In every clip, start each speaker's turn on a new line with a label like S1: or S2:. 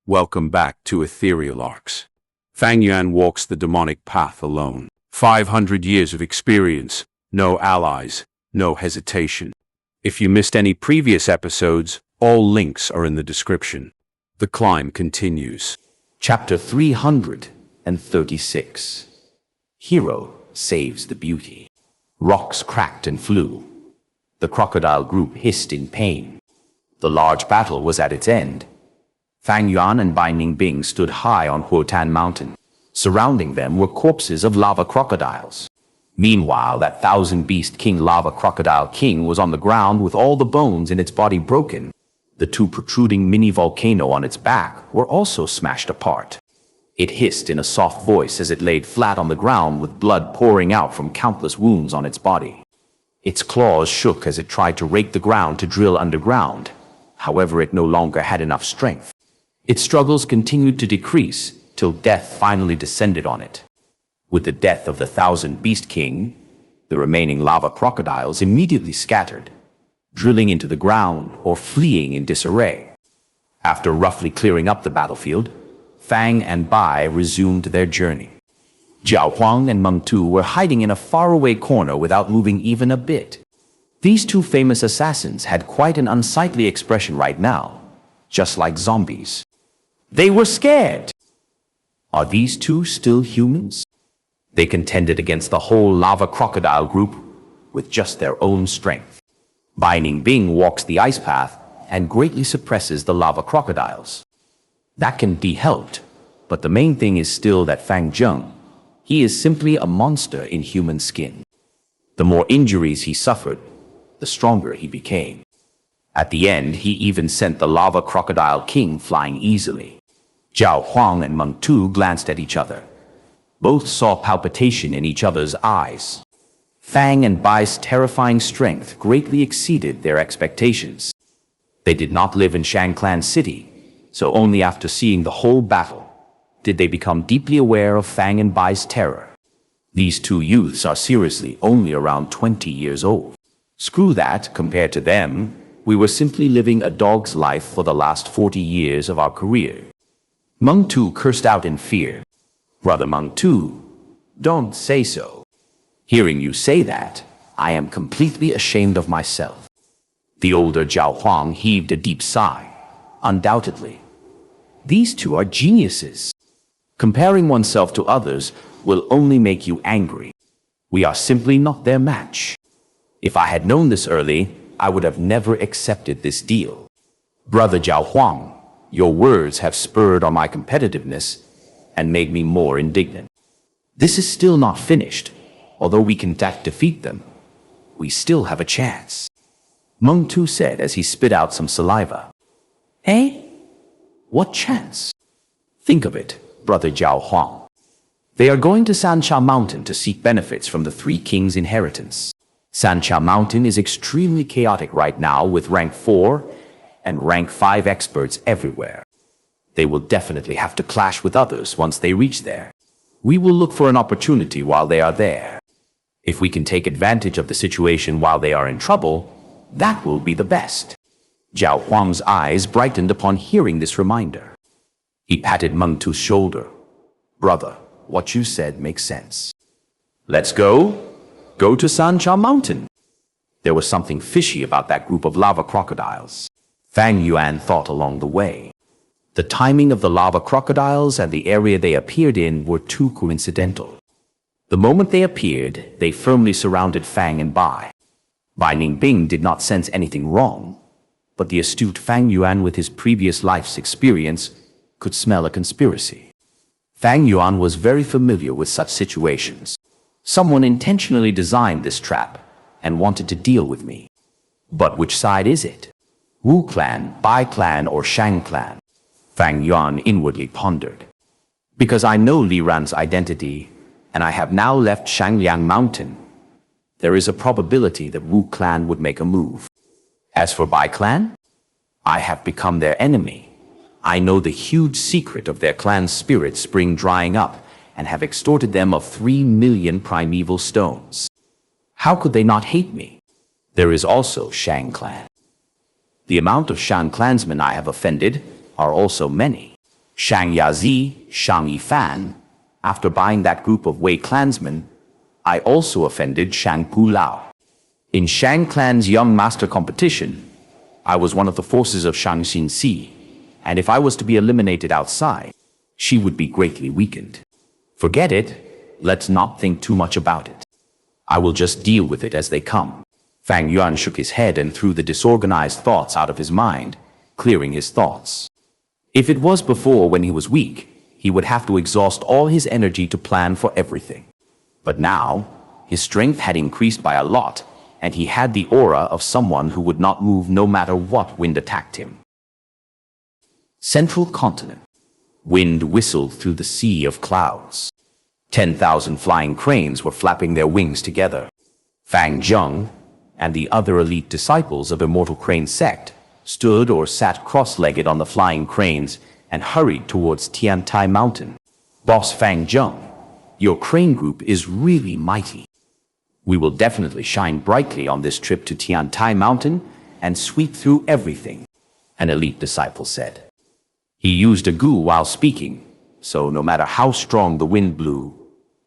S1: Welcome back to Ethereal Arcs. Fang Yuan walks the demonic path alone. 500 years of experience, no allies, no hesitation. If you missed any previous episodes, all links are in the description. The climb continues.
S2: Chapter 336. Hero saves the beauty. Rocks cracked and flew. The crocodile group hissed in pain. The large battle was at its end. Fang Yuan and Bai Ningbing stood high on Huotan Mountain. Surrounding them were corpses of lava crocodiles. Meanwhile, that thousand-beast king lava crocodile king was on the ground with all the bones in its body broken. The two protruding mini-volcano on its back were also smashed apart. It hissed in a soft voice as it laid flat on the ground with blood pouring out from countless wounds on its body. Its claws shook as it tried to rake the ground to drill underground. However, it no longer had enough strength. Its struggles continued to decrease till death finally descended on it. With the death of the thousand-beast king, the remaining lava crocodiles immediately scattered, drilling into the ground or fleeing in disarray. After roughly clearing up the battlefield, Fang and Bai resumed their journey. Jiao Huang and Meng Tu were hiding in a faraway corner without moving even a bit. These two famous assassins had quite an unsightly expression right now, just like zombies. They were scared. Are these two still humans? They contended against the whole lava crocodile group with just their own strength. Bai Ningbing walks the ice path and greatly suppresses the lava crocodiles. That can be helped, but the main thing is still that Fang Zheng. He is simply a monster in human skin. The more injuries he suffered, the stronger he became. At the end, he even sent the lava crocodile king flying easily. Jiao Huang and Meng Tu glanced at each other. Both saw palpitation in each other's eyes. Fang and Bai's terrifying strength greatly exceeded their expectations. They did not live in Shangclan City, so only after seeing the whole battle did they become deeply aware of Fang and Bai's terror. These two youths are seriously only around 20 years old. Screw that, compared to them, we were simply living a dog's life for the last 40 years of our career. Meng Tu cursed out in fear. Brother Meng Tu, don't say so. Hearing you say that, I am completely ashamed of myself. The older Jiao Huang heaved a deep sigh. Undoubtedly, these two are geniuses. Comparing oneself to others will only make you angry. We are simply not their match. If I had known this early, I would have never accepted this deal. Brother Jiao Huang, your words have spurred on my competitiveness and made me more indignant. This is still not finished. Although we can defeat them, we still have a chance. Meng Tu said as he spit out some saliva. Eh? What chance? Think of it, Brother Jiao Huang. They are going to Xianxia Mountain to seek benefits from the Three Kings' inheritance. Xianxia Mountain is extremely chaotic right now with rank 4 and rank 5 experts everywhere. They will definitely have to clash with others once they reach there. We will look for an opportunity while they are there. If we can take advantage of the situation while they are in trouble, that will be the best. Jiao Huang's eyes brightened upon hearing this reminder. He patted Meng Tu's shoulder. Brother, what you said makes sense. Let's go. Go to Xianxia Mountain. There was something fishy about that group of lava crocodiles. Fang Yuan thought along the way. The timing of the lava crocodiles and the area they appeared in were too coincidental. The moment they appeared, they firmly surrounded Fang and Bai. Bai Ningbing did not sense anything wrong, but the astute Fang Yuan with his previous life's experience could smell a conspiracy. Fang Yuan was very familiar with such situations. Someone intentionally designed this trap and wanted to deal with me. But which side is it? Wu clan, Bai clan, or Shang clan? Fang Yuan inwardly pondered. Because I know Li Ran's identity, and I have now left Shangliang Mountain, there is a probability that Wu clan would make a move. As for Bai clan, I have become their enemy. I know the huge secret of their clan's spirit spring drying up and have extorted them of 3 million primeval stones. How could they not hate me? There is also Shang clan. The amount of Shan clansmen I have offended are also many. Xianxia, Shang Yifan. After buying that group of Wei clansmen, I also offended Shang Pu Lao. In Shang clan's young master competition, I was one of the forces of Shang Xinxi, and if I was to be eliminated outside, she would be greatly weakened. Forget it, let's not think too much about it. I will just deal with it as they come. Fang Yuan shook his head and threw the disorganized thoughts out of his mind, clearing his thoughts. If it was before when he was weak, he would have to exhaust all his energy to plan for everything. But now, his strength had increased by a lot, and he had the aura of someone who would not move no matter what wind attacked him. Central Continent. Wind whistled through the sea of clouds. 10,000 flying cranes were flapping their wings together. Fang Zheng and the other elite disciples of Immortal Crane sect stood or sat cross-legged on the flying cranes and hurried towards Tiantai Mountain. Boss Fang Zheng, your crane group is really mighty. We will definitely shine brightly on this trip to Tiantai Mountain and sweep through everything, an elite disciple said. He used a gu while speaking, so no matter how strong the wind blew,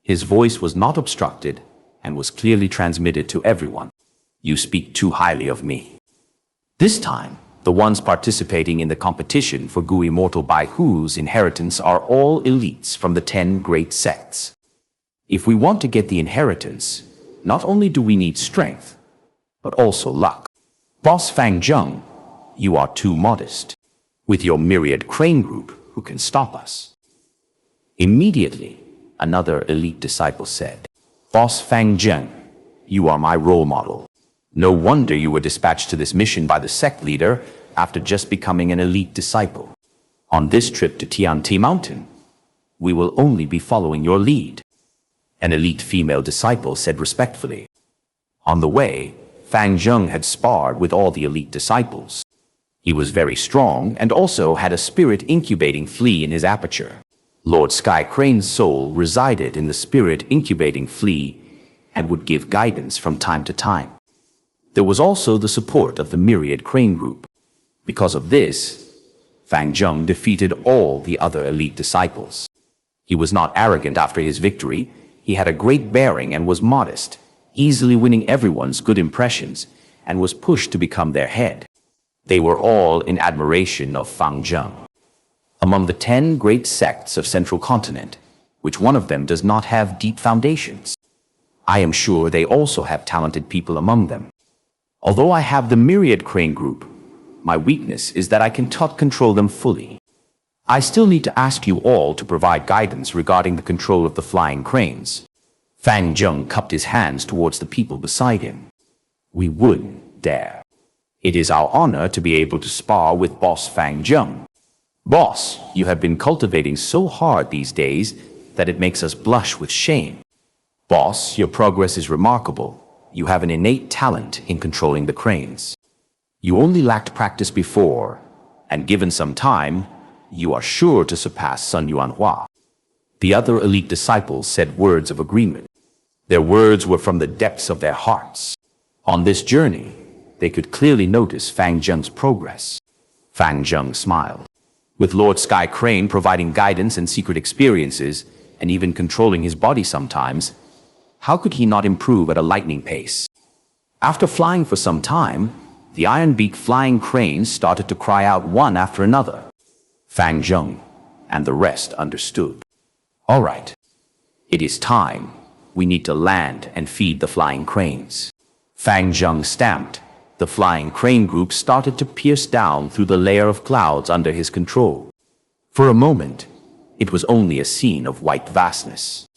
S2: his voice was not obstructed and was clearly transmitted to everyone. You speak too highly of me. This time, the ones participating in the competition for Gu Immortal Bai Hu's inheritance are all elites from the 10 great sects. If we want to get the inheritance, not only do we need strength, but also luck. Boss Fang Zheng, you are too modest. With your myriad crane group, who can stop us? Immediately, another elite disciple said, Boss Fang Zheng, you are my role model. No wonder you were dispatched to this mission by the sect leader after just becoming an elite disciple. On this trip to Tiantai Mountain, we will only be following your lead. An elite female disciple said respectfully. On the way, Fang Zheng had sparred with all the elite disciples. He was very strong and also had a spirit incubating flea in his aperture. Lord Sky Crane's soul resided in the spirit incubating flea and would give guidance from time to time. There was also the support of the myriad crane group. Because of this, Fang Zheng defeated all the other elite disciples. He was not arrogant after his victory. He had a great bearing and was modest, easily winning everyone's good impressions, and was pushed to become their head. They were all in admiration of Fang Zheng. Among the 10 great sects of Central Continent, which one of them does not have deep foundations? I am sure they also have talented people among them. Although I have the myriad crane group, my weakness is that I cannot control them fully. I still need to ask you all to provide guidance regarding the control of the flying cranes. Fang Zheng cupped his hands towards the people beside him. We wouldn't dare. It is our honor to be able to spar with Boss Fang Zheng. Boss, you have been cultivating so hard these days that it makes us blush with shame. Boss, your progress is remarkable. You have an innate talent in controlling the cranes. You only lacked practice before, and given some time, you are sure to surpass Sun Yuanhua. The other elite disciples said words of agreement. Their words were from the depths of their hearts. On this journey, they could clearly notice Fang Zheng's progress. Fang Zheng smiled. With Lord Sky Crane providing guidance and secret experiences, and even controlling his body sometimes, how could he not improve at a lightning pace? After flying for some time, the iron-beak flying cranes started to cry out one after another. Fang Zheng and the rest understood. All right, it is time. We need to land and feed the flying cranes. Fang Zheng stamped. The flying crane group started to pierce down through the layer of clouds under his control. For a moment, it was only a scene of white vastness.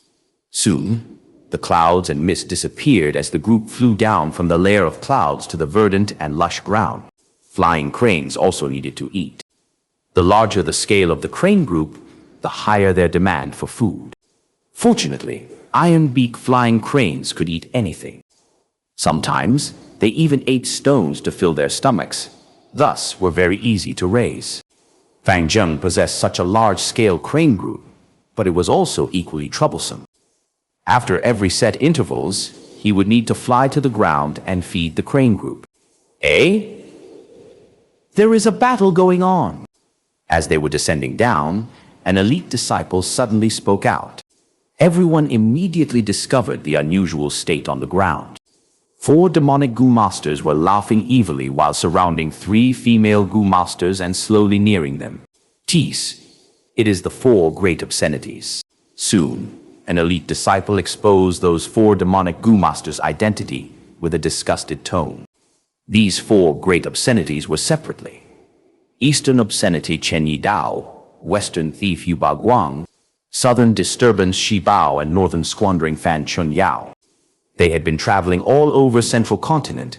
S2: Soon, the clouds and mist disappeared as the group flew down from the layer of clouds to the verdant and lush ground. Flying cranes also needed to eat. The larger the scale of the crane group, the higher their demand for food. Fortunately, iron-beak flying cranes could eat anything. Sometimes, they even ate stones to fill their stomachs, thus were very easy to raise. Fang Zheng possessed such a large-scale crane group, but it was also equally troublesome. After every set intervals, he would need to fly to the ground and feed the crane group. There is a battle going on. As they were descending down, An elite disciple suddenly spoke out. Everyone immediately discovered the unusual state on the ground. 4 demonic Gu masters were laughing evilly while surrounding 3 female Gu masters and slowly nearing them. Tease. It is the 4 great obscenities. Soon, an elite disciple exposed those 4 demonic Gu masters' identity with a disgusted tone. These 4 great obscenities were separately: Eastern obscenity Chen Yi Dao, Western thief Yu Ba Guang, Southern disturbance Shi Bao, and Northern squandering Fan Chun Yao. They had been traveling all over Central Continent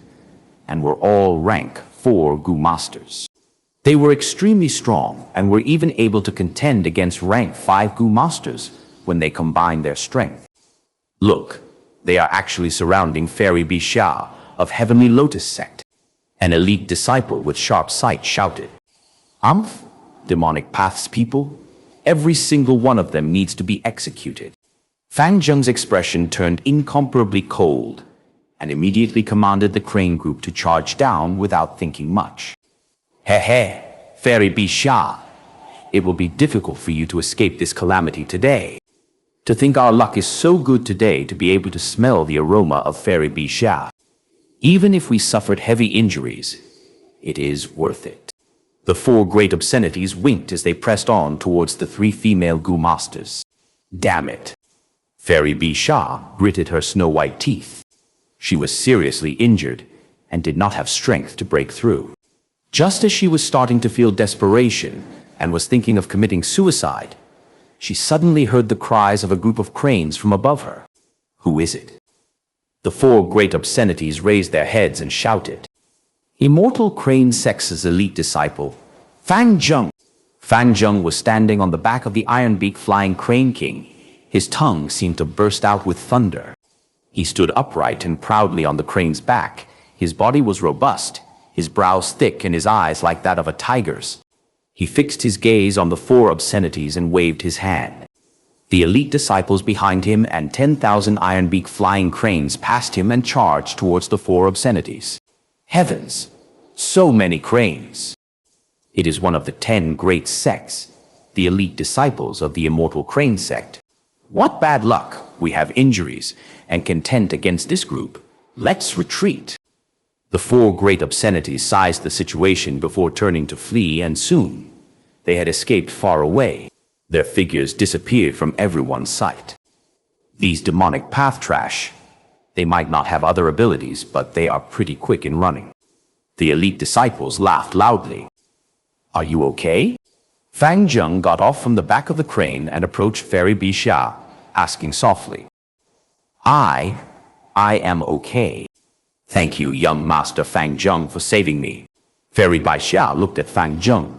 S2: and were all rank 4 Gu masters. They were extremely strong and were even able to contend against rank 5 Gu masters when they combined their strength. Look, they are actually surrounding Fairy Bixia of Heavenly Lotus sect. An elite disciple with sharp sight shouted, "Umph, demonic paths people, every single one of them needs to be executed." Fang Zheng's expression turned incomparably cold and immediately commanded the crane group to charge down without thinking much. "He, Fairy Bixia, it will be difficult for you to escape this calamity today. To think our luck is so good today to be able to smell the aroma of Fairy Bixia. Even if we suffered heavy injuries, it is worth it." The 4 great obscenities winked as they pressed on towards the 3 female Gu masters. Damn it. Fairy Bixia gritted her snow-white teeth. She was seriously injured and did not have strength to break through. Just as she was starting to feel desperation and was thinking of committing suicide, she suddenly heard the cries of a group of cranes from above her. Who is it? The 4 great obscenities raised their heads and shouted, "Immortal Crane Sex's elite disciple, Fang Zheng." Fang Zheng was standing on the back of the Iron-Beak Flying Crane King. His tongue seemed to burst out with thunder. He stood upright and proudly on the crane's back. His body was robust, his brows thick and his eyes like that of a tiger's. He fixed his gaze on the 4 obscenities and waved his hand. The elite disciples behind him and 10,000 Iron-Beak Flying Cranes passed him and charged towards the 4 obscenities. Heavens! So many cranes! It is one of the 10 great sects, the elite disciples of the Immortal Crane sect. What bad luck! We have injuries and contend against this group. Let's retreat. The 4 great obscenities sized the situation before turning to flee, and soon they had escaped far away. Their figures disappeared from everyone's sight. These demonic path trash. They might not have other abilities, but they are pretty quick in running. The elite disciples laughed loudly. "Are you okay?" Fang Zheng got off from the back of the crane and approached Fairy Bixia, asking softly, I am okay. Thank you, young Master Fang Zheng, for saving me." Fairy Bixia looked at Fang Zheng.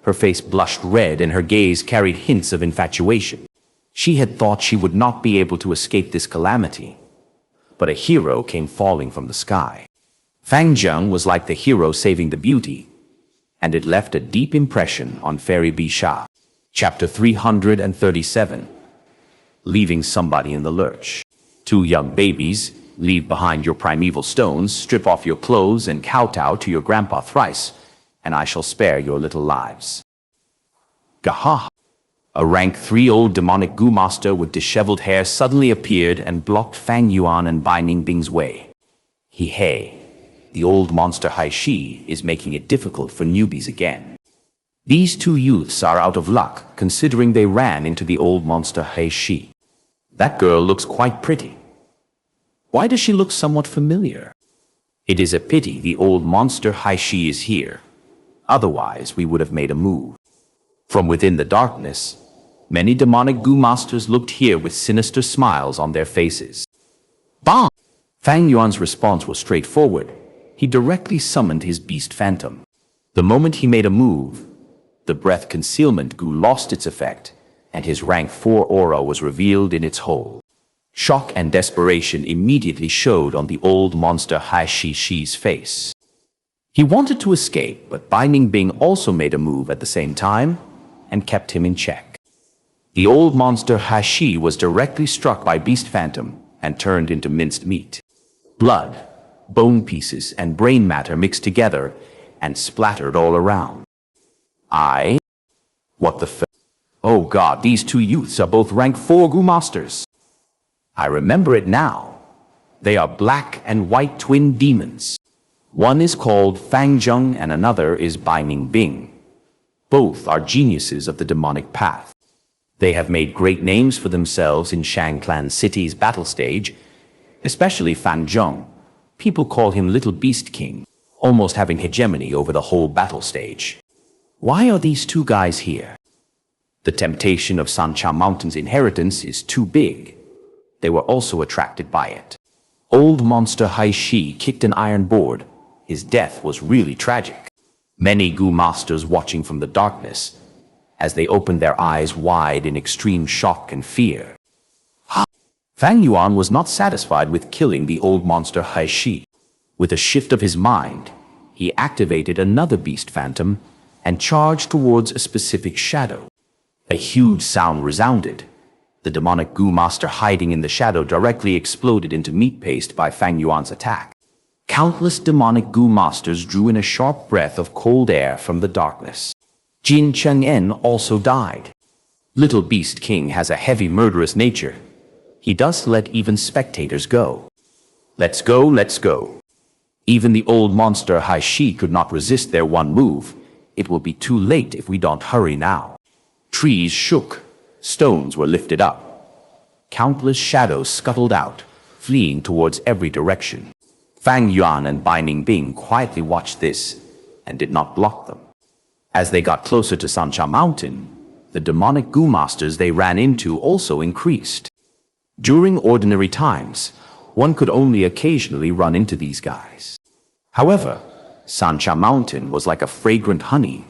S2: Her face blushed red and her gaze carried hints of infatuation. She had thought she would not be able to escape this calamity. But a hero came falling from the sky. Fang Zheng was like the hero saving the beauty, and it left a deep impression on Fairy Bixia. Chapter 337. Leaving somebody in the lurch. 2 young babies, leave behind your primeval stones, strip off your clothes, and kowtow to your grandpa thrice, and I shall spare your little lives. Gaha! A rank 3 old demonic Gu master with disheveled hair suddenly appeared and blocked Fang Yuan and Bai Ningbing's way. Hey, the old monster Hai Shi is making it difficult for newbies again. These 2 youths are out of luck, considering they ran into the old monster Hai Shi. That girl looks quite pretty. Why does she look somewhat familiar? It is a pity the old monster Hai Shi is here. Otherwise, we would have made a move. From within the darkness, many demonic Gu masters looked here with sinister smiles on their faces. Bang! Fang Yuan's response was straightforward. He directly summoned his beast phantom. The moment he made a move, the breath concealment Gu lost its effect, and his rank 4 aura was revealed in its whole. Shock and desperation immediately showed on the old monster Hai Shi's face. He wanted to escape, but Bai Ningbing also made a move at the same time and kept him in check. The old monster Hai Shi was directly struck by Beast Phantom and turned into minced meat. Blood, bone pieces, and brain matter mixed together and splattered all around. What the f— Oh God, these two youths are both rank 4 Gu masters. I remember it now. They are black and white twin demons. One is called Fang Yuan and another is Baining Bing. Both are geniuses of the demonic path. They have made great names for themselves in Shangclan City's battle stage, especially Fang Yuan. People call him Little Beast King, almost having hegemony over the whole battle stage. Why are these two guys here? The temptation of Xianxia Mountain's inheritance is too big. They were also attracted by it. Old monster Hai Shi kicked an iron board. His death was really tragic. Many Gu masters watching from the darkness, as they opened their eyes wide in extreme shock and fear. Fang Yuan was not satisfied with killing the old monster Hai Shi. With a shift of his mind, he activated another beast phantom and charged towards a specific shadow. A huge sound resounded. The demonic Gu master hiding in the shadow directly exploded into meat paste by Fang Yuan's attack. Countless demonic Gu masters drew in a sharp breath of cold air from the darkness. Jin Cheng'en also died. Little Beast King has a heavy murderous nature. He does let even spectators go. Let's go, let's go. Even the old monster Hai Shi could not resist their one move. It will be too late if we don't hurry now. Trees shook. Stones were lifted up. Countless shadows scuttled out, fleeing towards every direction. Fang Yuan and Baining Bing quietly watched this and did not block them. As they got closer to Xianxia Mountain, the demonic Gu masters they ran into also increased. During ordinary times, one could only occasionally run into these guys. However, Xianxia Mountain was like a fragrant honey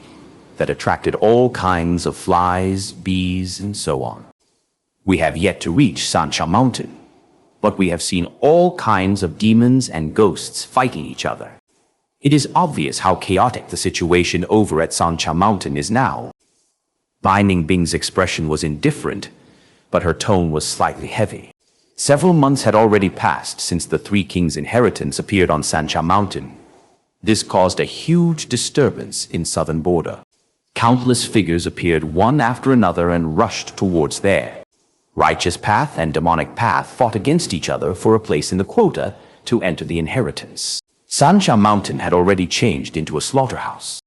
S2: that attracted all kinds of flies, bees, and so on. We have yet to reach Xianxia Mountain, but we have seen all kinds of demons and ghosts fighting each other. It is obvious how chaotic the situation over at Xianxia Mountain is now. Baining Bing's expression was indifferent, but her tone was slightly heavy. Several months had already passed since the Three Kings' inheritance appeared on Xianxia Mountain. This caused a huge disturbance in southern border. Countless figures appeared one after another and rushed towards there. Righteous Path and Demonic Path fought against each other for a place in the quota to enter the inheritance. Xianxia Mountain had already changed into a slaughterhouse.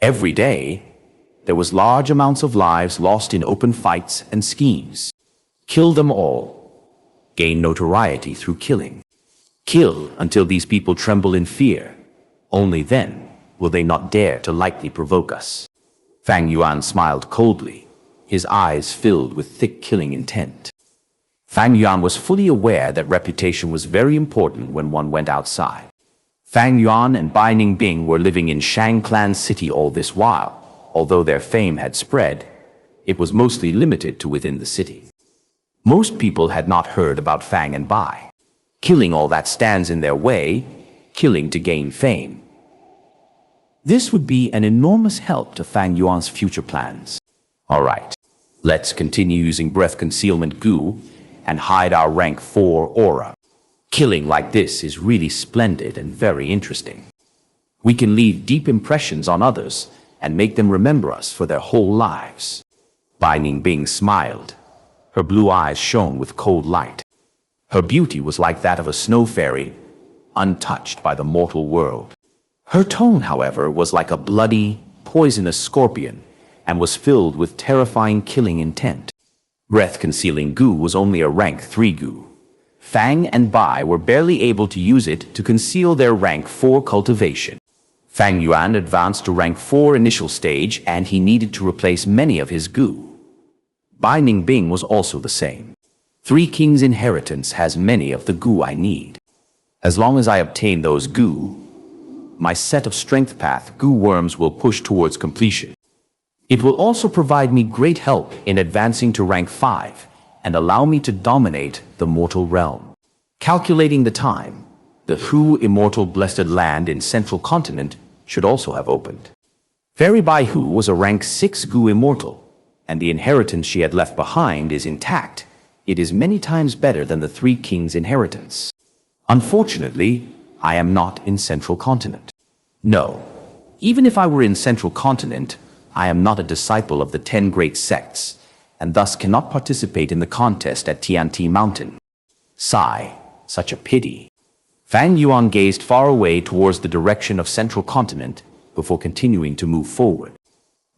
S2: Every day, there was large amounts of lives lost in open fights and schemes. Kill them all. Gain notoriety through killing. Kill until these people tremble in fear. Only then will they not dare to lightly provoke us. Fang Yuan smiled coldly, his eyes filled with thick killing intent. Fang Yuan was fully aware that reputation was very important when one went outside. Fang Yuan and Baining Bing were living in Shangclan City all this while. Although their fame had spread, it was mostly limited to within the city. Most people had not heard about Fang and Bai. Killing all that stands in their way, killing to gain fame. This would be an enormous help to Fang Yuan's future plans. Alright, let's continue using Breath Concealment Gu and hide our rank 4 aura. Killing like this is really splendid and very interesting. We can leave deep impressions on others and make them remember us for their whole lives. Baining Bing smiled. Her blue eyes shone with cold light. Her beauty was like that of a snow fairy, untouched by the mortal world. Her tone, however, was like a bloody, poisonous scorpion and was filled with terrifying killing intent. Breath-concealing Gu was only a rank 3 Gu. Fang and Bai were barely able to use it to conceal their rank 4 cultivation. Fang Yuan advanced to rank 4 initial stage and he needed to replace many of his Gu. Baining Bing was also the same. Three Kings' inheritance has many of the Gu I need. As long as I obtain those Gu, my set of strength path Gu worms will push towards completion. It will also provide me great help in advancing to rank 5 and allow me to dominate the mortal realm. Calculating the time, the Hu immortal blessed land in central continent should also have opened. Fairy Bai Hu was a rank 6 Gu immortal, and the inheritance she had left behind is intact. It is many times better than the Three Kings' inheritance. Unfortunately, I am not in central continent. No, even if I were in central continent, I am not a disciple of the 10 great sects, and thus cannot participate in the contest at Tianti Mountain. Sigh, such a pity. Fang Yuan gazed far away towards the direction of Central Continent before continuing to move forward.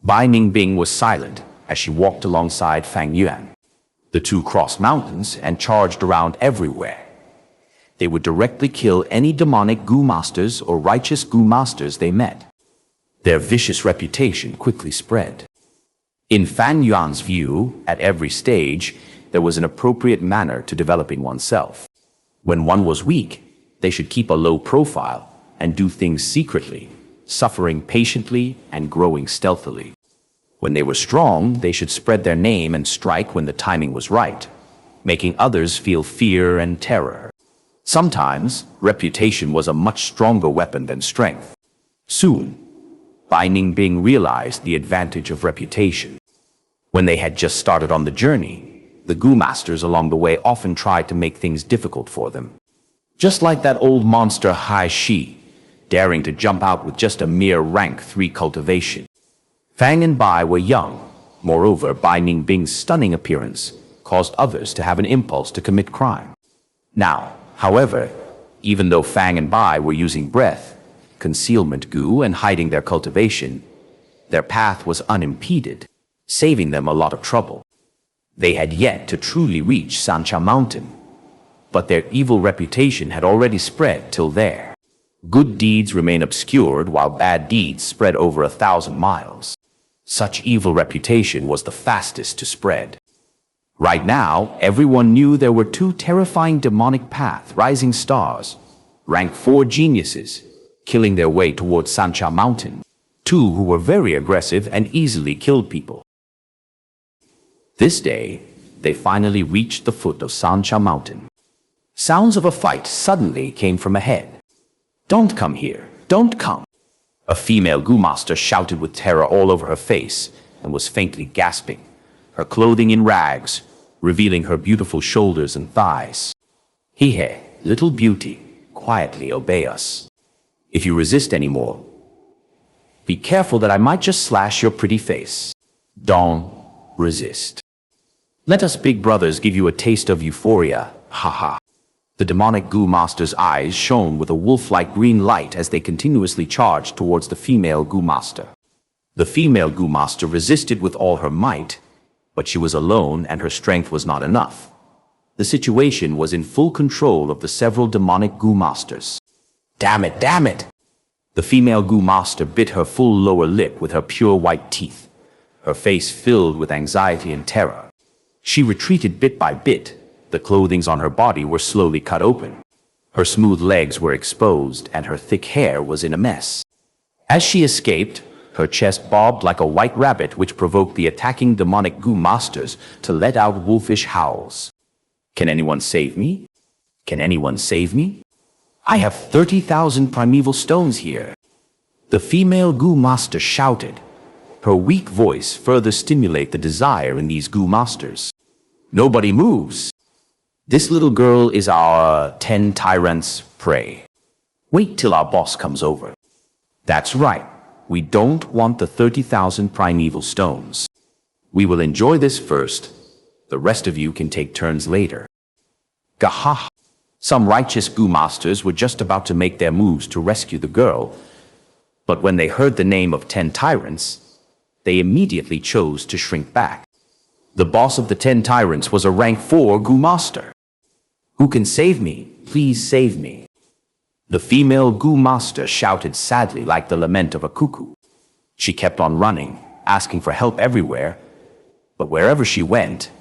S2: Bai Ningbing was silent as she walked alongside Fang Yuan. The two crossed mountains and charged around everywhere. They would directly kill any demonic Gu masters or righteous Gu masters they met. Their vicious reputation quickly spread. In Fang Yuan's view, at every stage, there was an appropriate manner to developing oneself. When one was weak, they should keep a low profile and do things secretly, suffering patiently and growing stealthily. When they were strong, they should spread their name and strike when the timing was right, making others feel fear and terror. Sometimes, reputation was a much stronger weapon than strength. Soon, Bai Ningbing realized the advantage of reputation. When they had just started on the journey, the Gu masters along the way often tried to make things difficult for them. Just like that old monster Hai Shi, daring to jump out with just a mere rank 3 cultivation. Fang and Bai were young. Moreover, Bai Ningbing's stunning appearance caused others to have an impulse to commit crime. Now, however, even though Fang and Bai were using breath, concealment Gu and hiding their cultivation, their path was unimpeded, saving them a lot of trouble. They had yet to truly reach Xianxia Mountain, but their evil reputation had already spread till there. Good deeds remain obscured while bad deeds spread over 1,000 miles. Such evil reputation was the fastest to spread. Right now, everyone knew there were 2 terrifying demonic path rising stars, rank 4 geniuses, killing their way towards Xianxia Mountain, 2 who were very aggressive and easily killed people. This day, they finally reached the foot of Xianxia Mountain. Sounds of a fight suddenly came from ahead. "Don't come here, don't come!" A female Gu master shouted with terror all over her face and was faintly gasping, her clothing in rags, revealing her beautiful shoulders and thighs. "He, little beauty, quietly obey us. If you resist anymore, be careful that I might just slash your pretty face. Don't resist. Let us big brothers give you a taste of euphoria, haha." The demonic Gu master's eyes shone with a wolf-like green light as they continuously charged towards the female Gu master. The female Gu master resisted with all her might, but she was alone and her strength was not enough. The situation was in full control of the several demonic Gu masters. Damn it, damn it! The female Gu master bit her full lower lip with her pure white teeth, her face filled with anxiety and terror. She retreated bit by bit. The clothings on her body were slowly cut open. Her smooth legs were exposed and her thick hair was in a mess. As she escaped, her chest bobbed like a white rabbit, which provoked the attacking demonic Gu masters to let out wolfish howls. "Can anyone save me? Can anyone save me? I have 30,000 primeval stones here." The female Gu master shouted, her weak voice further stimulate the desire in these Gu masters. "Nobody moves. This little girl is our 10 tyrants' prey. Wait till our boss comes over." "That's right. We don't want the 30,000 primeval stones. We will enjoy this first. The rest of you can take turns later." Gaha! Some righteous Gu masters were just about to make their moves to rescue the girl, but when they heard the name of 10 tyrants, they immediately chose to shrink back. The boss of the 10 tyrants was a rank 4 Gu master. "Who can save me? Please save me." The female Gu master shouted sadly like the lament of a cuckoo. She kept on running, asking for help everywhere, but wherever she went,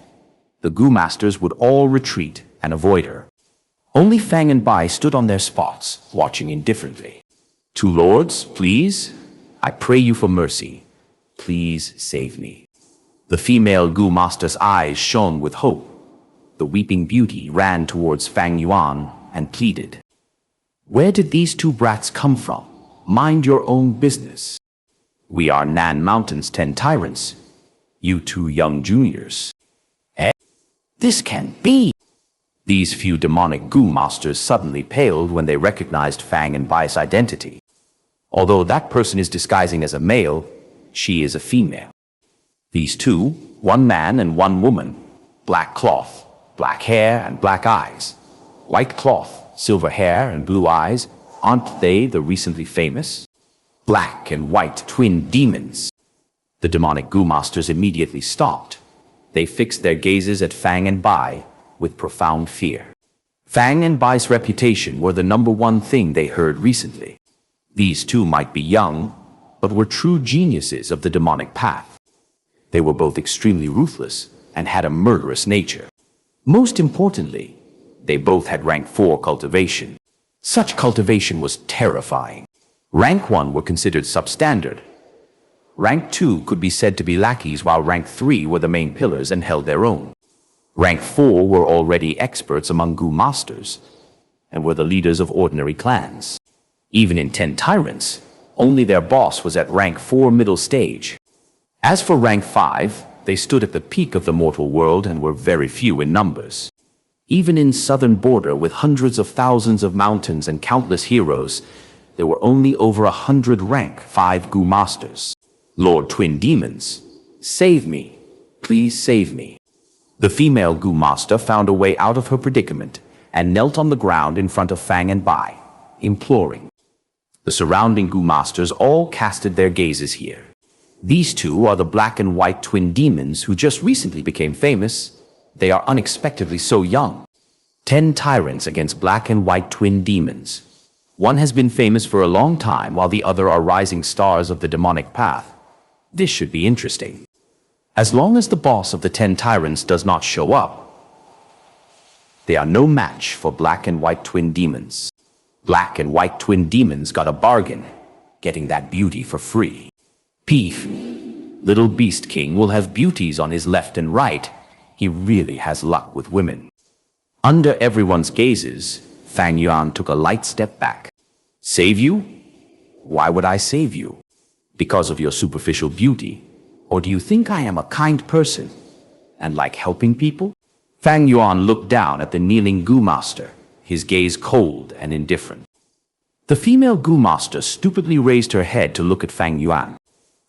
S2: the Gu masters would all retreat and avoid her. Only Fang and Bai stood on their spots, watching indifferently. "Two lords, please, I pray you for mercy. Please save me." The female Gu master's eyes shone with hope. The weeping beauty ran towards Fang Yuan and pleaded, "Where did these 2 brats come from? Mind your own business. We are Nan Mountain's 10 tyrants. You 2 young juniors." "Eh? This can't be." These few demonic Gu masters suddenly paled when they recognized Fang and Bai's identity. Although that person is disguising as a male, she is a female. These 2 One man and one woman, black cloth, black hair and black eyes. White cloth, silver hair and blue eyes. Aren't they the recently famous? Black and white twin demons. The demonic Gu masters immediately stopped. They fixed their gazes at Fang and Bai with profound fear. Fang and Bai's reputation were the number one thing they heard recently. These two might be young, but were true geniuses of the demonic path. They were both extremely ruthless and had a murderous nature. Most importantly, they both had rank 4 cultivation. Such cultivation was terrifying. Rank 1 were considered substandard. Rank 2 could be said to be lackeys, while rank 3 were the main pillars and held their own. Rank 4 were already experts among Gu masters and were the leaders of ordinary clans. Even in 10 tyrants, only their boss was at rank 4 middle stage. As for rank 5, they stood at the peak of the mortal world and were very few in numbers. Even in southern border with hundreds of thousands of mountains and countless heroes, there were only over 100 rank 5 Gu masters. Lord Twin Demons, save me. Please save me. The female Gu master found a way out of her predicament and knelt on the ground in front of Fang and Bai, imploring. The surrounding Gu masters all casted their gazes here. These two are the black and white twin demons who just recently became famous. They are unexpectedly so young. 10 tyrants against black and white twin demons. One has been famous for a long time, while the other are rising stars of the demonic path. This should be interesting. As long as the boss of the 10 tyrants does not show up, they are no match for black and white twin demons. Black and white twin demons got a bargain, getting that beauty for free. Peef, little Beast King will have beauties on his left and right. He really has luck with women. Under everyone's gazes, Fang Yuan took a light step back. Save you? Why would I save you? Because of your superficial beauty? Or do you think I am a kind person and like helping people? Fang Yuan looked down at the kneeling Gu master, his gaze cold and indifferent. The female Gu master stupidly raised her head to look at Fang Yuan.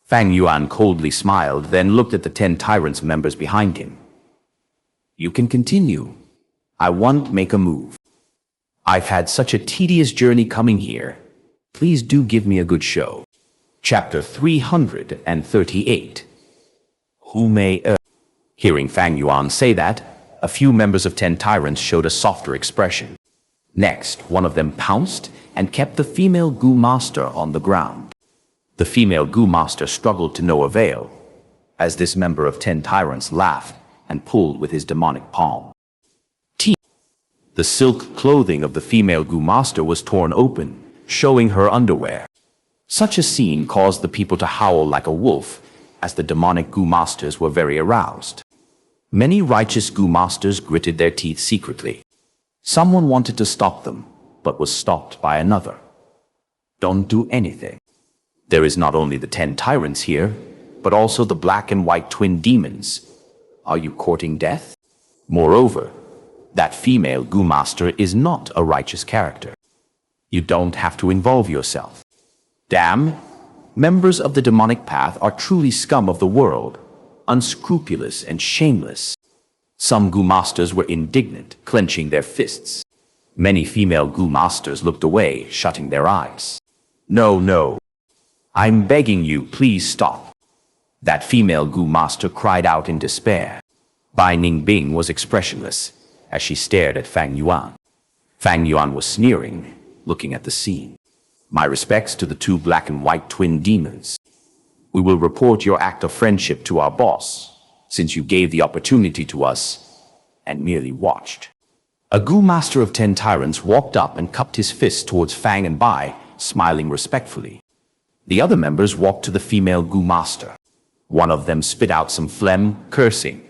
S2: Fang Yuan coldly smiled, then looked at the 10 tyrants members behind him. You can continue. I won't make a move. I've had such a tedious journey coming here. Please do give me a good show. Chapter 338. Who may err? Hearing Fang Yuan say that, a few members of 10 tyrants showed a softer expression. Next, one of them pounced and kept the female Gu master on the ground. The female Gu master struggled to no avail, as this member of 10 tyrants laughed and pulled with his demonic palm. The silk clothing of the female Gu master was torn open, showing her underwear. Such a scene caused the people to howl like a wolf, as the demonic Gu masters were very aroused. Many righteous Gu masters gritted their teeth secretly. Someone wanted to stop them, but was stopped by another. Don't do anything. There is not only the 10 tyrants here, but also the black and white twin demons. Are you courting death? Moreover, that female Gu master is not a righteous character. You don't have to involve yourself. Damn, members of the demonic path are truly scum of the world, unscrupulous and shameless. Some Gu masters were indignant, clenching their fists. Many female Gu masters looked away, shutting their eyes. No. I'm begging you, please stop. That female Gu master cried out in despair. Bai Ningbing was expressionless as she stared at Fang Yuan. Fang Yuan was sneering, looking at the scene. My respects to the 2 black and white twin demons. We will report your act of friendship to our boss, since you gave the opportunity to us and merely watched. A Gu master of 10 tyrants walked up and cupped his fist towards Fang and Bai, smiling respectfully. The other members walked to the female Gu master. One of them spit out some phlegm, cursing.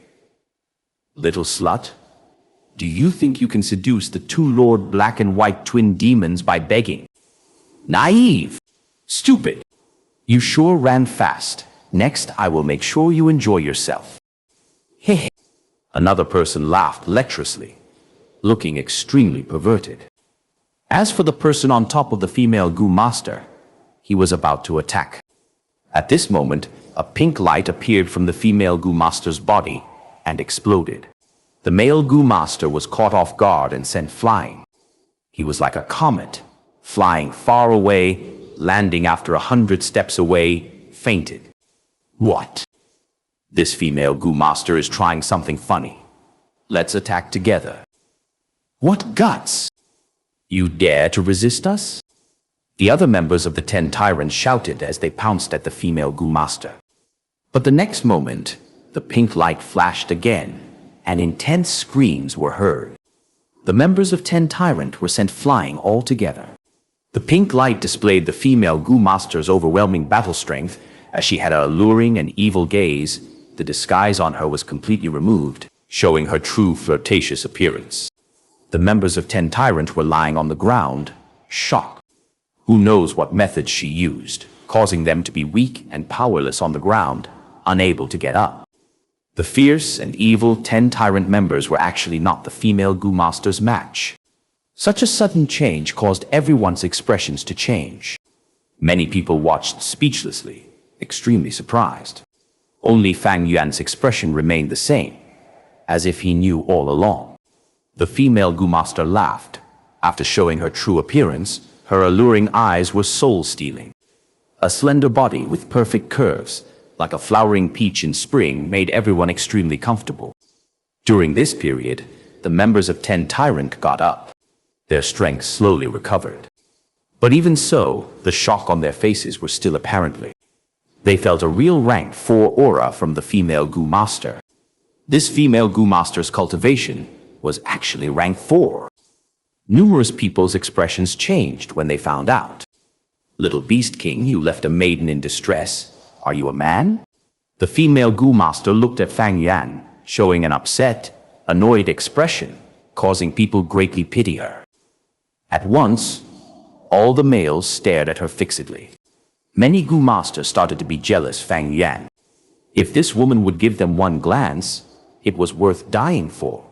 S2: Little slut, do you think you can seduce the 2 Lord black and white twin demons by begging? Naive! Stupid! You sure ran fast. Next, I will make sure you enjoy yourself. Hehe. Another person laughed lecherously, looking extremely perverted. As for the person on top of the female Gu master, he was about to attack. At this moment, a pink light appeared from the female Gu master's body and exploded. The male Gu master was caught off guard and sent flying. He was like a comet, flying far away, landing after 100 steps away, fainted. What? This female Gu master is trying something funny. Let's attack together. What guts? You dare to resist us? The other members of the 10 Tyrants shouted as they pounced at the female Gu master. But the next moment, the pink light flashed again, and intense screams were heard. The members of 10 Tyrant were sent flying all together. The pink light displayed the female Gu master's overwhelming battle strength, as she had an alluring and evil gaze. The disguise on her was completely removed, showing her true flirtatious appearance. The members of 10 Tyrant were lying on the ground, shocked. Who knows what methods she used, causing them to be weak and powerless on the ground, unable to get up. The fierce and evil 10 Tyrant members were actually not the female Gu master's match. Such a sudden change caused everyone's expressions to change. Many people watched speechlessly, extremely surprised. Only Fang Yuan's expression remained the same, as if he knew all along. The female Gu master laughed. After showing her true appearance, her alluring eyes were soul-stealing. A slender body with perfect curves, like a flowering peach in spring, made everyone extremely comfortable. During this period, the members of 10 Tyrant got up. Their strength slowly recovered. But even so, the shock on their faces was still apparently. They felt a real rank 4 aura from the female Gu master. This female Gu master's cultivation was actually rank 4. Numerous people's expressions changed when they found out. Little Beast King, you left a maiden in distress. Are you a man? The female Gu master looked at Fang Yuan, showing an upset, annoyed expression, causing people greatly pity her. At once, all the males stared at her fixedly. Many Gu masters started to be jealous Fang Yuan. If this woman would give them one glance, it was worth dying for.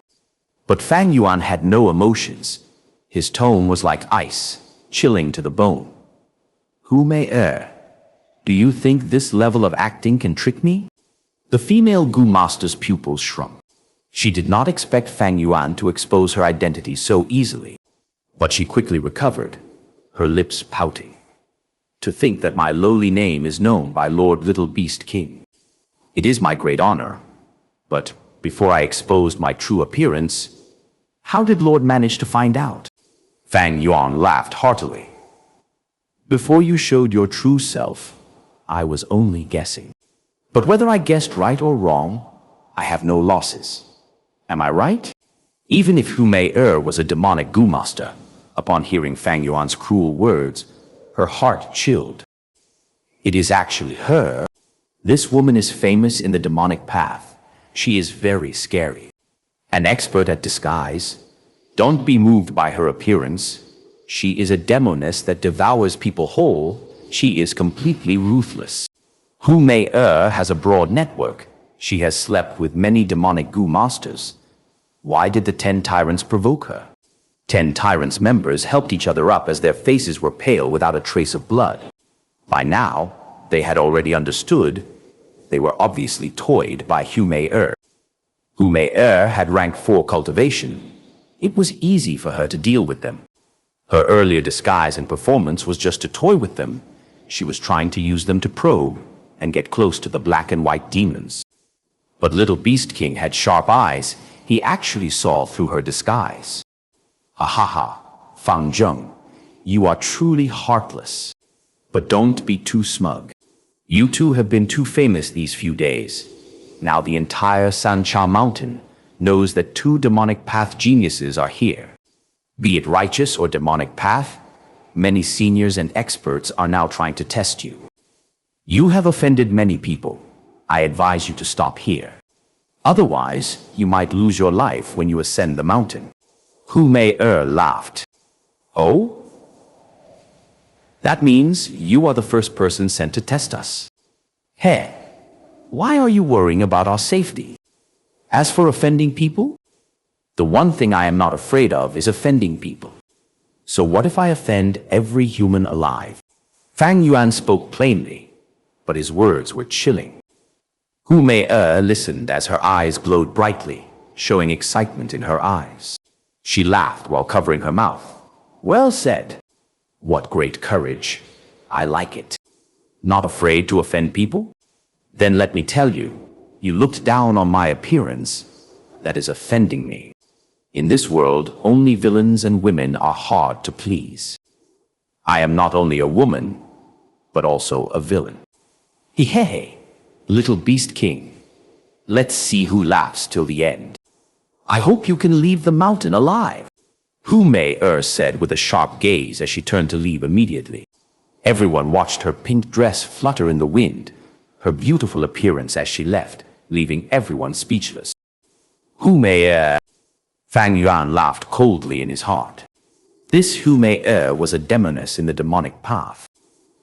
S2: But Fang Yuan had no emotions. His tone was like ice, chilling to the bone. Who may err? Do you think this level of acting can trick me? The female Gu master's pupils shrunk. She did not expect Fang Yuan to expose her identity so easily. But she quickly recovered, her lips pouting. To think that my lowly name is known by Lord Little Beast King. It is my great honor. But before I exposed my true appearance, how did Lord manage to find out? Fang Yuan laughed heartily. Before you showed your true self, I was only guessing. But whether I guessed right or wrong, I have no losses. Am I right? Even if Hu Mei was a demonic Gu master, upon hearing Fang Yuan's cruel words, her heart chilled. It is actually her. This woman is famous in the demonic path. She is very scary. An expert at disguise. Don't be moved by her appearance. She is a demoness that devours people whole. She is completely ruthless. Hu Mei has a broad network. She has slept with many demonic Gu masters. Why did the 10 Tyrants provoke her? 10 Tyrants members helped each other up as their faces were pale without a trace of blood. By now, they had already understood. They were obviously toyed by Hu Mei. Hu Mei had rank 4 cultivation. It was easy for her to deal with them. Her earlier disguise and performance was just to toy with them. She was trying to use them to probe and get close to the black and white demons. But Little Beast King had sharp eyes. He actually saw through her disguise. Ha ha ha, Fang Zheng, you are truly heartless. But don't be too smug. You two have been too famous these few days. Now the entire Xianxia mountain knows that 2 demonic path geniuses are here. Be it righteous or demonic path, many seniors and experts are now trying to test you. You have offended many people. I advise you to stop here. Otherwise, you might lose your life when you ascend the mountain. Hu Mei laughed. Oh? That means you are the first person sent to test us. Hey, why are you worrying about our safety? As for offending people, the one thing I am not afraid of is offending people. So what if I offend every human alive? Fang Yuan spoke plainly. but his words were chilling. Hu Mei listened as her eyes glowed brightly, showing excitement in her eyes. She laughed while covering her mouth. Well said. What great courage. I like it. Not afraid to offend people? Then let me tell you, you looked down on my appearance. That is offending me. In this world, only villains and women are hard to please. I am not only a woman, but also a villain. Hey, little beast king. Let's see who laughs till the end. I hope you can leave the mountain alive. Hu Mei said with a sharp gaze as she turned to leave immediately. Everyone watched her pink dress flutter in the wind, her beautiful appearance as she left, leaving everyone speechless. Hu Mei Fang Yuan laughed coldly in his heart. This Hu Mei was a demoness in the demonic path.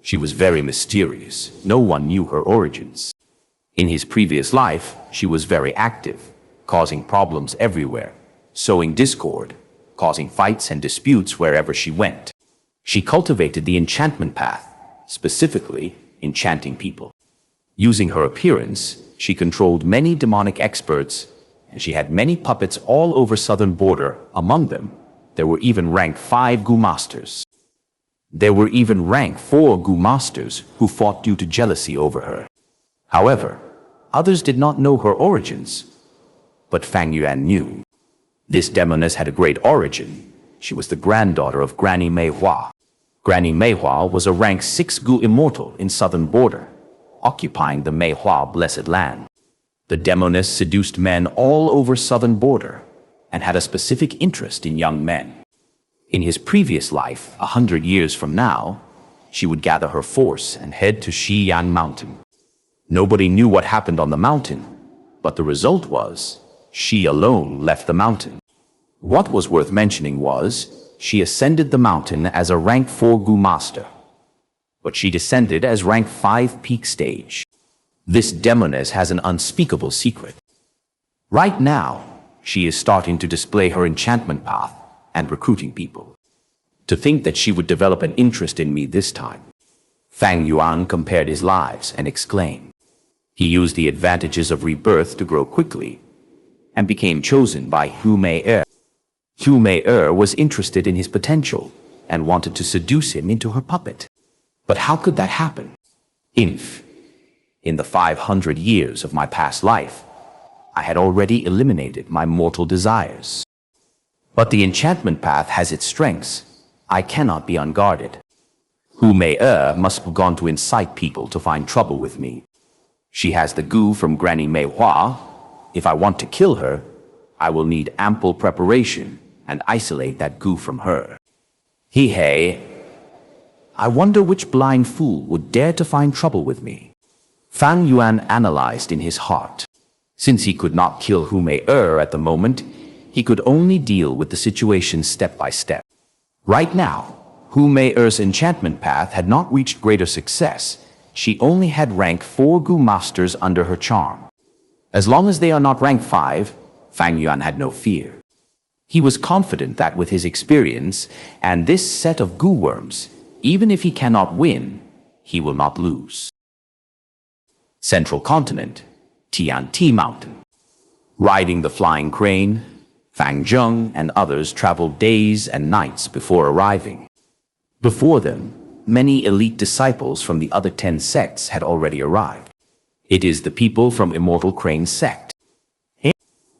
S2: She was very mysterious. No one knew her origins. In his previous life, she was very active, causing problems everywhere, sowing discord, causing fights and disputes wherever she went. She cultivated the enchantment path, specifically enchanting people. Using her appearance, she controlled many demonic experts, and she had many puppets all over southern border. Among them, there were even rank 5 Gu masters. There were even rank 4 Gu masters who fought due to jealousy over her. However, others did not know her origins, but Fang Yuan knew. This demoness had a great origin. She was the granddaughter of Granny Mei Hua. Granny Mei Hua was a rank 6 Gu immortal in southern border, occupying the Mei Hua blessed land. The demoness seduced men all over southern border and had a specific interest in young men. In his previous life, 100 years from now, she would gather her force and head to Xi'an Mountain. Nobody knew what happened on the mountain, but the result was she alone left the mountain. What was worth mentioning was she ascended the mountain as a rank 4 Gu master, but she descended as rank 5 peak stage. This demoness has an unspeakable secret. Right now, she is starting to display her enchantment path and recruiting people. To think that she would develop an interest in me this time. Fang Yuan compared his lives and exclaimed. He used the advantages of rebirth to grow quickly and became chosen by Hu Mei. Hu Mei was interested in his potential and wanted to seduce him into her puppet. But how could that happen? In the 500 years of my past life, I had already eliminated my mortal desires. But the enchantment path has its strengths. I cannot be unguarded. Hu Mei must have gone to incite people to find trouble with me. She has the Gu from Granny Mei Hua. If I want to kill her, I will need ample preparation and isolate that Gu from her. Hey, I wonder which blind fool would dare to find trouble with me. Fang Yuan analyzed in his heart. Since he could not kill Hu Mei at the moment, he could only deal with the situation step by step. Right now, Hu Mei's enchantment path had not reached greater success. She only had rank 4 Gu masters under her charm. As long as they are not rank 5, Fang Yuan had no fear. He was confident that with his experience and this set of Gu worms, even if he cannot win, he will not lose. Central Continent, Tianti Mountain. Riding the flying crane, Fang Zheng and others traveled days and nights before arriving. Before them, many elite disciples from the other 10 sects had already arrived. It is the people from Immortal Crane sect.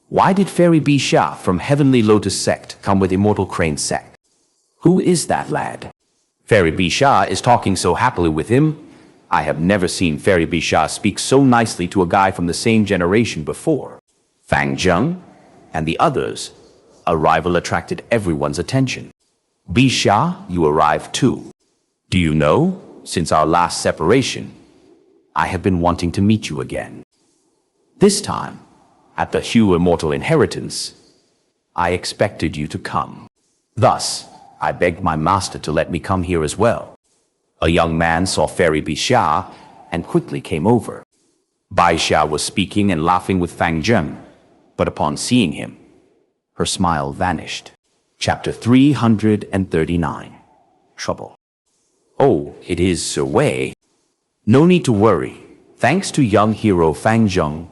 S2: Why did Fairy Bisha from Heavenly Lotus sect come with Immortal Crane sect? Who is that lad? Fairy Bisha is talking so happily with him. I have never seen Fairy Bisha speak so nicely to a guy from the same generation before. Fang Zheng and the others' arrival attracted everyone's attention. Bisha, you arrived too. Do you know, since our last separation, I have been wanting to meet you again. This time, at the Hu Immortal Inheritance, I expected you to come. Thus, I begged my master to let me come here as well. A young man saw Fairy Bisha and quickly came over. Bisha was speaking and laughing with Fang Zheng, but upon seeing him, her smile vanished. Chapter 339. Trouble. Oh, it is Sir Wei. No need to worry. Thanks to young hero Fang Zheng,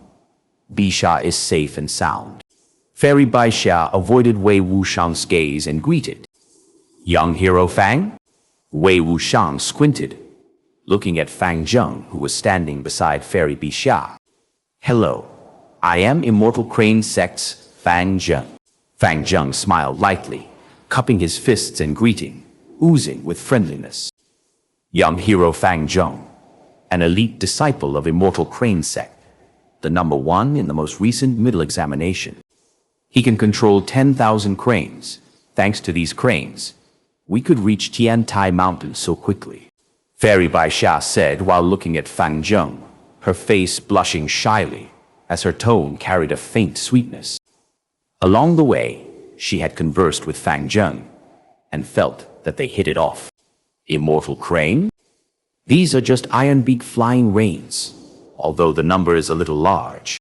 S2: Bisha is safe and sound. Fairy Baixia avoided Wei Wushang's gaze and greeted. Young hero Fang? Wei Wushang squinted, looking at Fang Zheng, who was standing beside Fairy Bisha. Hello, I am Immortal Crane Sect's Fang Zheng. Fang Zheng smiled lightly, cupping his fists in greeting, oozing with friendliness. Young hero Fang Zheng, an elite disciple of Immortal Crane Sect, the #1 in the most recent middle examination. He can control 10,000 cranes. Thanks to these cranes, we could reach Tiantai Mountain so quickly. Fairy Baixia said while looking at Fang Zheng, her face blushing shyly as her tone carried a faint sweetness. Along the way, she had conversed with Fang Zheng and felt that they hit it off. Immortal crane? These are just iron-beak flying rains, although the number is a little large.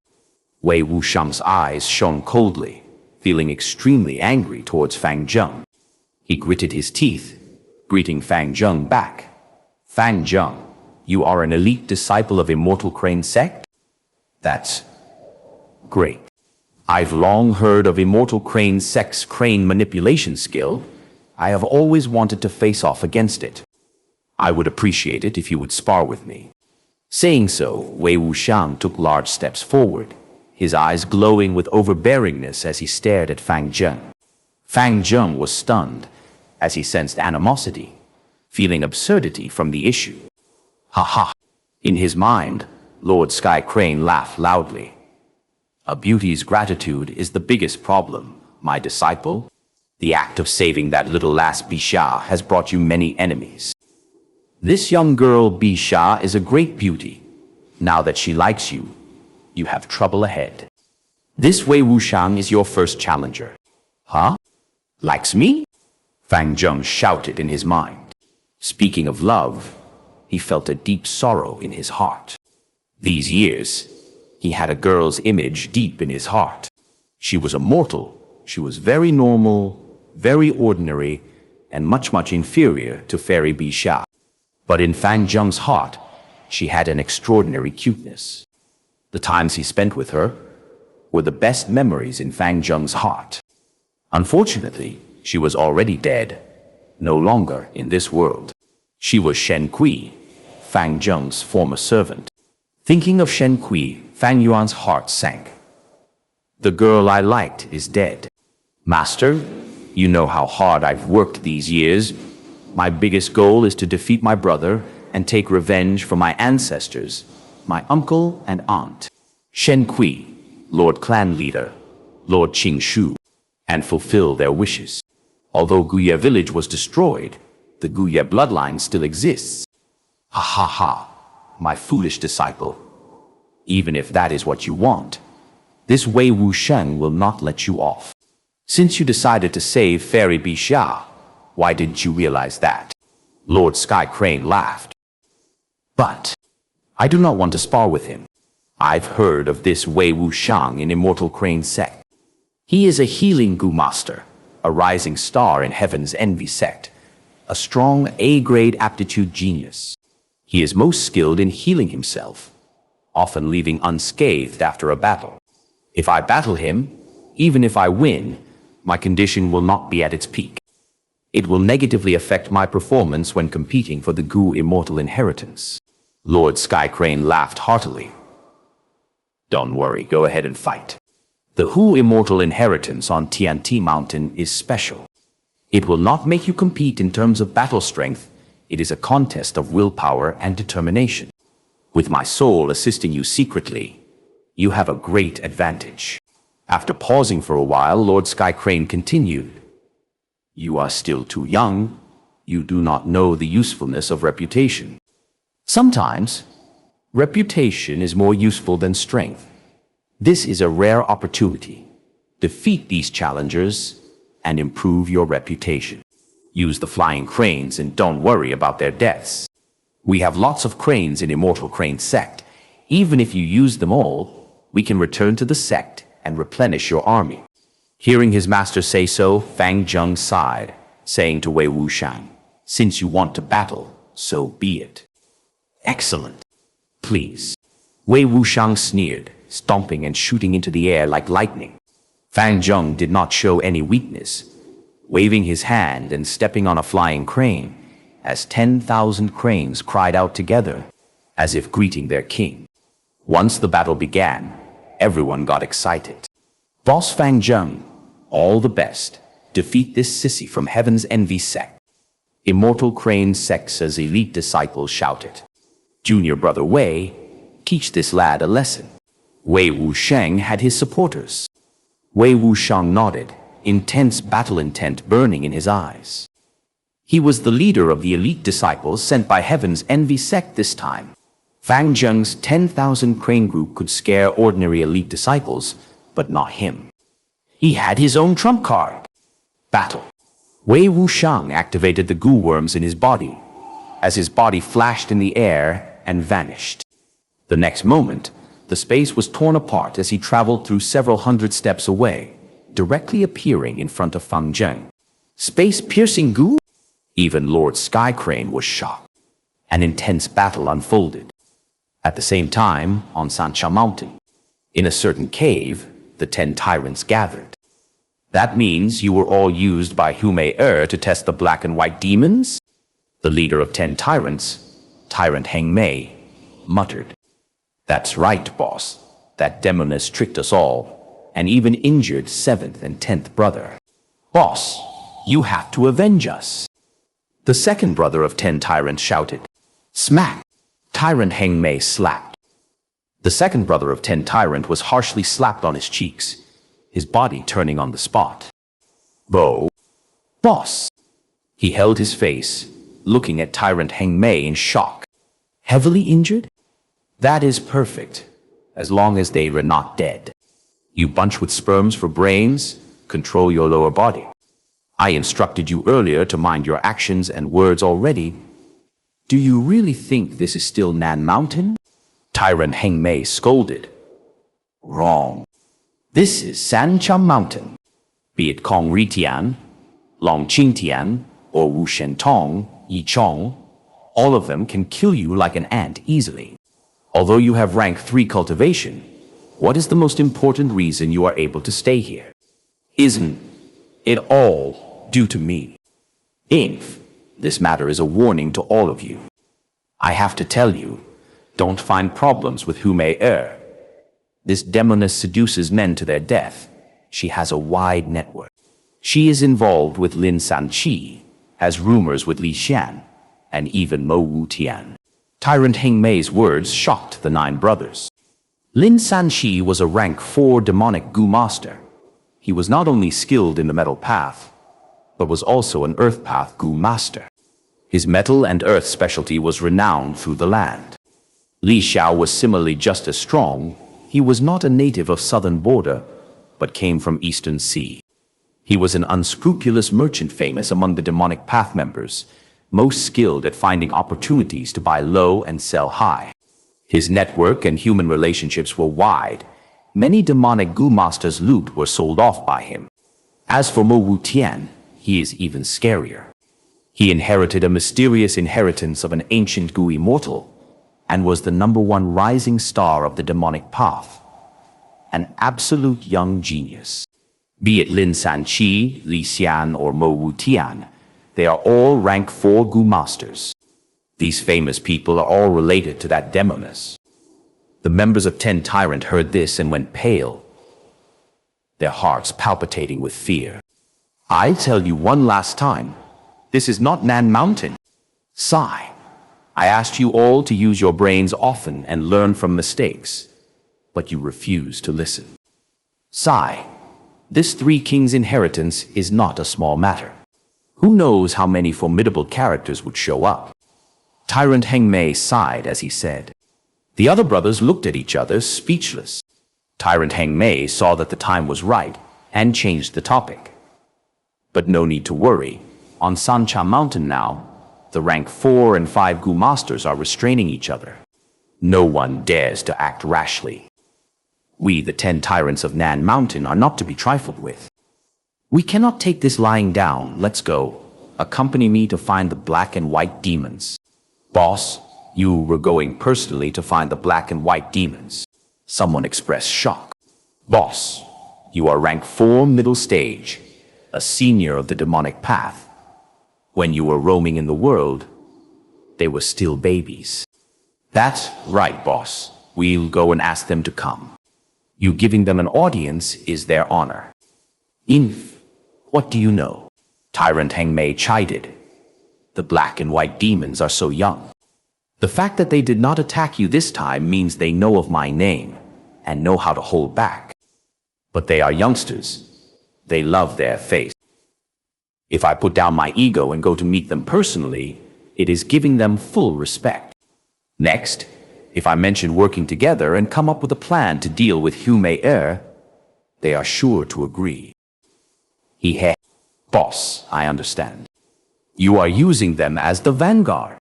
S2: Wei Wushang's eyes shone coldly, feeling extremely angry towards Fang Zheng. He gritted his teeth, greeting Fang Zheng back. Fang Zheng, you are an elite disciple of Immortal Crane Sect? That's great. I've long heard of Immortal Crane Sect's crane manipulation skill. I have always wanted to face off against it. I would appreciate it if you would spar with me. Saying so, Wei Wushang took large steps forward, his eyes glowing with overbearingness as he stared at Fang Zheng. Fang Zheng was stunned as he sensed animosity, feeling absurdity from the issue. Ha ha! In his mind, Lord Sky Crane laughed loudly. A beauty's gratitude is the biggest problem, my disciple. The act of saving that little lass Bisha has brought you many enemies. This young girl Bisha is a great beauty. Now that she likes you, you have trouble ahead. This Wei Wushang is your first challenger. Huh? Likes me? Fang Zheng shouted in his mind. Speaking of love, he felt a deep sorrow in his heart. These years, he had a girl's image deep in his heart. She was a mortal. She was very normal, very ordinary, and much inferior to Fairy Bisha. But in Fang Zheng's heart, she had an extraordinary cuteness. The times he spent with her were the best memories in Fang Zheng's heart. Unfortunately, she was already dead, no longer in this world. She was Shen Kui, Fang Zheng's former servant. Thinking of Shen Kui, Fang Yuan's heart sank. The girl I liked is dead. Master, you know how hard I've worked these years. My biggest goal is to defeat my brother and take revenge for my ancestors, my uncle and aunt, Shen Kui, Lord Clan Leader, Lord Qingshu, and fulfill their wishes. Although Guye village was destroyed, the Guye bloodline still exists. Ha ha ha, my foolish disciple. Even if that is what you want, this Wei Wusheng will not let you off. Since you decided to save Fairy Bisha, why didn't you realize that? Lord Sky Crane laughed. But I do not want to spar with him. I've heard of this Wei Wushang in Immortal Crane Sect. He is a healing Gu master, a rising star in Heaven's Envy Sect, a strong A-grade aptitude genius. He is most skilled in healing himself, often leaving unscathed after a battle. If I battle him, even if I win, my condition will not be at its peak. It will negatively affect my performance when competing for the Gu Immortal Inheritance. Lord Sky Crane laughed heartily. Don't worry, go ahead and fight. The Hu Immortal Inheritance on Tiantai Mountain is special. It will not make you compete in terms of battle strength. It is a contest of willpower and determination. With my soul assisting you secretly, you have a great advantage. After pausing for a while, Lord Sky Crane continued. You are still too young. You do not know the usefulness of reputation. Sometimes, reputation is more useful than strength. This is a rare opportunity. Defeat these challengers and improve your reputation. Use the flying cranes and don't worry about their deaths. We have lots of cranes in Immortal Crane Sect. Even if you use them all, we can return to the sect and replenish your army. Hearing his master say so, Fang Zheng sighed, saying to Wei Wushang, since you want to battle, so be it. Excellent. Please. Wei Wuxiang sneered, stomping and shooting into the air like lightning. Fang Zheng did not show any weakness, waving his hand and stepping on a flying crane, as 10,000 cranes cried out together, as if greeting their king. Once the battle began, everyone got excited. Boss Fang Zheng, all the best. Defeat this sissy from Heaven's Envy sect. Immortal Crane Sect's elite disciples shouted. Junior brother Wei, teach this lad a lesson. Wei Wusheng had his supporters. Wei Wuxiang nodded, intense battle intent burning in his eyes. He was the leader of the elite disciples sent by Heaven's Envy sect this time. Fang Zheng's 10,000 crane group could scare ordinary elite disciples, but not him. He had his own trump card. Battle. Wei Wuxiang activated the goo worms in his body, as his body flashed in the air and vanished. The next moment, the space was torn apart as he traveled through several hundred steps away, directly appearing in front of Fang Zheng. Space-piercing goo? Even Lord Sky Crane was shocked. An intense battle unfolded. At the same time, on Xianxia Mountain, in a certain cave, the 10 tyrants gathered. That means you were all used by Hume to test the black and white demons? The leader of 10 tyrants, Tyrant Heng Mei, muttered. That's right, boss. That demoness tricked us all, and even injured 7th and 10th brother. Boss, you have to avenge us. The second brother of 10 tyrants shouted. Smack! Tyrant Heng Mei slapped. The second brother of 10 tyrant was harshly slapped on his cheeks, his body turning on the spot. Bo. Boss. He held his face, looking at Tyrant Heng Mei in shock. Heavily injured? That is perfect, as long as they were not dead. You bunch with sperms for brains, control your lower body. I instructed you earlier to mind your actions and words already. Do you really think this is still Nan Mountain? Tyrant Heng Mei scolded. Wrong. This is Sancham Mountain. Be it Kong Ritian, Long Qingtian, or Wu Shentong, Yi Chong, all of them can kill you like an ant easily. Although you have rank 3 cultivation, what is the most important reason you are able to stay here? Isn't it all due to me? Inf, this matter is a warning to all of you. I have to tell you, don't find problems with Hume. This demoness seduces men to their death. She has a wide network. She is involved with Lin Sanqi, has rumors with Li Xian, and even Mo Wu Tian. Tyrant Heng Mei's words shocked the 9 brothers. Lin Sanqi was a rank 4 demonic Gu master. He was not only skilled in the metal path, but was also an earth path Gu master. His metal and earth specialty was renowned through the land. Li Xiao was similarly just as strong. He was not a native of southern border, but came from Eastern Sea. He was an unscrupulous merchant famous among the demonic path members, most skilled at finding opportunities to buy low and sell high. His network and human relationships were wide. Many demonic Gu masters' loot were sold off by him. As for Mo Wu Tian, he is even scarier. He inherited a mysterious inheritance of an ancient Gu immortal, and was the #1 rising star of the demonic path. An absolute young genius. Be it Lin Sanqi, Li Xian, or Mo Wu Tian, they are all rank 4 Gu masters. These famous people are all related to that demoness. The members of 10 Tyrant heard this and went pale, their hearts palpitating with fear. I tell you one last time, this is not Nan Mountain. Sigh. I asked you all to use your brains often and learn from mistakes, but you refuse to listen. Sigh. This 3 kings' inheritance is not a small matter. Who knows how many formidable characters would show up? Tyrant Heng Mei sighed as he said. The other brothers looked at each other, speechless. Tyrant Heng Mei saw that the time was right and changed the topic. But no need to worry. On Sancha Mountain now, the rank 4 and 5 Gu masters are restraining each other. No one dares to act rashly. We, the 10 tyrants of Nan Mountain, are not to be trifled with. We cannot take this lying down. Let's go. Accompany me to find the black and white demons. Boss, You were going personally to find the black and white demons. Someone expressed shock. Boss, you are rank 4 middle stage, a senior of the demonic path. When you were roaming in the world, they were still babies. That's right, boss. We'll go and ask them to come. You giving them an audience is their honor. Inf, what do you know? Tyrant Heng Mei chided. The black and white demons are so young. The fact that they did not attack you this time means they know of my name and know how to hold back. But they are youngsters. They love their face. If I put down my ego and go to meet them personally, it is giving them full respect. Next, if I mention working together and come up with a plan to deal with Hu Mei they are sure to agree. Boss, I understand. You are using them as the vanguard.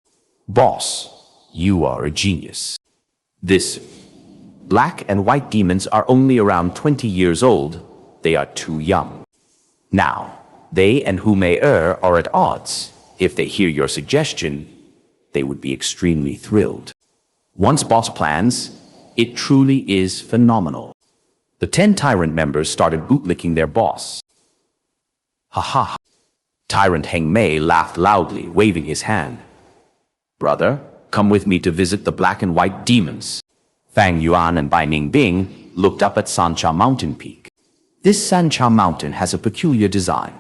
S2: Boss, you are a genius. This black and white demons are only around 20 years old. They are too young. Now, they and Hu Mei are at odds. If they hear your suggestion, they would be extremely thrilled. Once boss plans, it truly is phenomenal. The 10 Tyrant members started bootlicking their boss. Ha ha. Tyrant Heng Mei laughed loudly, waving his hand. Brother, come with me to visit the black and white demons. Fang Yuan and Bai Ningbing looked up at Xianxia mountain peak. This Xianxia mountain has a peculiar design.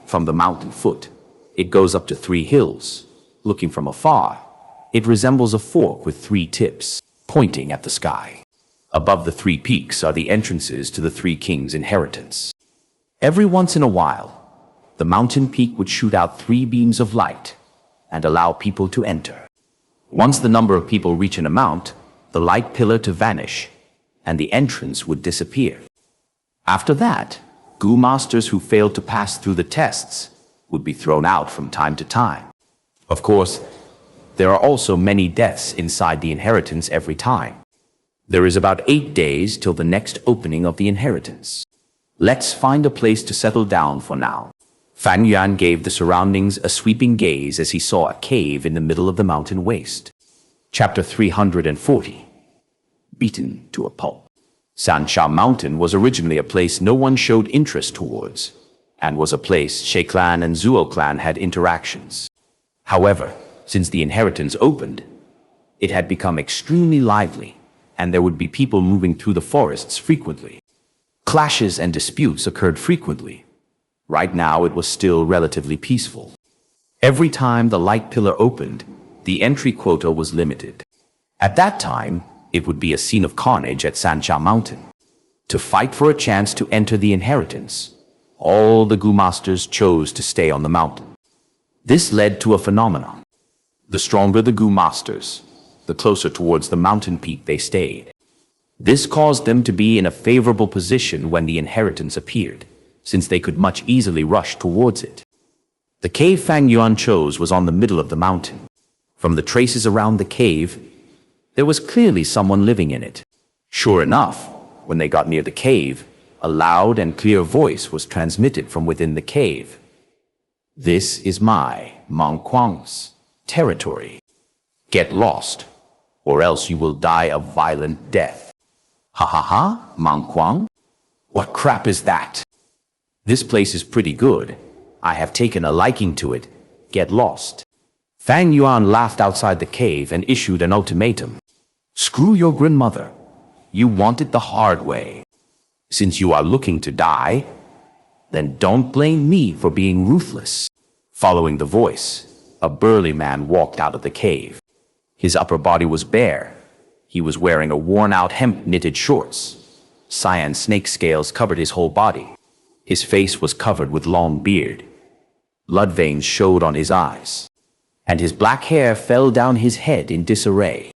S2: From the mountain foot, it goes up to 3 hills. Looking from afar, it resembles a fork with 3 tips, pointing at the sky. Above the 3 peaks are the entrances to the 3 kings' inheritance. Every once in a while, the mountain peak would shoot out 3 beams of light and allow people to enter. Once the number of people reach an amount, the light pillar to vanish, and the entrance would disappear. After that, Gu masters who failed to pass through the tests would be thrown out from time to time. Of course, there are also many deaths inside the inheritance every time. There is about 8 days till the next opening of the inheritance. Let's find a place to settle down for now. Fang Yuan gave the surroundings a sweeping gaze as he saw a cave in the middle of the mountain waste. Chapter 340. Beaten to a pulp. Xianxia Mountain was originally a place no one showed interest towards, and was a place She clan and Zuo clan had interactions. However, since the inheritance opened, it had become extremely lively, and there would be people moving through the forests frequently. Clashes and disputes occurred frequently. Right now it was still relatively peaceful. Every time the light pillar opened, the entry quota was limited. At that time, it would be a scene of carnage at Xianxia Mountain. To fight for a chance to enter the inheritance, all the Gu masters chose to stay on the mountain. This led to a phenomenon. The stronger the Gu masters, the closer towards the mountain peak they stayed. This caused them to be in a favorable position when the inheritance appeared, since they could much easily rush towards it. The cave Fang Yuan chose was on the middle of the mountain. From the traces around the cave, there was clearly someone living in it. Sure enough, when they got near the cave, a loud and clear voice was transmitted from within the cave. This is my, Mang Kuang's, territory. Get lost, or else you will die a violent death. Ha ha ha, Mang Kuang? What crap is that? This place is pretty good. I have taken a liking to it. Get lost. Fang Yuan laughed outside the cave and issued an ultimatum. Screw your grandmother. You want it the hard way. Since you are looking to die, then don't blame me for being ruthless. Following the voice, a burly man walked out of the cave. His upper body was bare. He was wearing a worn-out hemp-knitted shorts. Cyan snake scales covered his whole body. His face was covered with long beard. Blood veins showed on his eyes, and his black hair fell down his head in disarray.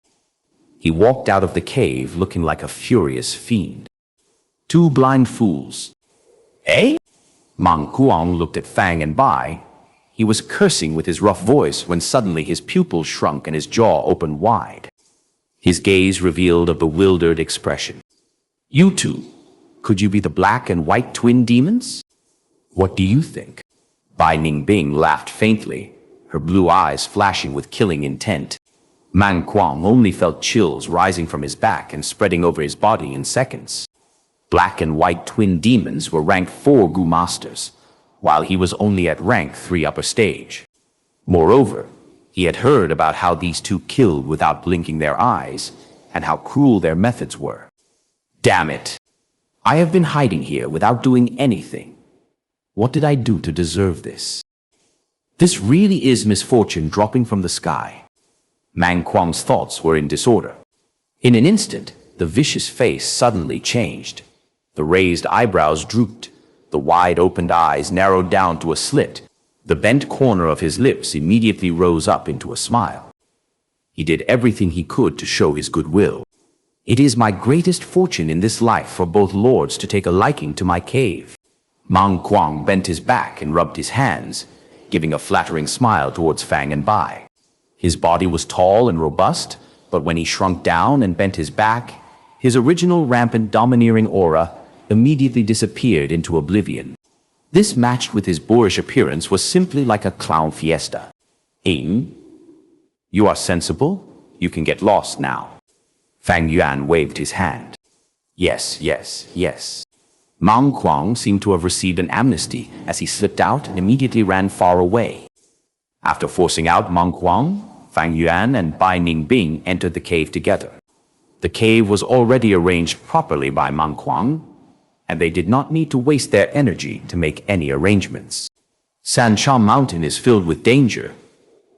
S2: He walked out of the cave looking like a furious fiend. 2 blind fools. Eh? Mang Kuang looked at Fang and Bai. He was cursing with his rough voice when suddenly his pupils shrunk and his jaw opened wide. His gaze revealed a bewildered expression. You two, could you be the black and white twin demons? What do you think? Bai Ningbing laughed faintly, her blue eyes flashing with killing intent. Man Kuang only felt chills rising from his back and spreading over his body in seconds. Black and white twin demons were rank 4 Gu masters, while he was only at rank 3 upper stage. Moreover, he had heard about how these two killed without blinking their eyes, and how cruel their methods were. Damn it! I have been hiding here without doing anything. What did I do to deserve this? This really is misfortune dropping from the sky. Man Kuang's thoughts were in disorder. In an instant, the vicious face suddenly changed. The raised eyebrows drooped, the wide-opened eyes narrowed down to a slit. The bent corner of his lips immediately rose up into a smile. He did everything he could to show his goodwill. It is my greatest fortune in this life for both lords to take a liking to my cave. Man Kuang bent his back and rubbed his hands, giving a flattering smile towards Fang and Bai. His body was tall and robust, but when he shrunk down and bent his back, his original rampant domineering aura immediately disappeared into oblivion. This matched with his boorish appearance was simply like a clown fiesta. You are sensible? You can get lost now. Fang Yuan waved his hand. Yes. Man Kuang seemed to have received an amnesty as he slipped out and immediately ran far away. After forcing out Man Kuang, Fang Yuan and Bai Ningbing entered the cave together. The cave was already arranged properly by Man Kuang, and they did not need to waste their energy to make any arrangements. Sansha Mountain is filled with danger.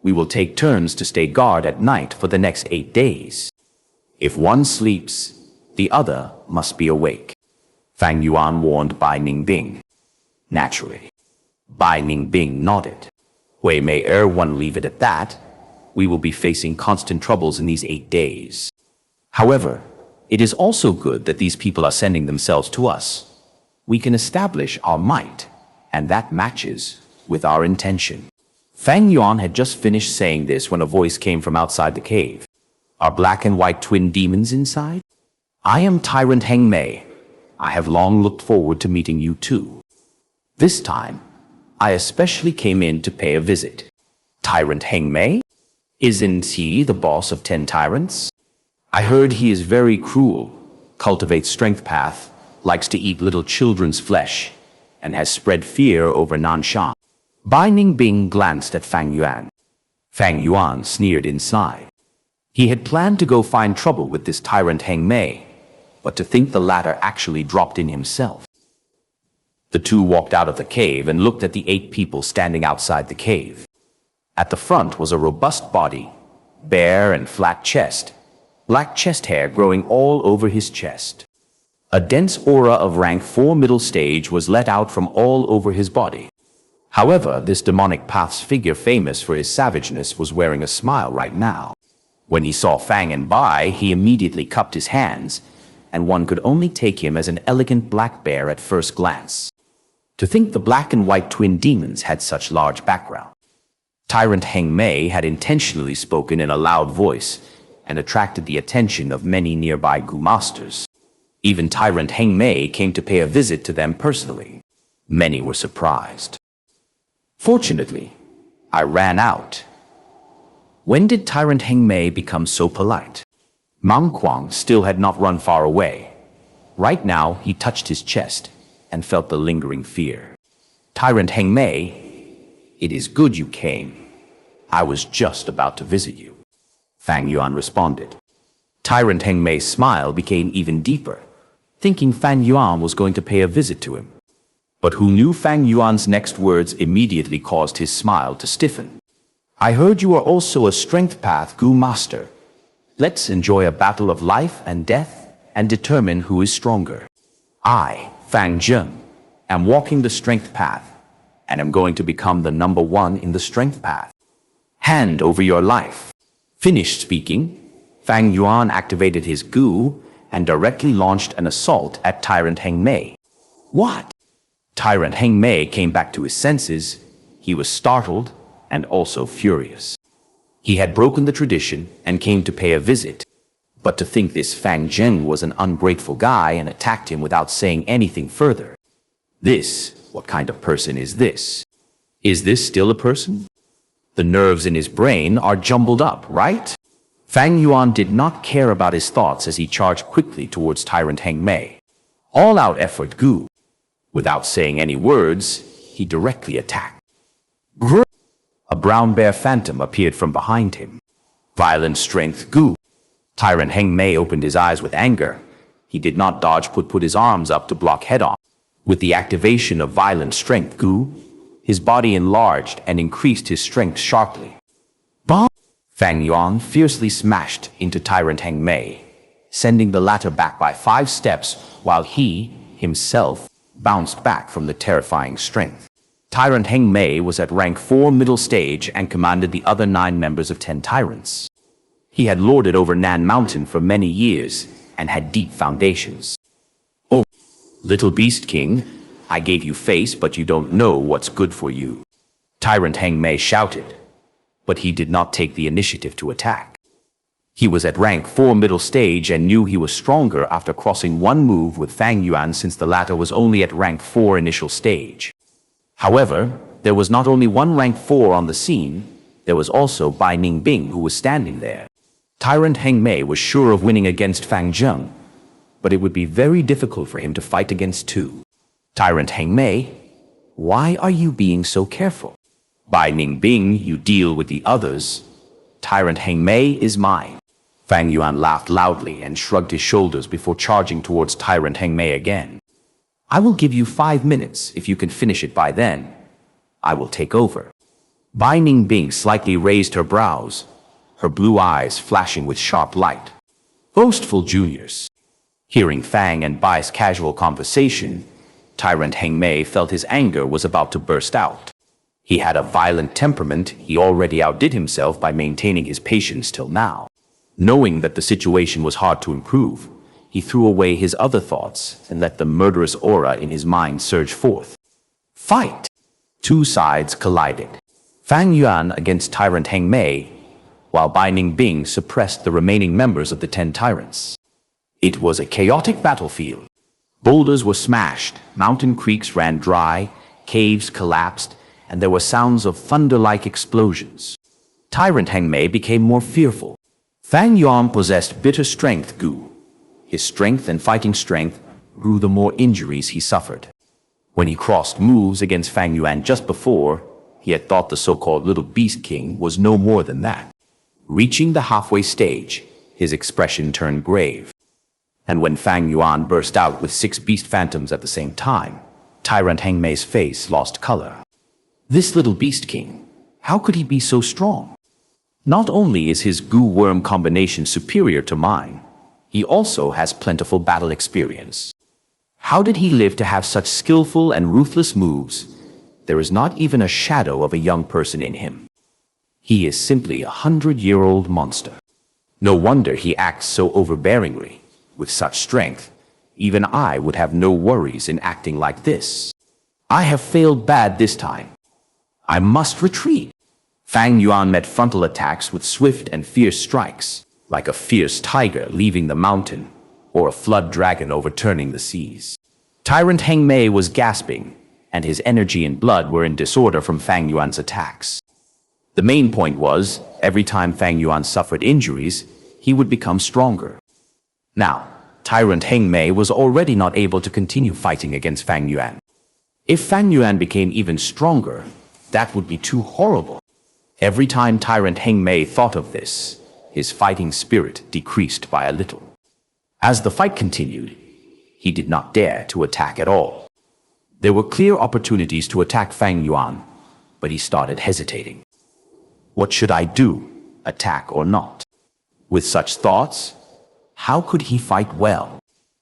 S2: We will take turns to stay guard at night for the next 8 days. If one sleeps, the other must be awake. Fang Yuan warned Bai Ningbing. Naturally, Bai Ningbing nodded. Wei Mei one leave it at that. We will be facing constant troubles in these 8 days. However, it is also good that these people are sending themselves to us. We can establish our might, and that matches with our intention. Fang Yuan had just finished saying this when a voice came from outside the cave. Are black and white twin demons inside? I am Tyrant Heng Mei. I have long looked forward to meeting you too. This time, I especially came in to pay a visit. Tyrant Heng Mei? Isn't he the boss of 10 tyrants? I heard he is very cruel, cultivates strength path, likes to eat little children's flesh, and has spread fear over Nanshan. Bai Ningbing glanced at Fang Yuan. Fang Yuan sneered inside. He had planned to go find trouble with this tyrant Heng Mei, but to think the latter actually dropped in himself. The two walked out of the cave and looked at the 8 people standing outside the cave. At the front was a robust body, bare and flat chest, black chest hair growing all over his chest. A dense aura of rank 4 middle stage was let out from all over his body. However, this demonic path's figure famous for his savageness was wearing a smile right now. When he saw Fang and Bai, he immediately cupped his hands, and one could only take him as an elegant black bear at first glance. To think the black and white twin demons had such large background. Tyrant Heng Mei had intentionally spoken in a loud voice and attracted the attention of many nearby Gu masters. Even Tyrant Heng Mei came to pay a visit to them personally. Many were surprised. Fortunately, I ran out. When did Tyrant Heng Mei become so polite? Man Kuang still had not run far away. Right now, he touched his chest and felt the lingering fear. Tyrant Heng Mei, it is good you came. I was just about to visit you. Fang Yuan responded. Tyrant Heng Mei's smile became even deeper, thinking Fang Yuan was going to pay a visit to him. But who knew Fang Yuan's next words immediately caused his smile to stiffen. I heard you are also a strength path Gu master. Let's enjoy a battle of life and death and determine who is stronger. I, Fang Zhen, am walking the strength path and am going to become the #1 in the strength path. Hand over your life. Finished speaking, Fang Yuan activated his Gu and directly launched an assault at Tyrant Heng Mei. What? Tyrant Heng Mei came back to his senses. He was startled and also furious. He had broken the tradition and came to pay a visit. But to think this Fang Zhen was an ungrateful guy and attacked him without saying anything further. What kind of person is this? Is this still a person? The nerves in his brain are jumbled up, right? Fang Yuan did not care about his thoughts as he charged quickly towards Tyrant Heng Mei. All-out effort Gu. Without saying any words, he directly attacked. A brown bear phantom appeared from behind him. Violent strength Gu. Tyrant Heng Mei opened his eyes with anger. He did not dodge, put his arms up to block head-on. With the activation of violent strength Gu, his body enlarged and increased his strength sharply. Bomb! Fang Yuan fiercely smashed into Tyrant Heng Mei, sending the latter back by 5 steps, while he, himself, bounced back from the terrifying strength. Tyrant Heng Mei was at rank 4 middle stage and commanded the other 9 members of 10 tyrants. He had lorded over Nan Mountain for many years and had deep foundations. Oh, little beast king, I gave you face, but you don't know what's good for you. Tyrant Heng Mei shouted, but he did not take the initiative to attack. He was at rank 4 middle stage and knew he was stronger after crossing one move with Fang Yuan, since the latter was only at rank 4 initial stage. However, there was not only one rank 4 on the scene, there was also Bai Ningbing who was standing there. Tyrant Heng Mei was sure of winning against Fang Zheng, but it would be very difficult for him to fight against 2. Tyrant Heng Mei, why are you being so careful? Bai Ningbing, you deal with the others. Tyrant Heng Mei is mine. Fang Yuan laughed loudly and shrugged his shoulders before charging towards Tyrant Heng Mei again. I will give you 5 minutes. If you can finish it by then, I will take over. Bai Ningbing slightly raised her brows, her blue eyes flashing with sharp light. Boastful juniors. Hearing Fang and Bai's casual conversation, Tyrant Heng Mei felt his anger was about to burst out. He had a violent temperament. He already outdid himself by maintaining his patience till now. Knowing that the situation was hard to improve, he threw away his other thoughts and let the murderous aura in his mind surge forth. Fight! 2 sides collided. Fang Yuan against Tyrant Heng Mei, while Bai Ningbing suppressed the remaining members of the 10 tyrants. It was a chaotic battlefield. Boulders were smashed, mountain creeks ran dry, caves collapsed, and there were sounds of thunder-like explosions. Tyrant Heng Mei became more fearful. Fang Yuan possessed bitter strength Gu. His strength and fighting strength grew the more injuries he suffered. When he crossed moves against Fang Yuan just before, he had thought the so-called Little Beast King was no more than that. Reaching the halfway stage, his expression turned grave. And when Fang Yuan burst out with 6 beast phantoms at the same time, Tyrant Heng Mei's face lost color. This Little Beast King, how could he be so strong? Not only is his Gu-worm combination superior to mine, he also has plentiful battle experience. How did he live to have such skillful and ruthless moves? There is not even a shadow of a young person in him. He is simply a 100-year-old monster. No wonder he acts so overbearingly. With such strength, even I would have no worries in acting like this. I have failed bad this time. I must retreat. Fang Yuan met frontal attacks with swift and fierce strikes, like a fierce tiger leaving the mountain, or a flood dragon overturning the seas. Tyrant Heng Mei was gasping, and his energy and blood were in disorder from Fang Yuan's attacks. The main point was, every time Fang Yuan suffered injuries, he would become stronger. Now, Tyrant Heng Mei was already not able to continue fighting against Fang Yuan. If Fang Yuan became even stronger, that would be too horrible. Every time Tyrant Heng Mei thought of this, his fighting spirit decreased by a little. As the fight continued, he did not dare to attack at all. There were clear opportunities to attack Fang Yuan, but he started hesitating. What should I do, attack or not? With such thoughts, how could he fight well?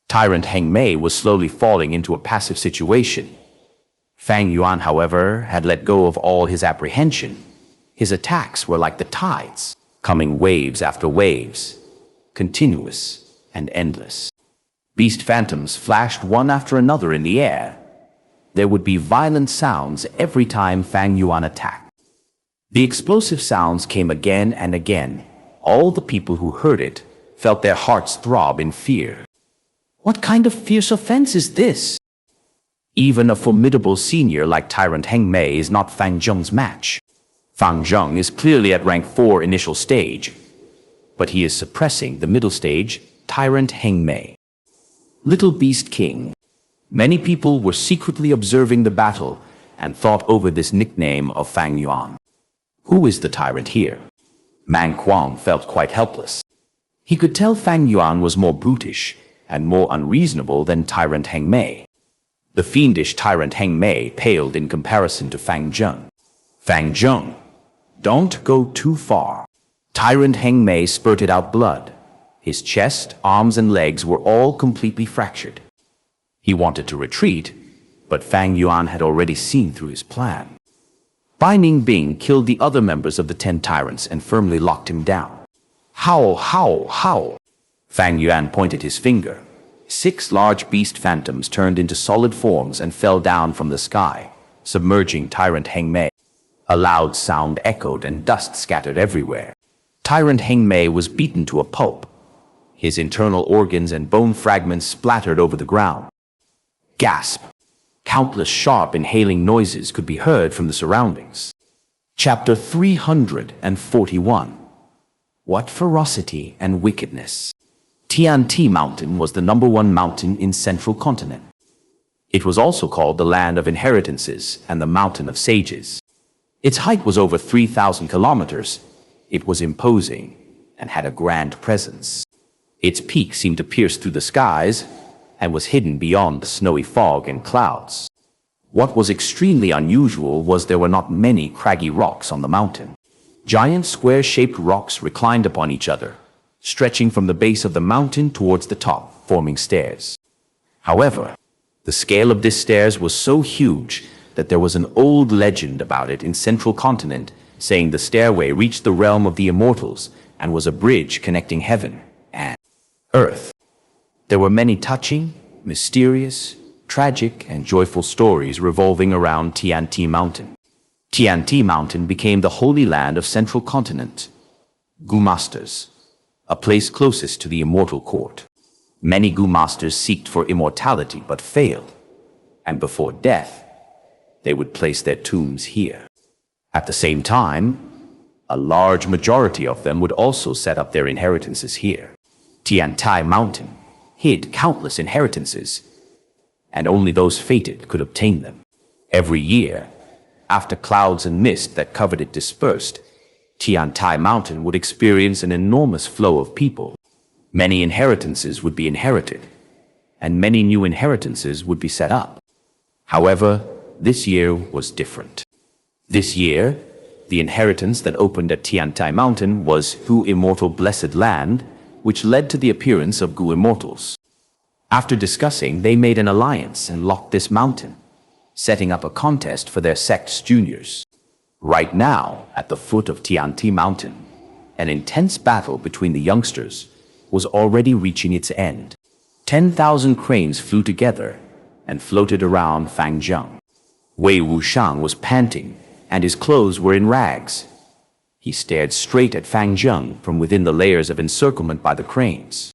S2: Tyrant Heng Mei was slowly falling into a passive situation. Fang Yuan, however, had let go of all his apprehension. His attacks were like the tides, coming waves after waves, continuous and endless. Beast phantoms flashed one after another in the air. There would be violent sounds every time Fang Yuan attacked. The explosive sounds came again and again. All the people who heard it felt their hearts throb in fear. What kind of fierce offense is this? Even a formidable senior like Tyrant Heng Mei is not Fang Zheng's match. Fang Zheng is clearly at rank 4 initial stage, but he is suppressing the middle stage, Tyrant Heng Mei. Little Beast King. Many people were secretly observing the battle and thought over this nickname of Fang Yuan. Who is the tyrant here? Man Kuang felt quite helpless. He could tell Fang Yuan was more brutish and more unreasonable than Tyrant Heng Mei. The fiendish Tyrant Heng Mei paled in comparison to Fang Zheng. Fang Zheng, don't go too far. Tyrant Heng Mei spurted out blood. His chest, arms, and legs were all completely fractured. He wanted to retreat, but Fang Yuan had already seen through his plan. Bai Ningbing killed the other members of the 10 tyrants and firmly locked him down. Howl, howl, howl. Fang Yuan pointed his finger. 6 large beast phantoms turned into solid forms and fell down from the sky, submerging Tyrant Heng Mei. A loud sound echoed and dust scattered everywhere. Tyrant Heng Mei was beaten to a pulp. His internal organs and bone fragments splattered over the ground. Gasp! Countless sharp inhaling noises could be heard from the surroundings. Chapter 341. What ferocity and wickedness! Tianti Mountain was the #1 mountain in Central Continent. It was also called the Land of Inheritances and the Mountain of Sages. Its height was over 3,000 kilometers. It was imposing and had a grand presence. Its peak seemed to pierce through the skies and was hidden beyond the snowy fog and clouds. What was extremely unusual was there were not many craggy rocks on the mountain. Giant square-shaped rocks reclined upon each other, stretching from the base of the mountain towards the top, forming stairs. However, the scale of this stairs was so huge that there was an old legend about it in Central Continent, saying the stairway reached the realm of the immortals and was a bridge connecting heaven and earth. There were many touching, mysterious, tragic, and joyful stories revolving around Tianti Mountain. Tianti Mountain became the holy land of Central Continent. Gu Masters, a place closest to the immortal court. Many Gu Masters seeked for immortality but failed, and before death, they would place their tombs here. At the same time, a large majority of them would also set up their inheritances here. Tianti Mountain hid countless inheritances, and only those fated could obtain them. Every year, after clouds and mist that covered it dispersed, Tianti Mountain would experience an enormous flow of people. Many inheritances would be inherited, and many new inheritances would be set up. However, this year was different. This year, the inheritance that opened at Tianti Mountain was Gu Immortal Blessed Land, which led to the appearance of Gu Immortals. After discussing, they made an alliance and locked this mountain, setting up a contest for their sect's juniors. Right now, at the foot of Tianti Mountain, an intense battle between the youngsters was already reaching its end. 10,000 cranes flew together and floated around Fang Zheng. Wei Wushang was panting, and his clothes were in rags. He stared straight at Fang Zheng from within the layers of encirclement by the cranes.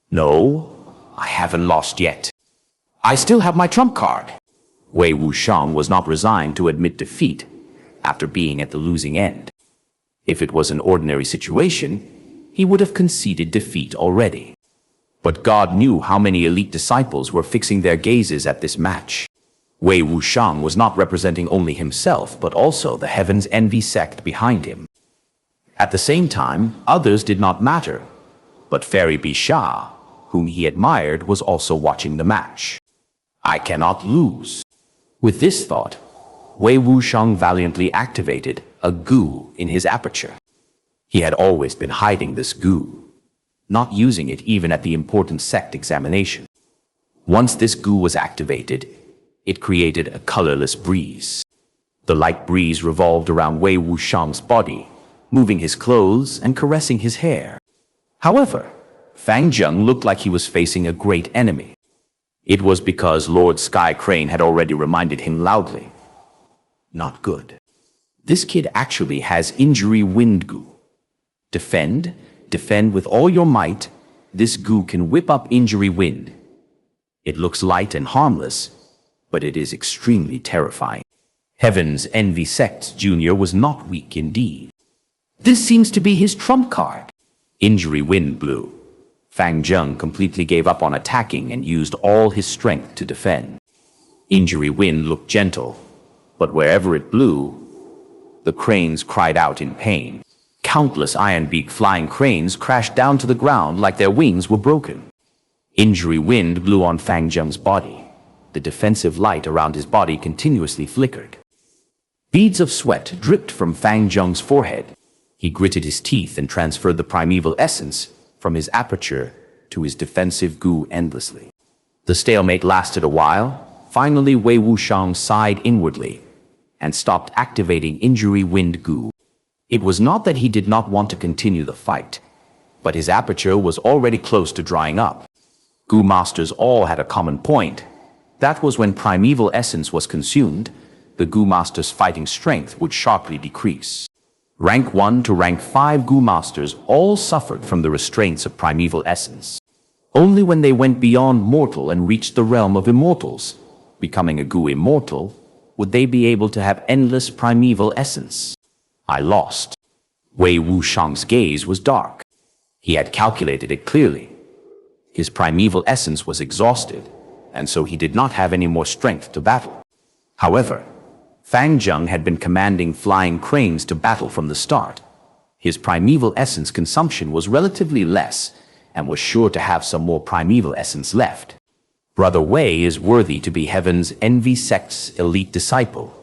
S2: No, I haven't lost yet. I still have my trump card. Wei Wushang was not resigned to admit defeat after being at the losing end. If it was an ordinary situation, he would have conceded defeat already. But God knew how many elite disciples were fixing their gazes at this match. Wei Wushang was not representing only himself, but also the Heaven's Envy sect behind him. At the same time, others did not matter, but Fairy Bisha, whom he admired, was also watching the match. I cannot lose. With this thought, Wei Wushang valiantly activated a Gu in his aperture. He had always been hiding this Gu, not using it even at the important sect examination. Once this Gu was activated, it created a colorless breeze. The light breeze revolved around Wei Wushang's body, moving his clothes and caressing his hair. However, Fang Zheng looked like he was facing a great enemy. It was because Lord Sky Crane had already reminded him loudly. Not good. This kid actually has injury wind Gu. Defend with all your might. This Gu can whip up injury wind. It looks light and harmless, but it is extremely terrifying. Heaven's Envy Sect Jr. was not weak indeed. This seems to be his trump card. Injury wind blew. Fang Zheng completely gave up on attacking and used all his strength to defend. Injury wind looked gentle, but wherever it blew, the cranes cried out in pain. Countless iron-beak flying cranes crashed down to the ground like their wings were broken. Injury wind blew on Fang Zheng's body. The defensive light around his body continuously flickered. Beads of sweat dripped from Fang Zheng's forehead. He gritted his teeth and transferred the primeval essence from his aperture to his defensive Gu endlessly. The stalemate lasted a while. Finally, Wei Wuxiang sighed inwardly and stopped activating Injury Wind Gu. It was not that he did not want to continue the fight, but his aperture was already close to drying up. Gu masters all had a common point. That was when primeval essence was consumed, the Gu master's fighting strength would sharply decrease. Rank 1 to rank 5 Gu masters all suffered from the restraints of primeval essence. Only when they went beyond mortal and reached the realm of immortals, becoming a Gu immortal, would they be able to have endless primeval essence. I lost. Wei Wuxiang's gaze was dark. He had calculated it clearly. His primeval essence was exhausted, and so he did not have any more strength to battle. However, Fang Zheng had been commanding flying cranes to battle from the start. His primeval essence consumption was relatively less, and was sure to have some more primeval essence left. Brother Wei is worthy to be Heaven's Envy sect's elite disciple,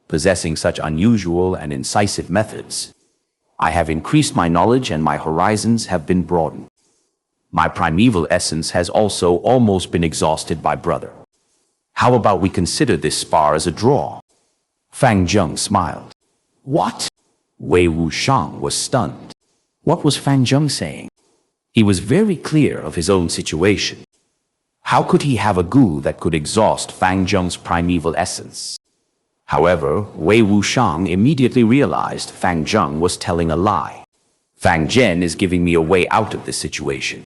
S2: possessing such unusual and incisive methods. I have increased my knowledge and my horizons have been broadened. My primeval essence has also almost been exhausted by brother. How about we consider this spar as a draw? Fang Zheng smiled. What? Wei Wuxiang was stunned. What was Fang Zheng saying? He was very clear of his own situation. How could he have a Gu that could exhaust Fang Zheng's primeval essence? However, Wei Wuxiang immediately realized Fang Zheng was telling a lie. Fang Zhen is giving me a way out of this situation.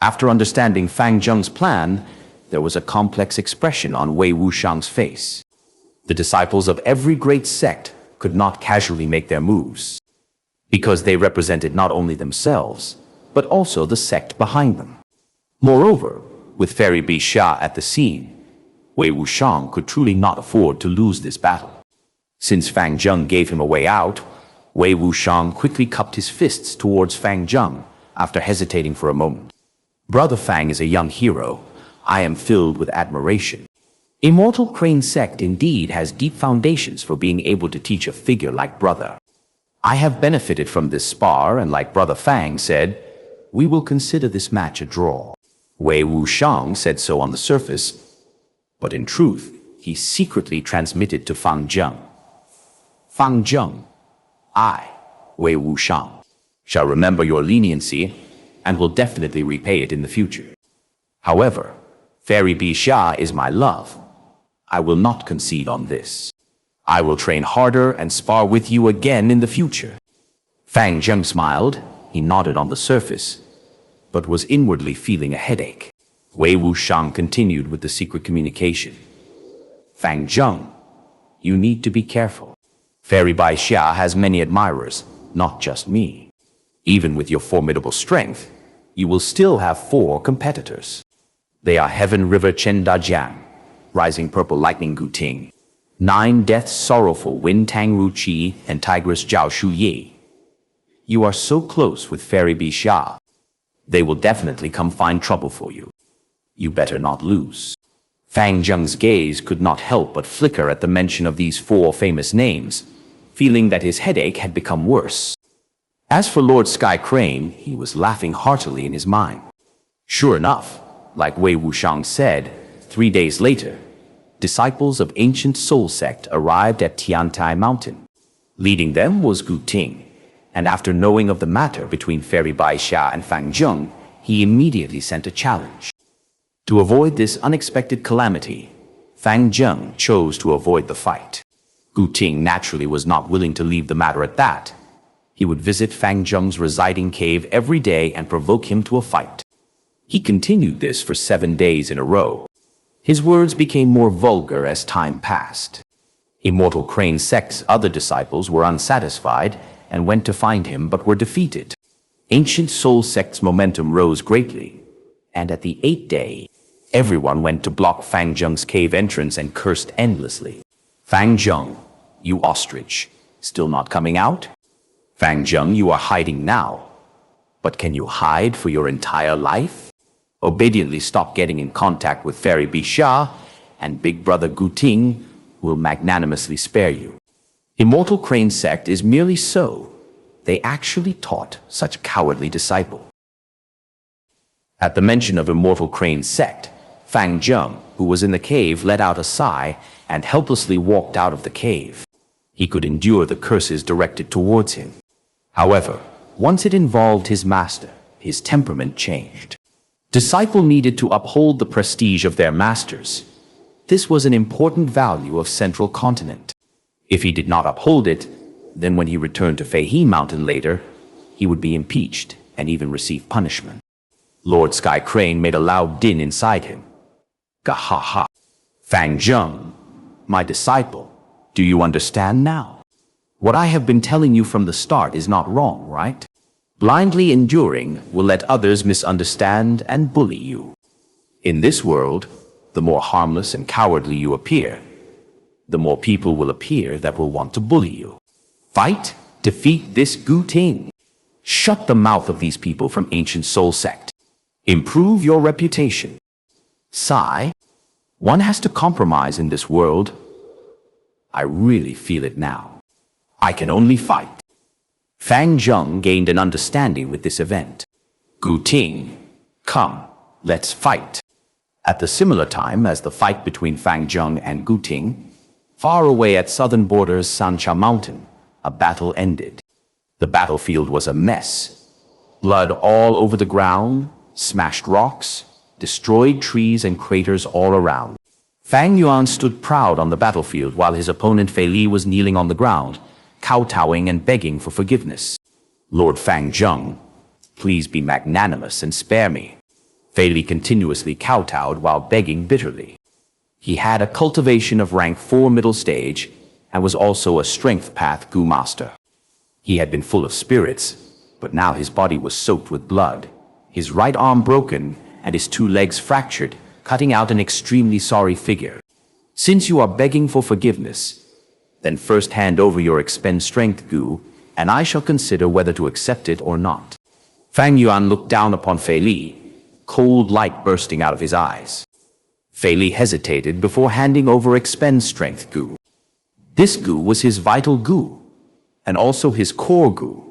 S2: After understanding Fang Zheng's plan, there was a complex expression on Wei Wuxiang's face. The disciples of every great sect could not casually make their moves, because they represented not only themselves, but also the sect behind them. Moreover, with Fairy Bi Xia at the scene, Wei Wuxiang could truly not afford to lose this battle. Since Fang Zheng gave him a way out, Wei Wuxiang quickly cupped his fists towards Fang Zheng after hesitating for a moment. Brother Fang is a young hero. I am filled with admiration. Immortal Crane sect indeed has deep foundations for being able to teach a figure like brother. I have benefited from this spar, and like Brother Fang said, we will consider this match a draw. Wei Wuxiang said so on the surface, but in truth, he secretly transmitted to Fang Zheng. Fang Zheng, I, Wei Wuxiang, shall remember your leniency and will definitely repay it in the future. However, Fairy Bi Xia is my love. I will not concede on this. I will train harder and spar with you again in the future. Fang Zheng smiled. He nodded on the surface, but was inwardly feeling a headache. Wei Wuxiang continued with the secret communication. Fang Zheng, you need to be careful. Fairy Bai Xia has many admirers, not just me. Even with your formidable strength, you will still have 4 competitors. They are Heaven River Chen Dajiang, Rising Purple Lightning Gu Ting, 9 Deaths Sorrowful Wind Tang Ru Qi, and Tigress Zhao Shu Yi. You are so close with Fairy Bi Xia. They will definitely come find trouble for you. You better not lose. Fang Zheng's gaze could not help but flicker at the mention of these 4 famous names, feeling that his headache had become worse. As for Lord Sky Crane, he was laughing heartily in his mind. Sure enough, like Wei Wuxiang said, 3 days later, disciples of ancient soul sect arrived at Tiantai Mountain. Leading them was Gu Ting, and after knowing of the matter between Fairy Bai Xia and Fang Zheng, he immediately sent a challenge. To avoid this unexpected calamity, Fang Zheng chose to avoid the fight. Gu Ting naturally was not willing to leave the matter at that. He would visit Fang Zheng's residing cave every day and provoke him to a fight. He continued this for 7 days in a row. His words became more vulgar as time passed. Immortal Crane sect's other disciples were unsatisfied and went to find him but were defeated. Ancient Soul Sect's momentum rose greatly, and at the 8th day, everyone went to block Fang Zheng's cave entrance and cursed endlessly. Fang Zheng, you ostrich, still not coming out? Fang Zheng, you are hiding now. But can you hide for your entire life? Obediently stop getting in contact with Fairy Bixia, and Big Brother Gu Ting will magnanimously spare you. Immortal Crane Sect is merely so. They actually taught such a cowardly disciple. At the mention of Immortal Crane Sect, Fang Zheng, who was in the cave, let out a sigh and helplessly walked out of the cave. He could endure the curses directed towards him. However, once it involved his master, his temperament changed. Disciple needed to uphold the prestige of their masters. This was an important value of Central Continent. If he did not uphold it, then when he returned to Feihe Mountain later, he would be impeached and even receive punishment. Lord Sky Crane made a loud din inside him. Gahaha. Fang Zheng, my disciple, do you understand now? What I have been telling you from the start is not wrong, right? Blindly enduring will let others misunderstand and bully you. In this world, the more harmless and cowardly you appear, the more people will appear that will want to bully you. Fight, defeat this Gu Ting. Shut the mouth of these people from Ancient Soul Sect. Improve your reputation. Sigh, one has to compromise in this world. I really feel it now. I can only fight. Fang Zheng gained an understanding with this event. Gu Ting, come, let's fight. At the similar time as the fight between Fang Zheng and Gu Ting, far away at southern borders Xianxia Mountain, a battle ended. The battlefield was a mess. Blood all over the ground, smashed rocks, destroyed trees and craters all around. Fang Yuan stood proud on the battlefield while his opponent Fei Li was kneeling on the ground, kowtowing and begging for forgiveness. Lord Fang Zheng, please be magnanimous and spare me. Fei Li continuously kowtowed while begging bitterly. He had a cultivation of rank 4 middle stage and was also a strength path Gu master. He had been full of spirits, but now his body was soaked with blood, his right arm broken and his 2 legs fractured, cutting out an extremely sorry figure. Since you are begging for forgiveness, then first hand over your expend strength Gu, and I shall consider whether to accept it or not. Fang Yuan looked down upon Fei Li, cold light bursting out of his eyes. Fei Li hesitated before handing over expend strength Gu. This Gu was his vital Gu, and also his core Gu.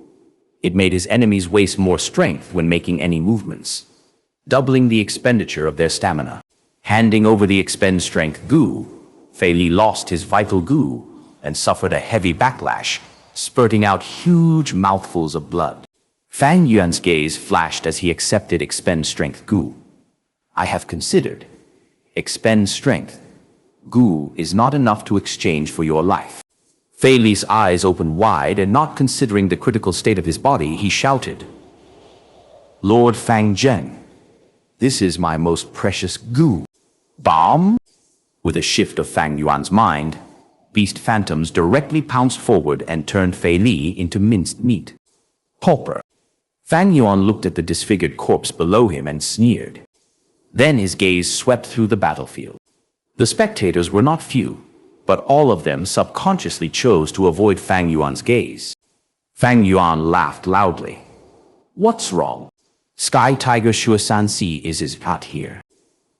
S2: It made his enemies waste more strength when making any movements, doubling the expenditure of their stamina. Handing over the expend strength Gu, Fei Li lost his vital Gu and suffered a heavy backlash, spurting out huge mouthfuls of blood. Fang Yuan's gaze flashed as he accepted expend strength Gu. I have considered. Expend strength. Gu is not enough to exchange for your life. Fei Li's eyes opened wide, and not considering the critical state of his body, he shouted, Lord Fang Zheng, this is my most precious Gu. Bomb? With a shift of Fang Yuan's mind, beast phantoms directly pounced forward and turned Fei Li into minced meat. Pauper. Fang Yuan looked at the disfigured corpse below him and sneered. Then his gaze swept through the battlefield. The spectators were not few, but all of them subconsciously chose to avoid Fang Yuan's gaze. Fang Yuan laughed loudly. What's wrong? Sky Tiger Xianxia is not here.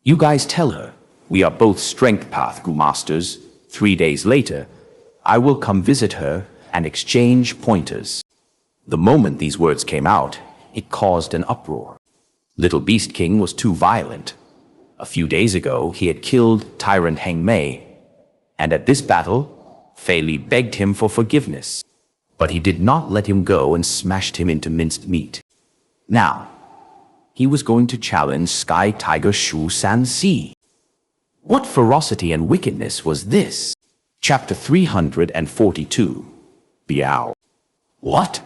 S2: You guys tell her, we are both strength path Gu masters. 3 days later, I will come visit her and exchange pointers. The moment these words came out, it caused an uproar. Little Beast King was too violent. A few days ago, he had killed Tyrant Heng Mei, and at this battle, Fei Li begged him for forgiveness. But he did not let him go and smashed him into minced meat. Now, he was going to challenge Sky Tiger Xianxia. What ferocity and wickedness was this? Chapter 342. Biao. What?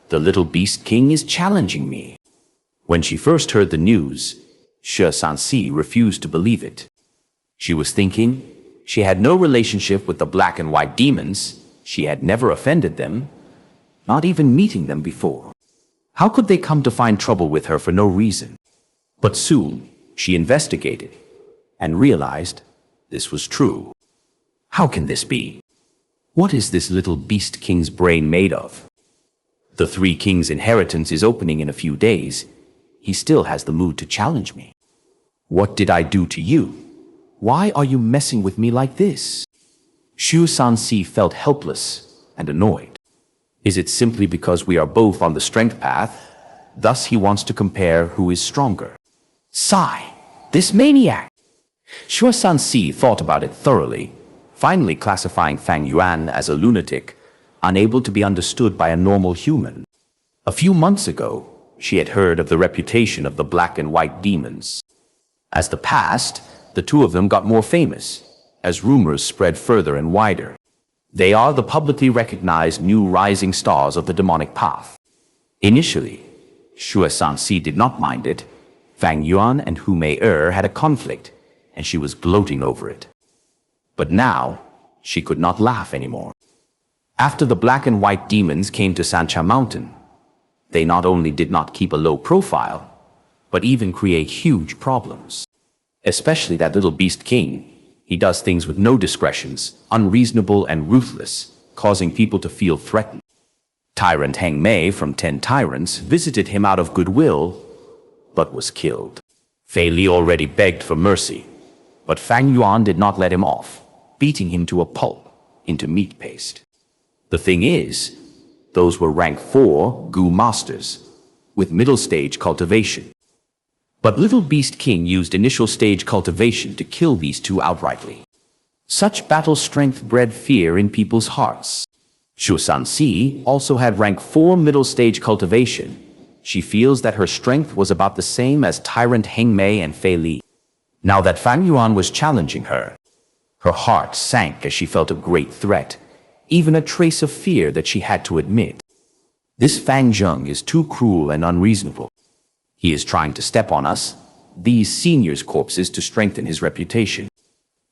S2: The little Beast King is challenging me. When she first heard the news, Xianxia refused to believe it. She was thinking she had no relationship with the black and white demons. She had never offended them, not even meeting them before. How could they come to find trouble with her for no reason? But soon, she investigated and realized this was true. How can this be? What is this little beast king's brain made of? The Three Kings' inheritance is opening in a few days. He still has the mood to challenge me. What did I do to you? Why are you messing with me like this? Xianxia felt helpless and annoyed. Is it simply because we are both on the strength path? Thus he wants to compare who is stronger. Sigh, this maniac! Xianxia thought about it thoroughly, finally classifying Fang Yuan as a lunatic, unable to be understood by a normal human. A few months ago, she had heard of the reputation of the black and white demons. As the passed, the two of them got more famous, as rumors spread further and wider. They are the publicly recognized new rising stars of the demonic path. Initially, Xianxia did not mind it. Fang Yuan and Hu Mei had a conflict, and she was gloating over it. But now, she could not laugh anymore. After the black and white demons came to Xianxia Mountain, they not only did not keep a low profile, but even create huge problems. Especially that little beast king. He does things with no discretions, unreasonable and ruthless, causing people to feel threatened. Tyrant Hang Mei from 10 Tyrants visited him out of goodwill, but was killed. Fei Li already begged for mercy, but Fang Yuan did not let him off, beating him to a pulp, into meat paste. The thing is, those were rank 4 Gu masters, with middle stage cultivation. But Little Beast King used initial stage cultivation to kill these two outrightly. Such battle strength bred fear in people's hearts. Xianxia also had rank 4 middle stage cultivation. She feels that her strength was about the same as Tyrant Heng Mei and Fei Li. Now that Fang Yuan was challenging her, her heart sank as she felt a great threat, even a trace of fear that she had to admit. This Fang Zheng is too cruel and unreasonable. He is trying to step on us, these seniors' corpses, to strengthen his reputation.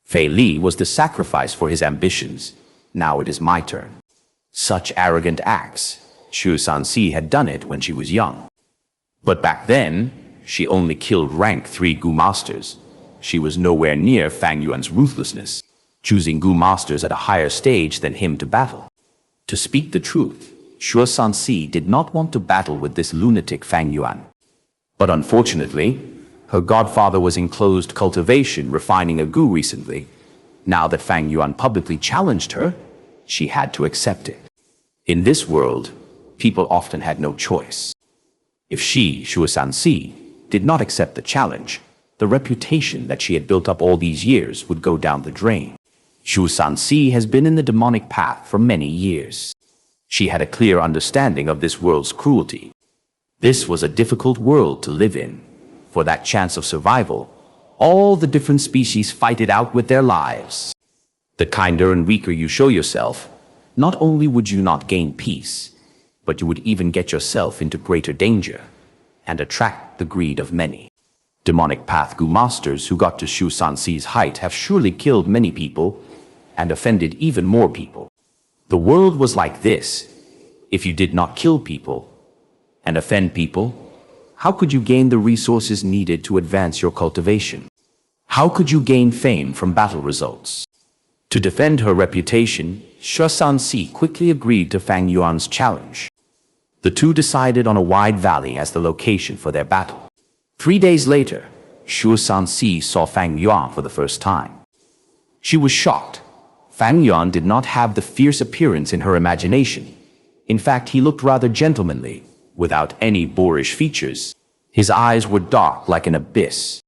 S2: Fei Li was the sacrifice for his ambitions. Now it is my turn. Such arrogant acts. Xianxia had done it when she was young. But back then, she only killed rank 3 Gu masters. She was nowhere near Fang Yuan's ruthlessness, choosing Gu masters at a higher stage than him to battle. To speak the truth, Xianxia did not want to battle with this lunatic Fang Yuan. But unfortunately, her godfather was in closed cultivation refining a Gu recently. Now that Fang Yuan publicly challenged her, she had to accept it. In this world, people often had no choice. If she, Xianxia, did not accept the challenge, the reputation that she had built up all these years would go down the drain. Xianxia has been in the demonic path for many years. She had a clear understanding of this world's cruelty. This was a difficult world to live in. For that chance of survival, all the different species fight it out with their lives. The kinder and weaker you show yourself, not only would you not gain peace, but you would even get yourself into greater danger and attract the greed of many. Demonic Path Gu masters who got to Xianxia's height have surely killed many people and offended even more people. The world was like this. If you did not kill people and offend people, how could you gain the resources needed to advance your cultivation? How could you gain fame from battle results? To defend her reputation, Xianxia quickly agreed to Fang Yuan's challenge. The two decided on a wide valley as the location for their battle. 3 days later, Xianxia saw Fang Yuan for the first time. She was shocked. Fang Yuan did not have the fierce appearance in her imagination. In fact, he looked rather gentlemanly, without any boorish features. His eyes were dark like an abyss,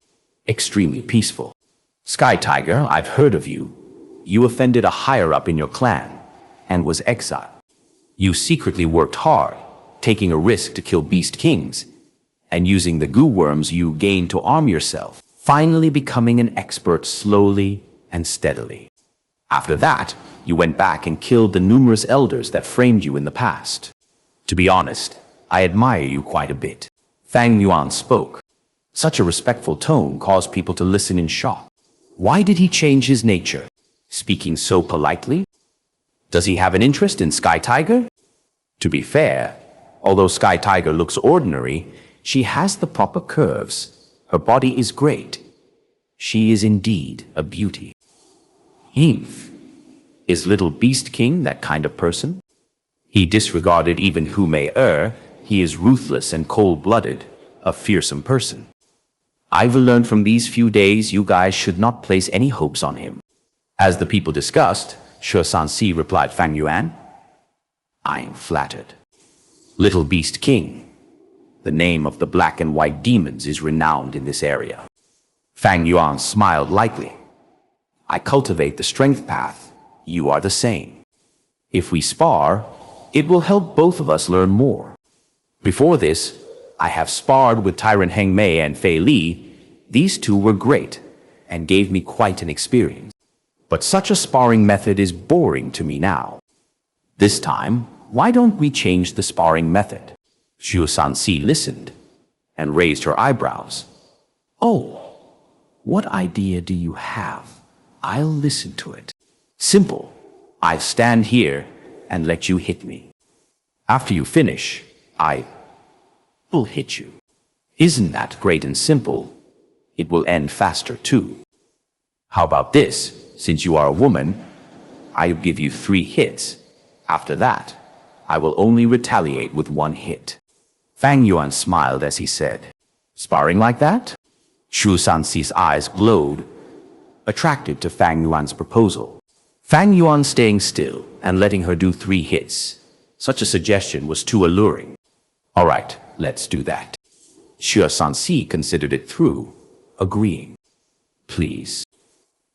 S2: extremely peaceful. Sky Tiger, I've heard of you. You offended a higher-up in your clan and was exiled. You secretly worked hard, taking a risk to kill beast kings, and using the goo worms you gained to arm yourself, finally becoming an expert slowly and steadily. After that, you went back and killed the numerous elders that framed you in the past. To be honest, I admire you quite a bit. Fang Yuan spoke. Such a respectful tone caused people to listen in shock. Why did he change his nature? Speaking so politely? Does he have an interest in Sky Tiger? To be fair, Although Sky Tiger looks ordinary, she has the proper curves. Her body is great. She is indeed a beauty. Is Little Beast King that kind of person? He disregarded even who may err. He is ruthless and cold-blooded, a fearsome person. I've learned from these few days you guys should not place any hopes on him. As the people discussed, Xianxia replied Fang Yuan, I am flattered. Little Beast King. The name of the black and white demons is renowned in this area. Fang Yuan smiled lightly. I cultivate the strength path. You are the same. If we spar, it will help both of us learn more. Before this, I have sparred with Tyrant Heng Mei and Fei Li. These two were great and gave me quite an experience. But such a sparring method is boring to me now. This time, why don't we change the sparring method? Xianxia listened and raised her eyebrows. Oh, what idea do you have? I'll listen to it. Simple. I stand here and let you hit me. After you finish, I will hit you. Isn't that great and simple? It will end faster too. How about this? Since you are a woman, I'll give you 3 hits. After that, I will only retaliate with 1 hit. Fang Yuan smiled as he said, Sparring like that? Xianxia's eyes glowed, attracted to Fang Yuan's proposal. Fang Yuan staying still and letting her do 3 hits. Such a suggestion was too alluring. All right, let's do that. Xianxia considered it through, agreeing. Please.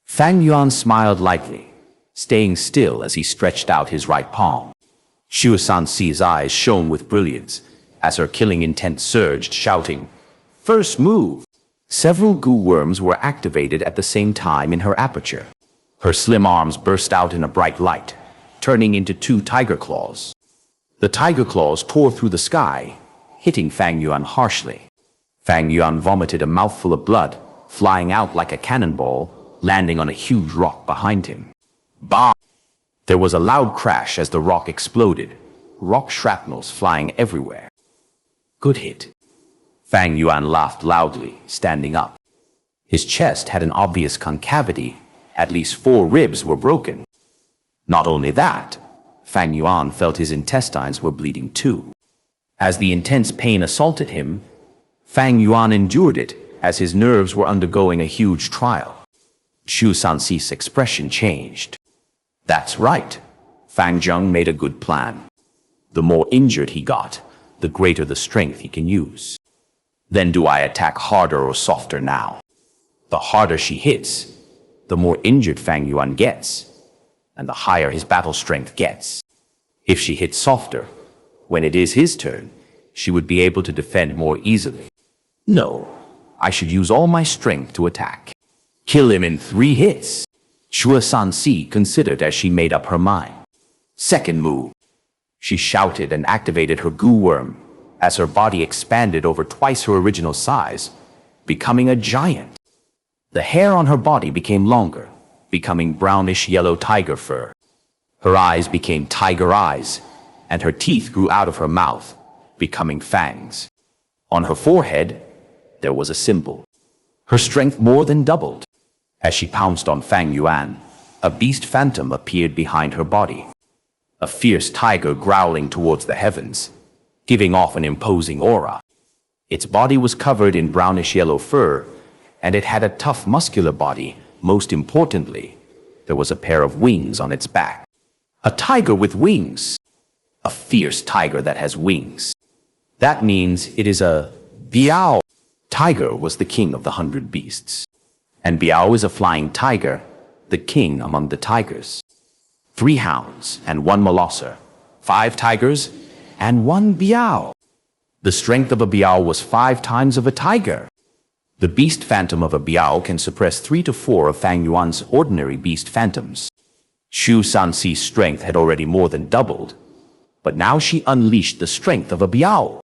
S2: Fang Yuan smiled lightly, staying still as he stretched out his right palm. Xianxia's eyes shone with brilliance as her killing intent surged, shouting, First move! Several goo worms were activated at the same time in her aperture. Her slim arms burst out in a bright light, turning into 2 tiger claws. The tiger claws tore through the sky, hitting Fang Yuan harshly. Fang Yuan vomited a mouthful of blood, flying out like a cannonball, landing on a huge rock behind him. Bah! There was a loud crash as the rock exploded, rock shrapnels flying everywhere. Good hit. Fang Yuan laughed loudly, standing up. His chest had an obvious concavity. At least 4 ribs were broken. Not only that, Fang Yuan felt his intestines were bleeding too. As the intense pain assaulted him, Fang Yuan endured it as his nerves were undergoing a huge trial. Xianxia's expression changed. That's right. Fang Zheng made a good plan. The more injured he got, the greater the strength he can use. Then do I attack harder or softer now? The harder she hits, the more injured Fang Yuan gets, and the higher his battle strength gets. If she hits softer, when it is his turn, she would be able to defend more easily. No, I should use all my strength to attack. Kill him in 3 hits. Xianxia considered as she made up her mind. Second move. She shouted and activated her goo worm as her body expanded over twice her original size, becoming a giant. The hair on her body became longer, becoming brownish-yellow tiger fur. Her eyes became tiger eyes, and her teeth grew out of her mouth, becoming fangs. On her forehead, there was a symbol. Her strength more than doubled. As she pounced on Fang Yuan, a beast phantom appeared behind her body. A fierce tiger growling towards the heavens, giving off an imposing aura. Its body was covered in brownish-yellow fur, and it had a tough, muscular body. Most importantly, there was a pair of wings on its back. A tiger with wings. A fierce tiger that has wings. That means it is a Biao. Tiger was the king of the 100 beasts. And Biao is a flying tiger, the king among the tigers. 3 hounds and 1 molosser, 5 tigers and 1 Biao. The strength of a Biao was 5 times of a tiger. The beast phantom of a Biao can suppress 3 to 4 of Fang Yuan's ordinary beast phantoms. Xianxia's strength had already more than doubled, but now she unleashed the strength of a Biao.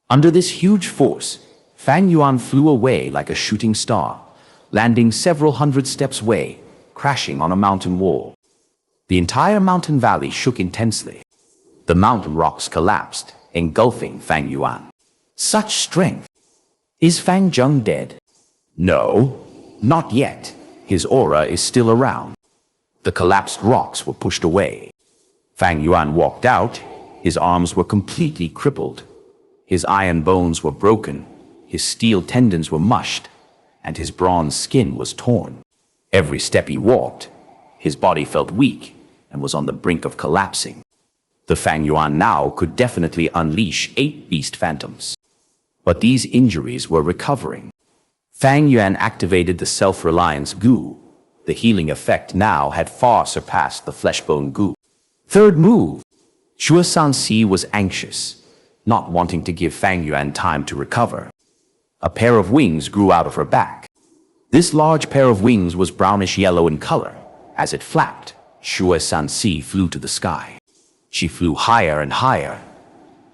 S2: Under this huge force, Fang Yuan flew away like a shooting star, landing several hundred steps away, crashing on a mountain wall. The entire mountain valley shook intensely. The mountain rocks collapsed, engulfing Fang Yuan. Such strength! Is Fang Zheng dead? No, not yet. His aura is still around. The collapsed rocks were pushed away. Fang Yuan walked out. His arms were completely crippled. His iron bones were broken, his steel tendons were mushed, and his bronze skin was torn. Every step he walked, his body felt weak and was on the brink of collapsing. The Fang Yuan now could definitely unleash 8 beast phantoms. But these injuries were recovering. Fang Yuan activated the self-reliance Gu. The healing effect now had far surpassed the fleshbone Gu. Third move. Xianxia was anxious, not wanting to give Fang Yuan time to recover. A pair of wings grew out of her back. This large pair of wings was brownish yellow in color. As it flapped, Xianxia flew to the sky. She flew higher and higher,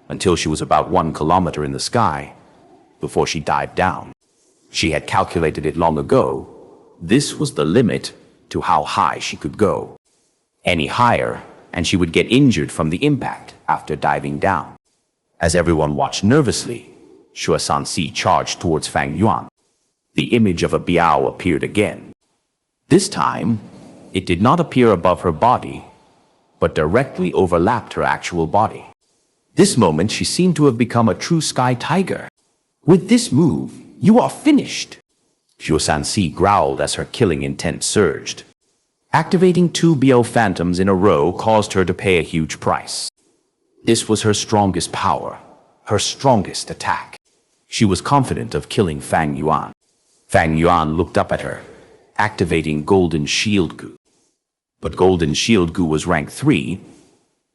S2: until she was about 1 kilometer in the sky, before she dived down. She had calculated it long ago. This was the limit to how high she could go. Any higher, and she would get injured from the impact after diving down. As everyone watched nervously, Xianxia charged towards Fang Yuan. The image of a biao appeared again. This time, it did not appear above her body, but directly overlapped her actual body. This moment, she seemed to have become a true sky tiger. With this move, you are finished. Xianxia growled as her killing intent surged. Activating 2 Biao phantoms in a row caused her to pay a huge price. This was her strongest power, her strongest attack. She was confident of killing Fang Yuan. Fang Yuan looked up at her, activating Golden Shield Gu. But Golden Shield Gu was rank 3.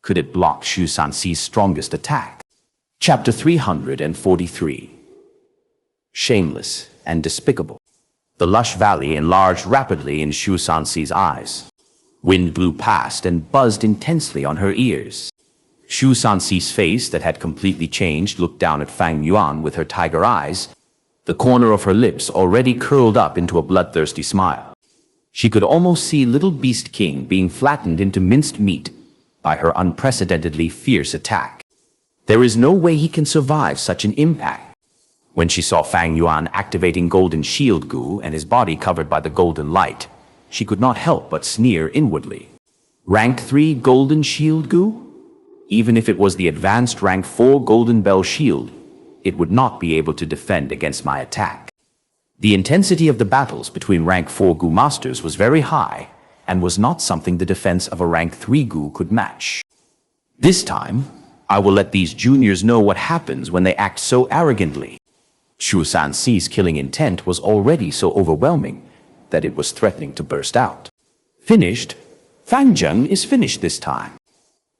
S2: Could it block Xianxia's strongest attack? Chapter 343. Shameless and despicable. The lush valley enlarged rapidly in Xianxia's eyes. Wind blew past and buzzed intensely on her ears. Xianxia's face, that had completely changed, looked down at Fang Yuan with her tiger eyes. The corner of her lips already curled up into a bloodthirsty smile. She could almost see Little Beast King being flattened into minced meat by her unprecedentedly fierce attack. There is no way he can survive such an impact. When she saw Fang Yuan activating Golden Shield Gu and his body covered by the golden light, she could not help but sneer inwardly. Rank 3 Golden Shield Gu? Even if it was the advanced rank 4 Golden Bell Shield, it would not be able to defend against my attack. The intensity of the battles between rank 4 Gu masters was very high, and was not something the defense of a rank 3 Gu could match. This time, I will let these juniors know what happens when they act so arrogantly. Xianxia's killing intent was already so overwhelming that it was threatening to burst out. Finished? Fang Zheng is finished this time.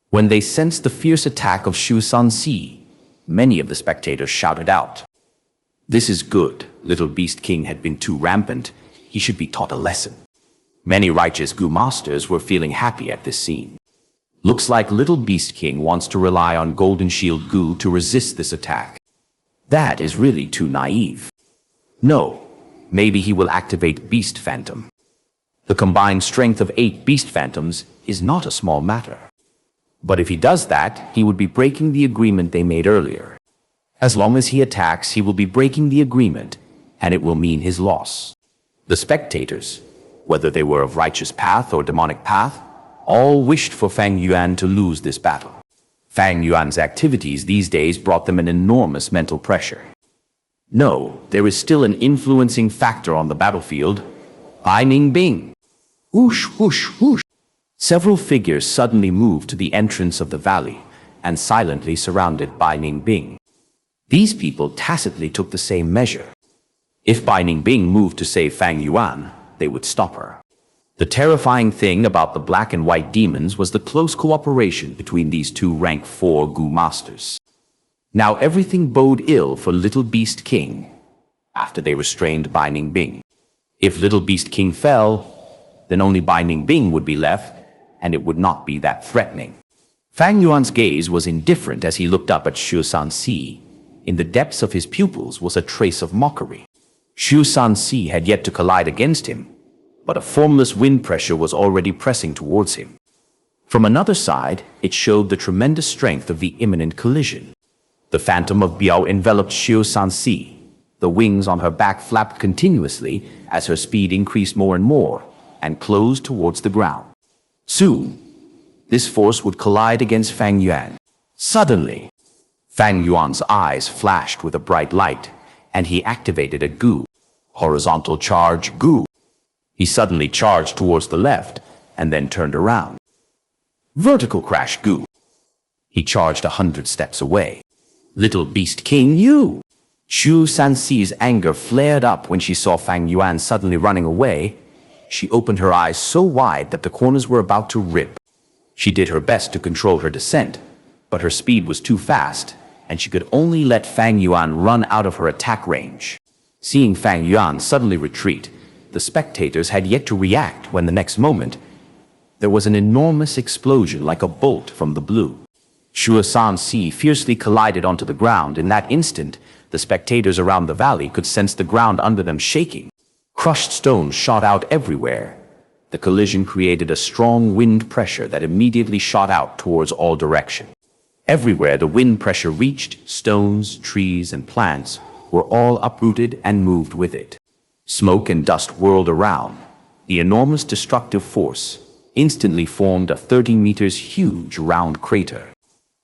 S2: When they sensed the fierce attack of Xianxia, many of the spectators shouted out. This is good. Little Beast King had been too rampant. He should be taught a lesson. Many righteous Gu masters were feeling happy at this scene. Looks like Little Beast King wants to rely on Golden Shield Gu to resist this attack. That is really too naive. No, maybe he will activate Beast Phantom. The combined strength of 8 Beast Phantoms is not a small matter. But if he does that, he would be breaking the agreement they made earlier. As long as he attacks, he will be breaking the agreement, and it will mean his loss. The spectators, whether they were of righteous path or demonic path, all wished for Fang Yuan to lose this battle. Fang Yuan's activities these days brought them an enormous mental pressure. No, there is still an influencing factor on the battlefield. Bai Ningbing. Whoosh, whoosh, whoosh. Several figures suddenly moved to the entrance of the valley and silently surrounded Bai Ningbing. These people tacitly took the same measure. If Bai Ningbing moved to save Fang Yuan, they would stop her. The terrifying thing about the black and white demons was the close cooperation between these 2 rank 4 Gu masters. Now everything bode ill for Little Beast King after they restrained Bai Ningbing. If Little Beast King fell, then only Bai Ningbing would be left, and it would not be that threatening. Fang Yuan's gaze was indifferent as he looked up at Xianxia. In the depths of his pupils was a trace of mockery. Xianxia had yet to collide against him, but a formless wind pressure was already pressing towards him. From another side, it showed the tremendous strength of the imminent collision. The phantom of Biao enveloped Xianxia. The wings on her back flapped continuously as her speed increased more and more and closed towards the ground. Soon, this force would collide against Fang Yuan. Suddenly, Fang Yuan's eyes flashed with a bright light, and he activated a Gu, horizontal charge Gu. He suddenly charged towards the left and then turned around. Vertical crash Gu. He charged 100 steps away. Little Beast King you! Xianxia's anger flared up when she saw Fang Yuan suddenly running away. She opened her eyes so wide that the corners were about to rip. She did her best to control her descent, but her speed was too fast, and she could only let Fang Yuan run out of her attack range. Seeing Fang Yuan suddenly retreat, the spectators had yet to react when the next moment, there was an enormous explosion like a bolt from the blue. Xianxia fiercely collided onto the ground. In that instant, the spectators around the valley could sense the ground under them shaking. Crushed stones shot out everywhere. The collision created a strong wind pressure that immediately shot out towards all directions. Everywhere the wind pressure reached, stones, trees, and plants were all uprooted and moved with it. Smoke and dust whirled around. The enormous destructive force instantly formed a 30 meters huge round crater.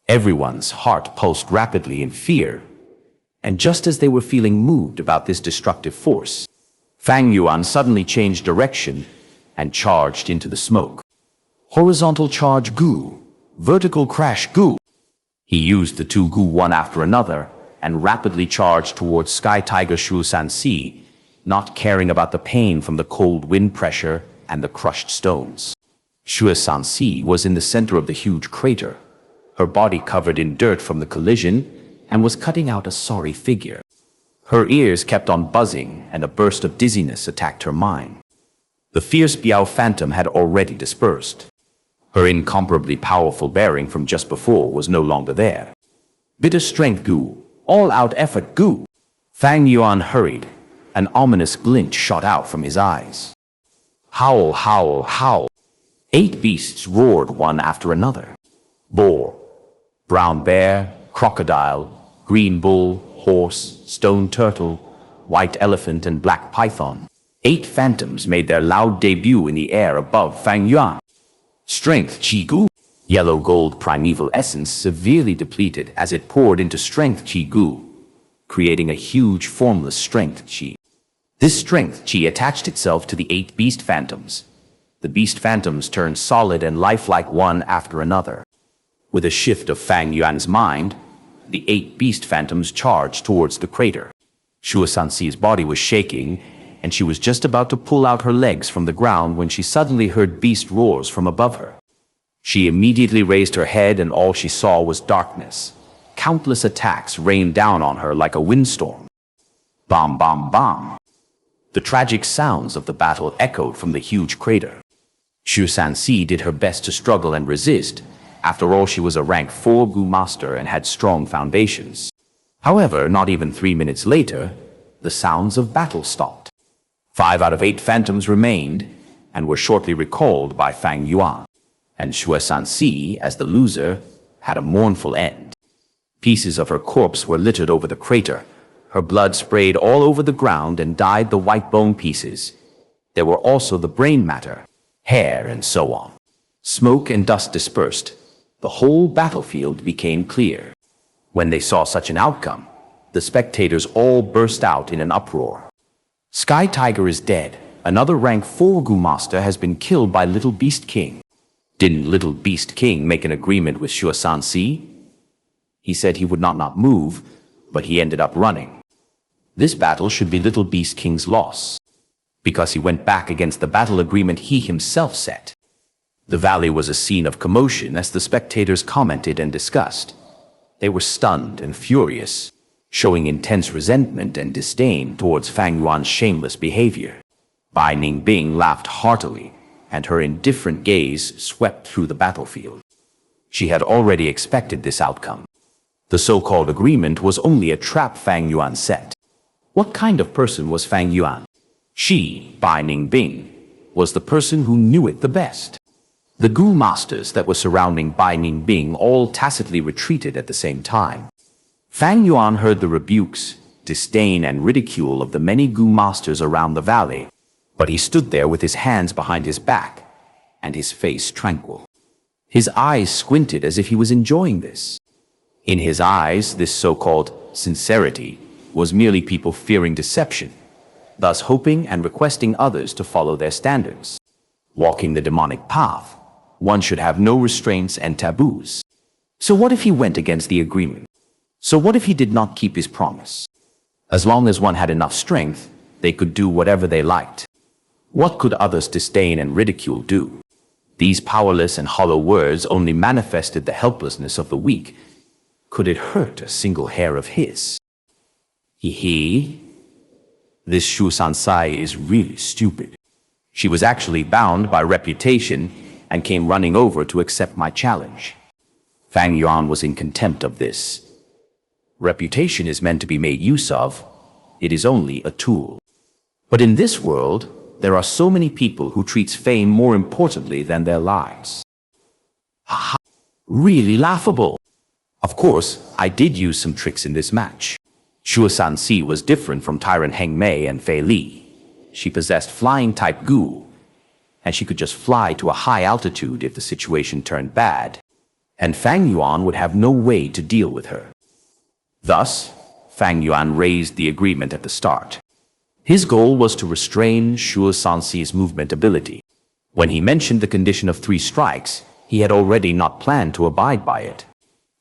S2: Everyone's heart pulsed rapidly in fear. And just as they were feeling moved about this destructive force, Fang Yuan suddenly changed direction and charged into the smoke. Horizontal charge Gu, vertical crash Gu. He used the two Gu one after another and rapidly charged towards Sky Tiger Xianxia, not caring about the pain from the cold wind pressure and the crushed stones. Xianxia was in the center of the huge crater, her body covered in dirt from the collision, and was cutting out a sorry figure. Her ears kept on buzzing, and a burst of dizziness attacked her mind. The fierce Biao phantom had already dispersed. Her incomparably powerful bearing from just before was no longer there. Bitter strength Gu, all-out effort Gu. Fang Yuan hurried. An ominous glint shot out from his eyes. Howl, howl, howl. 8 beasts roared one after another. Boar, brown bear, crocodile, green bull, horse, stone turtle, white elephant, and black python. 8 phantoms made their loud debut in the air above Fang Yuan. Strength Qi Gu. Yellow gold primeval essence severely depleted as it poured into strength Qi Gu, creating a huge formless strength Qi. This strength Qi attached itself to the 8 beast phantoms. The beast phantoms turned solid and lifelike one after another. With a shift of Fang Yuan's mind, the 8 beast phantoms charged towards the crater. Xianxia's body was shaking, and she was just about to pull out her legs from the ground when she suddenly heard beast roars from above her. She immediately raised her head, and all she saw was darkness. Countless attacks rained down on her like a windstorm. Bam, bam, bam. The tragic sounds of the battle echoed from the huge crater. Xianxia did her best to struggle and resist. After all, she was a rank 4 Gu master and had strong foundations. However, not even 3 minutes later, the sounds of battle stopped. 5 out of 8 phantoms remained and were shortly recalled by Fang Yuan. And Xianxia, as the loser, had a mournful end. Pieces of her corpse were littered over the crater. Her blood sprayed all over the ground and dyed the white bone pieces. There were also the brain matter, hair, and so on. Smoke and dust dispersed. The whole battlefield became clear. When they saw such an outcome, the spectators all burst out in an uproar. Sky Tiger is dead. Another rank 4 Gu master has been killed by Little Beast King. Didn't Little Beast King make an agreement with Xianxia? He said he would not move, but he ended up running. This battle should be Little Beast King's loss, because he went back against the battle agreement he himself set. The valley was a scene of commotion as the spectators commented and discussed. They were stunned and furious, showing intense resentment and disdain towards Fang Yuan's shameless behavior. Bai Ningbing laughed heartily, and her indifferent gaze swept through the battlefield. She had already expected this outcome. The so-called agreement was only a trap Fang Yuan set. What kind of person was Fang Yuan? She, Bai Ningbing, was the person who knew it the best. The Gu masters that were surrounding Bai Ningbing all tacitly retreated at the same time. Fang Yuan heard the rebukes, disdain, and ridicule of the many Gu masters around the valley, but he stood there with his hands behind his back and his face tranquil. His eyes squinted as if he was enjoying this. In his eyes, this so-called sincerity was merely people fearing deception, thus hoping and requesting others to follow their standards. Walking the demonic path, one should have no restraints and taboos. So what if he went against the agreement? So what if he did not keep his promise? As long as one had enough strength, they could do whatever they liked. What could others' disdain and ridicule do? These powerless and hollow words only manifested the helplessness of the weak. Could it hurt a single hair of his? He? This Xianxia is really stupid. She was actually bound by reputation and came running over to accept my challenge. Fang Yuan was in contempt of this. Reputation is meant to be made use of. It is only a tool. But in this world, there are so many people who treat fame more importantly than their lives. Ha! Really laughable. Of course, I did use some tricks in this match. Xianxia was different from Tyrant Heng Mei and Fei Li. She possessed flying-type Gu, and she could just fly to a high altitude if the situation turned bad, and Fang Yuan would have no way to deal with her. Thus, Fang Yuan raised the agreement at the start. His goal was to restrain Xianxia's movement ability. When he mentioned the condition of 3 strikes, he had already not planned to abide by it.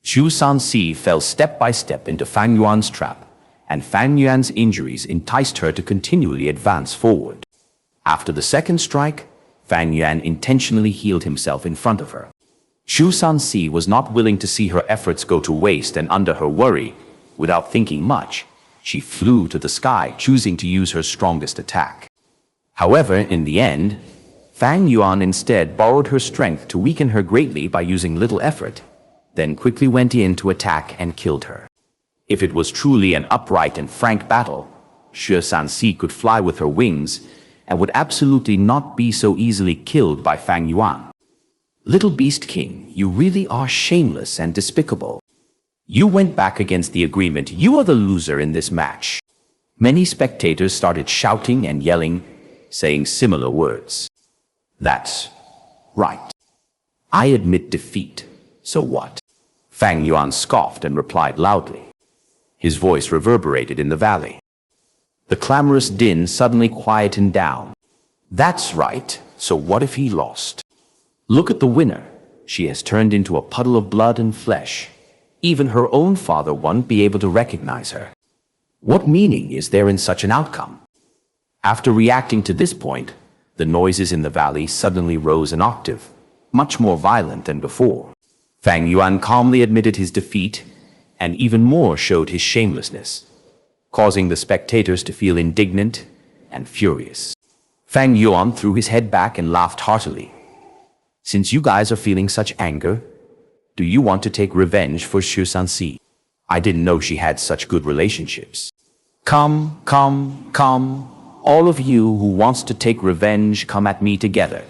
S2: Xianxia fell step by step into Fang Yuan's trap, and Fang Yuan's injuries enticed her to continually advance forward. After the 2nd strike, Fang Yuan intentionally healed himself in front of her. Xianxia was not willing to see her efforts go to waste, and under her worry, without thinking much, she flew to the sky, choosing to use her strongest attack. However, in the end, Fang Yuan instead borrowed her strength to weaken her greatly by using little effort, then quickly went in to attack and killed her. If it was truly an upright and frank battle, Xianxia could fly with her wings and would absolutely not be so easily killed by Fang Yuan. Little Beast King, you really are shameless and despicable. You went back against the agreement. You are the loser in this match. Many spectators started shouting and yelling, saying similar words. That's right. I admit defeat. So what? Fang Yuan scoffed and replied loudly. His voice reverberated in the valley. The clamorous din suddenly quietened down. That's right. So what if he lost? Look at the winner. She has turned into a puddle of blood and flesh. Even her own father won't be able to recognize her. What meaning is there in such an outcome? After reacting to this point, the noises in the valley suddenly rose an octave, much more violent than before. Fang Yuan calmly admitted his defeat, and even more showed his shamelessness, causing the spectators to feel indignant and furious. Fang Yuan threw his head back and laughed heartily. Since you guys are feeling such anger, do you want to take revenge for Xianxia? I didn't know she had such good relationships. Come. All of you who wants to take revenge, come at me together.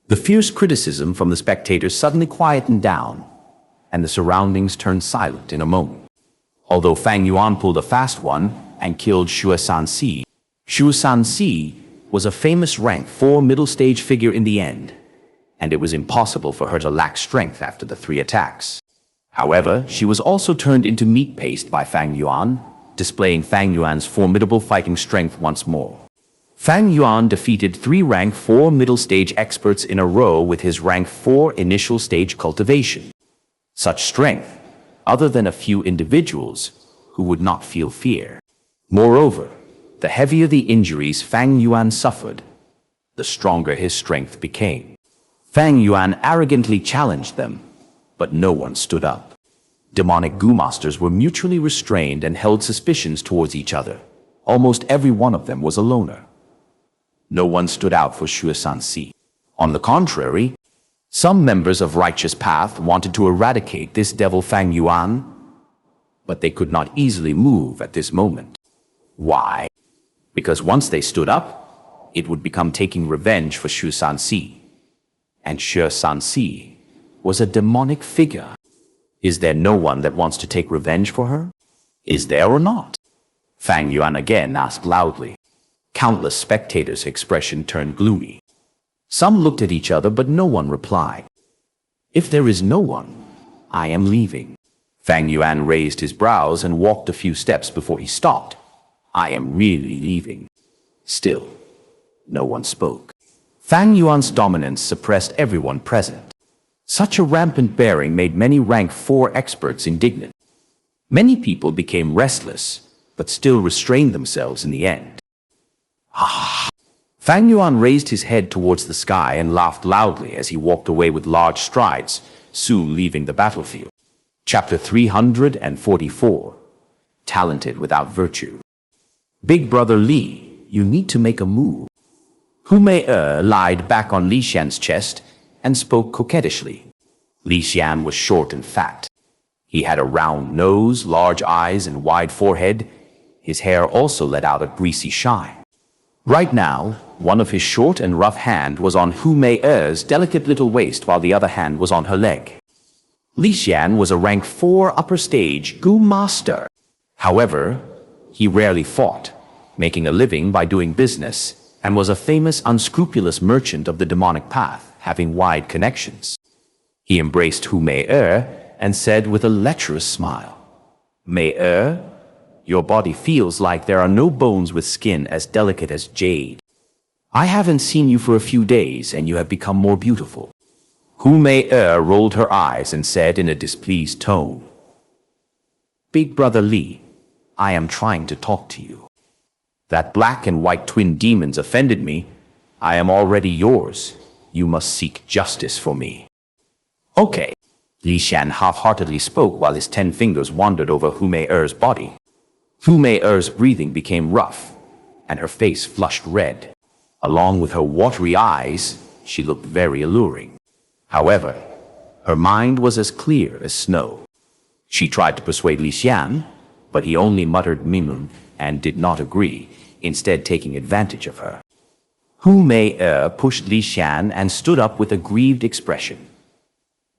S2: The fierce criticism from the spectators suddenly quietened down, and the surroundings turned silent in a moment. Although Fang Yuan pulled a fast one and killed Xianxia, Xianxia was a famous rank 4 middle stage figure in the end, and it was impossible for her to lack strength after the 3 attacks. However, she was also turned into meat paste by Fang Yuan, displaying Fang Yuan's formidable fighting strength once more. Fang Yuan defeated 3 rank 4 middle stage experts in a row with his rank 4 initial stage cultivation. Such strength, other than a few individuals who would not feel fear. Moreover, the heavier the injuries Fang Yuan suffered, the stronger his strength became. Fang Yuan arrogantly challenged them, but no one stood up. Demonic Gu masters were mutually restrained and held suspicions towards each other. Almost every one of them was a loner. No one stood out for Xianxia. On the contrary, some members of Righteous Path wanted to eradicate this devil Fang Yuan, but they could not easily move at this moment. Why? Because once they stood up, it would become taking revenge for Xianxia. And Xianxia was a demonic figure. Is there no one that wants to take revenge for her? Is there or not? Fang Yuan again asked loudly. Countless spectators' expression turned gloomy. Some looked at each other, but no one replied. If there is no one, I am leaving. Fang Yuan raised his brows and walked a few steps before he stopped. I am really leaving. Still, no one spoke. Fang Yuan's dominance suppressed everyone present. Such a rampant bearing made many rank 4 experts indignant. Many people became restless, but still restrained themselves in the end. Fang Yuan raised his head towards the sky and laughed loudly as he walked away with large strides, soon leaving the battlefield. Chapter 344. Talented without virtue. Big brother Li, you need to make a move. Hu Mei lied back on Li Xian's chest and spoke coquettishly. Li Xian was short and fat. He had a round nose, large eyes, and wide forehead. His hair also let out a greasy shine. Right now, one of his short and rough hand was on Hu Mei's delicate little waist while the other hand was on her leg. Li Xian was a rank 4 upper stage Gu master. However, he rarely fought, making a living by doing business, and was a famous unscrupulous merchant of the demonic path, having wide connections. He embraced Hu Mei and said with a lecherous smile, Mei, your body feels like there are no bones with skin as delicate as jade. I haven't seen you for a few days and you have become more beautiful. Hu Mei rolled her eyes and said in a displeased tone, Big brother Li, I am trying to talk to you. That black and white twin demons offended me. I am already yours. You must seek justice for me. Okay. Li Xian half-heartedly spoke while his 10 fingers wandered over Hu Mei's body. Hu Mei's breathing became rough, and her face flushed red. Along with her watery eyes, she looked very alluring. However, her mind was as clear as snow. She tried to persuade Li Xian, but he only muttered "Mimun" and did not agree, instead taking advantage of her. Hu Mei pushed Li Xian and stood up with a grieved expression.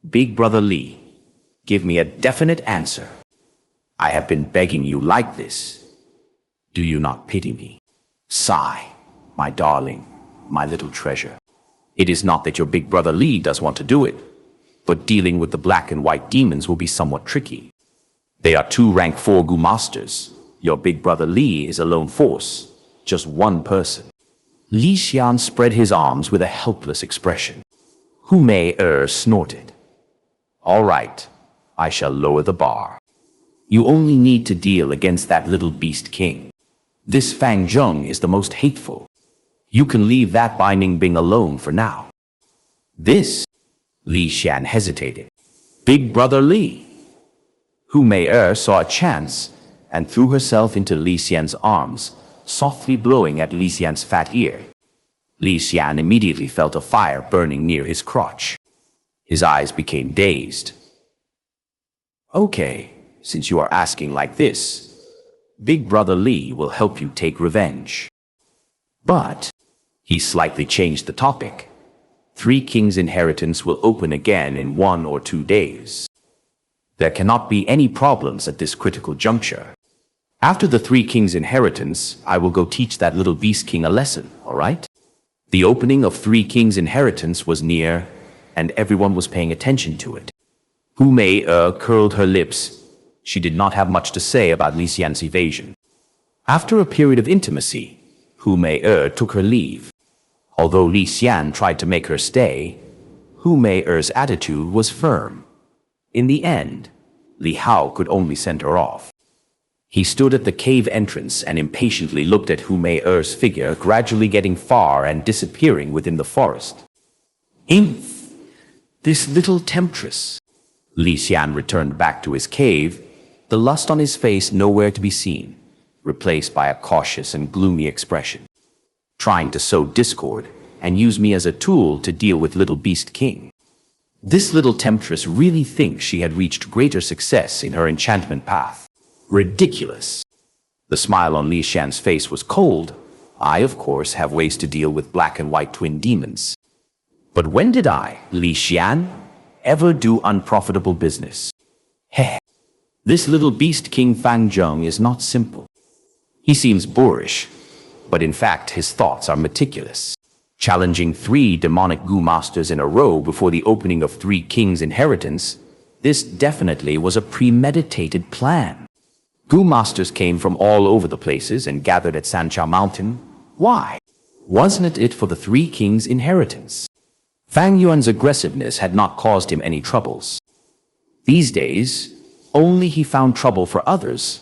S2: Big brother Li, give me a definite answer. I have been begging you like this. Do you not pity me? Sigh, my darling, my little treasure. It is not that your big brother Li does want to do it, but dealing with the black and white demons will be somewhat tricky. They are 2 rank 4 Gu masters. Your big brother Li is a lone force, just one person. Li Xian spread his arms with a helpless expression. Hu Mei snorted. All right, I shall lower the bar. You only need to deal against that little beast king. This Fang Zheng is the most hateful. You can leave that binding Bing alone for now. This? Li Xian hesitated. Big brother Li. Hu Mei saw a chance and threw herself into Li Xian's arms, softly blowing at Li Xian's fat ear. Li Xian immediately felt a fire burning near his crotch. His eyes became dazed. Okay, since you are asking like this, Big brother Li will help you take revenge. But, he slightly changed the topic. 3 Kings' inheritance will open again in 1 or 2 days. There cannot be any problems at this critical juncture. After the 3 Kings' inheritance, I will go teach that little beast king a lesson, all right? The opening of 3 Kings' inheritance was near, and everyone was paying attention to it. Hu Mei curled her lips. She did not have much to say about Li Xian's evasion. After a period of intimacy, Hu Mei took her leave. Although Li Xian tried to make her stay, Hu Mei's attitude was firm. In the end, Li Hao could only send her off. He stood at the cave entrance and impatiently looked at Hu Mei's figure gradually getting far and disappearing within the forest. Imph! This little temptress. Li Xian returned back to his cave, the lust on his face nowhere to be seen, replaced by a cautious and gloomy expression. Trying to sow discord and use me as a tool to deal with little beast king. This little temptress really thinks she had reached greater success in her enchantment path. Ridiculous. The smile on Li Xian's face was cold. I, of course, have ways to deal with black and white twin demons. But when did I, Li Xian, ever do unprofitable business? Heh. This little beast King Fang Zheng is not simple. He seems boorish, but in fact his thoughts are meticulous. Challenging 3 demonic Gu masters in a row before the opening of 3 kings' inheritance, this definitely was a premeditated plan. Gu masters came from all over the places and gathered at Xianxia Mountain. Why? Wasn't it for the 3 kings' inheritance? Fang Yuan's aggressiveness had not caused him any troubles. These days, only he found trouble for others.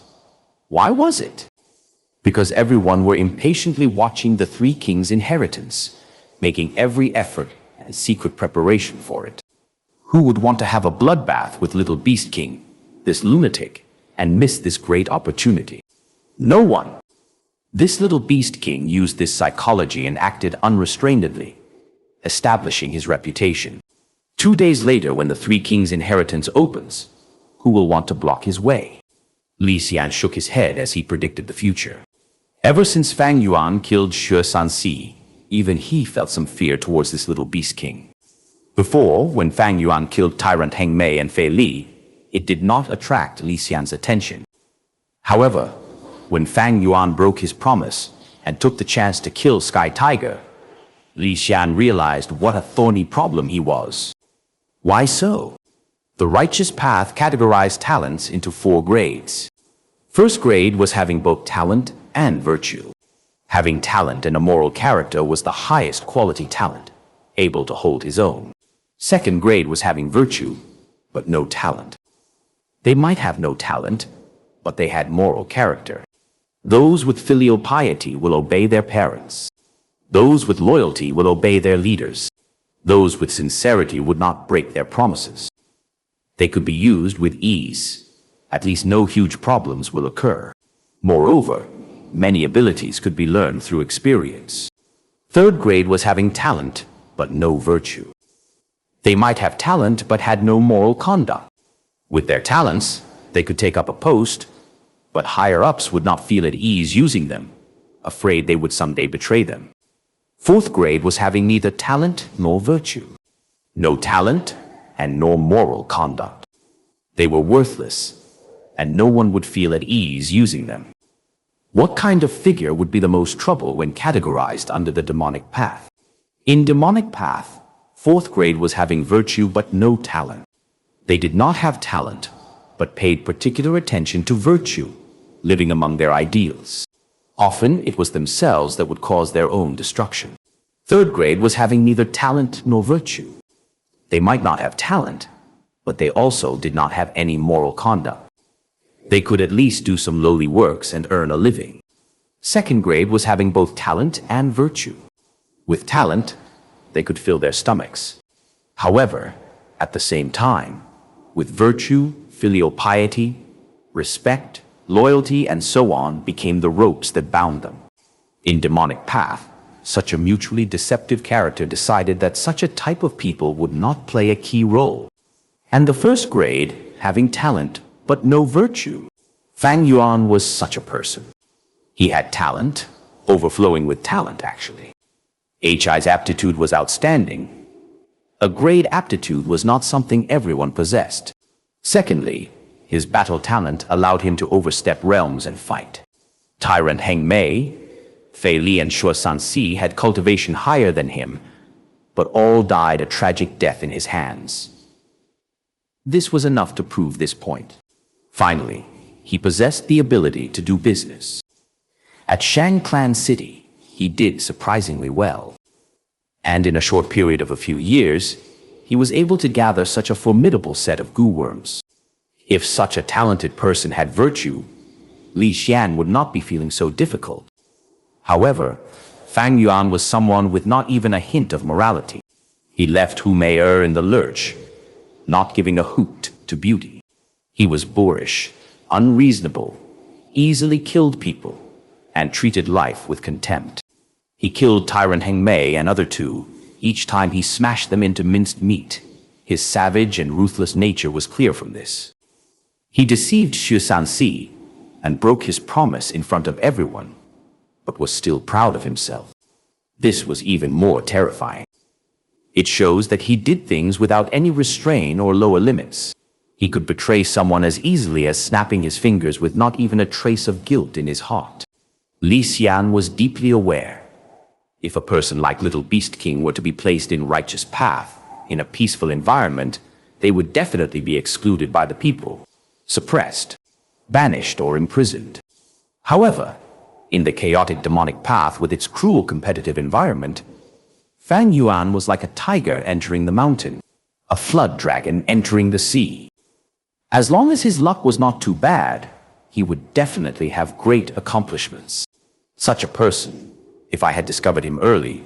S2: Why was it? Because everyone were impatiently watching the 3 kings' inheritance, making every effort and secret preparation for it. Who would want to have a bloodbath with little beast king, this lunatic, and miss this great opportunity? No one. This little beast king used this psychology and acted unrestrainedly, establishing his reputation. 2 days later, when the 3 kings' inheritance opens, who will want to block his way? Li Xian shook his head as he predicted the future. Ever since Fang Yuan killed Xianxia, even he felt some fear towards this little beast king. Before, when Fang Yuan killed Tyrant Heng Mei and Fei Li, it did not attract Li Xian's attention. However, when Fang Yuan broke his promise and took the chance to kill Sky Tiger, Li Xian realized what a thorny problem he was. Why so? The righteous path categorized talents into 4 grades. First grade was having both talent and virtue. Having talent and a moral character was the highest quality talent, able to hold his own. Second grade was having virtue, but no talent. They might have no talent, but they had moral character. Those with filial piety will obey their parents. Those with loyalty will obey their leaders. Those with sincerity would not break their promises. They could be used with ease. At least no huge problems will occur. Moreover, many abilities could be learned through experience. Third grade was having talent, but no virtue. They might have talent, but had no moral conduct. With their talents, they could take up a post, but higher-ups would not feel at ease using them, afraid they would someday betray them. Fourth grade was having neither talent nor virtue. No talent and no moral conduct. They were worthless, and no one would feel at ease using them. What kind of figure would be the most trouble when categorized under the demonic path? In demonic path, fourth grade was having virtue but no talent. They did not have talent, but paid particular attention to virtue, living among their ideals. Often it was themselves that would cause their own destruction. Third grade was having neither talent nor virtue. They might not have talent, but they also did not have any moral conduct. They could at least do some lowly works and earn a living. Second grade was having both talent and virtue. With talent, they could fill their stomachs. However, at the same time, with virtue, filial piety, respect, loyalty, and so on became the ropes that bound them. In demonic path, such a mutually deceptive character decided that such a type of people would not play a key role. And the first grade, having talent but no virtue. Fang Yuan was such a person. He had talent, overflowing with talent actually. HI's aptitude was outstanding. A grade aptitude was not something everyone possessed. Secondly, his battle talent allowed him to overstep realms and fight. Tyrant Heng Mei, Fei Li and Xianxia had cultivation higher than him, but all died a tragic death in his hands. This was enough to prove this point. Finally, he possessed the ability to do business. At Shang Clan City, he did surprisingly well. And in a short period of a few years, he was able to gather such a formidable set of Gu worms. If such a talented person had virtue, Li Xian would not be feeling so difficult. However, Fang Yuan was someone with not even a hint of morality. He left Hu Mei in the lurch, not giving a hoot to beauty. He was boorish, unreasonable, easily killed people, and treated life with contempt. He killed Tyrant Heng Mei and other 2, each time he smashed them into minced meat. His savage and ruthless nature was clear from this. He deceived Xianxia and broke his promise in front of everyone, but was still proud of himself. This was even more terrifying. It shows that he did things without any restraint or lower limits. He could betray someone as easily as snapping his fingers with not even a trace of guilt in his heart. Li Xian was deeply aware. If a person like Little Beast King were to be placed in righteous path, in a peaceful environment, they would definitely be excluded by the people, suppressed, banished, or imprisoned. However, in the chaotic demonic path with its cruel competitive environment, Fang Yuan was like a tiger entering the mountain, a flood dragon entering the sea. As long as his luck was not too bad, he would definitely have great accomplishments. Such a person, if I had discovered him early,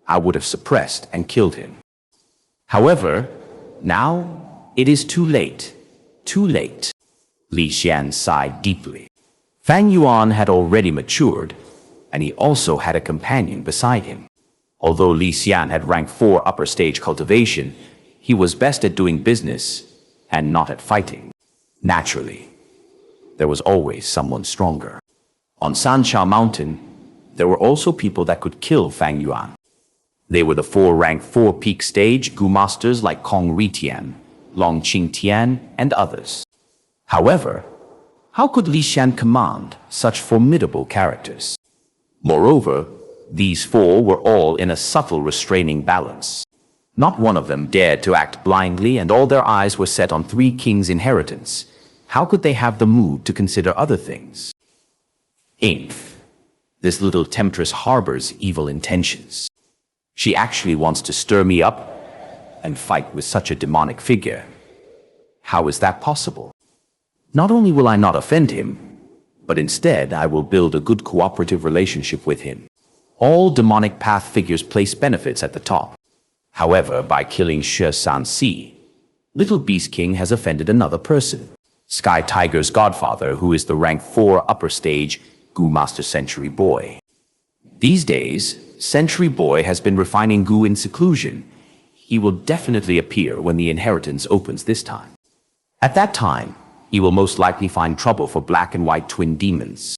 S2: I would have suppressed and killed him. However, now it is too late. Too late. Li Xian sighed deeply. Fang Yuan had already matured, and he also had a companion beside him. Although Li Xian had rank 4 upper stage cultivation, he was best at doing business and not at fighting. Naturally, there was always someone stronger. On Xianxia Mountain, there were also people that could kill Fang Yuan. They were the 4 rank 4 peak stage Gu masters like Kong Ritian, Long Qing Tian, and others. However, how could Li Xian command such formidable characters? Moreover, these 4 were all in a subtle restraining balance. Not one of them dared to act blindly, and all their eyes were set on 3 kings' inheritance. How could they have the mood to consider other things? Eighth, this little temptress harbors evil intentions. She actually wants to stir me up and fight with such a demonic figure. How is that possible? Not only will I not offend him, but instead I will build a good cooperative relationship with him. All demonic path figures place benefits at the top. However, by killing Xianxia, Little Beast King has offended another person. Sky Tiger's godfather, who is the rank 4 upper stage Gu Master Century Boy. These days, Century Boy has been refining Gu in seclusion. He will definitely appear when the inheritance opens this time. At that time, he will most likely find trouble for black and white twin demons.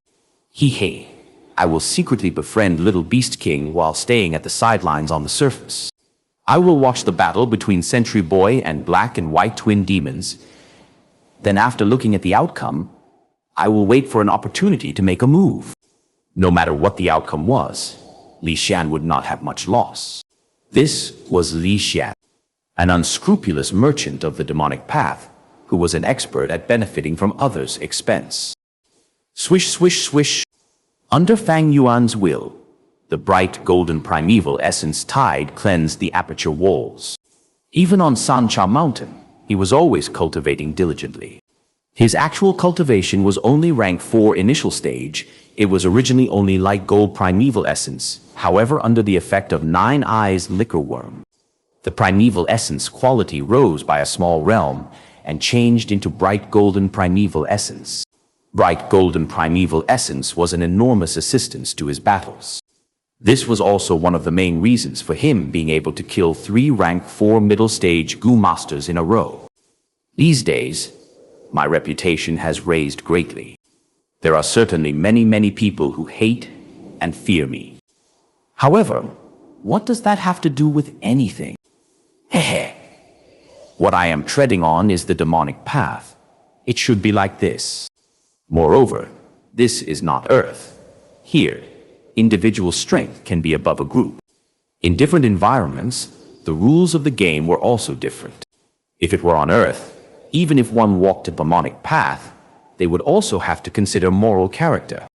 S2: Hee, I will secretly befriend Little Beast King while staying at the sidelines on the surface. I will watch the battle between Century Boy and black and white twin demons. Then after looking at the outcome, I will wait for an opportunity to make a move. No matter what the outcome was, Li Xian would not have much loss. This was Li Xian, an unscrupulous merchant of the demonic path, who was an expert at benefiting from others' expense. Swish, swish, swish. Under Fang Yuan's will, the bright golden primeval essence tide cleansed the aperture walls. Even on Xianxia Mountain, he was always cultivating diligently. His actual cultivation was only rank 4 initial stage. It was originally only light gold primeval essence, however under the effect of 9 Eyes liquor worm. The primeval essence quality rose by a small realm and changed into bright golden primeval essence. Bright golden primeval essence was an enormous assistance to his battles. This was also one of the main reasons for him being able to kill 3 rank 4 middle stage Gu masters in a row. These days, my reputation has raised greatly. There are certainly many people who hate and fear me. However, what does that have to do with anything? Hehe. What I am treading on is the demonic path. It should be like this. Moreover, this is not Earth. Here, individual strength can be above a group. In different environments, the rules of the game were also different. If it were on Earth, even if one walked a demonic path, they would also have to consider moral character.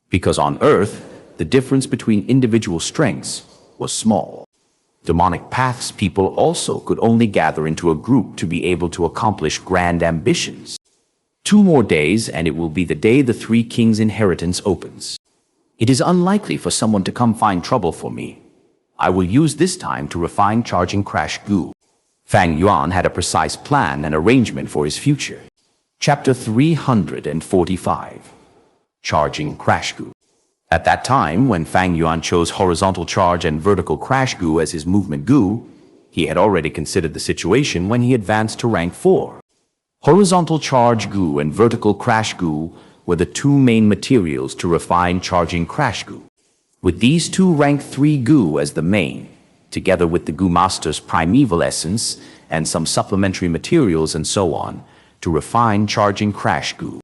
S2: Because on Earth, the difference between individual strengths was small. Demonic paths people also could only gather into a group to be able to accomplish grand ambitions. 2 more days and it will be the day the 3 kings' inheritance opens. It is unlikely for someone to come find trouble for me. I will use this time to refine Charging Crash Gu. Fang Yuan had a precise plan and arrangement for his future. Chapter 345. Charging Crash Gu. At that time, when Fang Yuan chose Horizontal Charge and Vertical Crash Gu as his movement Gu, he had already considered the situation when he advanced to rank 4. Horizontal Charge Gu and Vertical Crash Gu were the 2 main materials to refine Charging Crash Gu. With these 2 rank 3 Gu as the main, together with the Gu Master's primeval essence and some supplementary materials and so on, to refine Charging Crash Gu.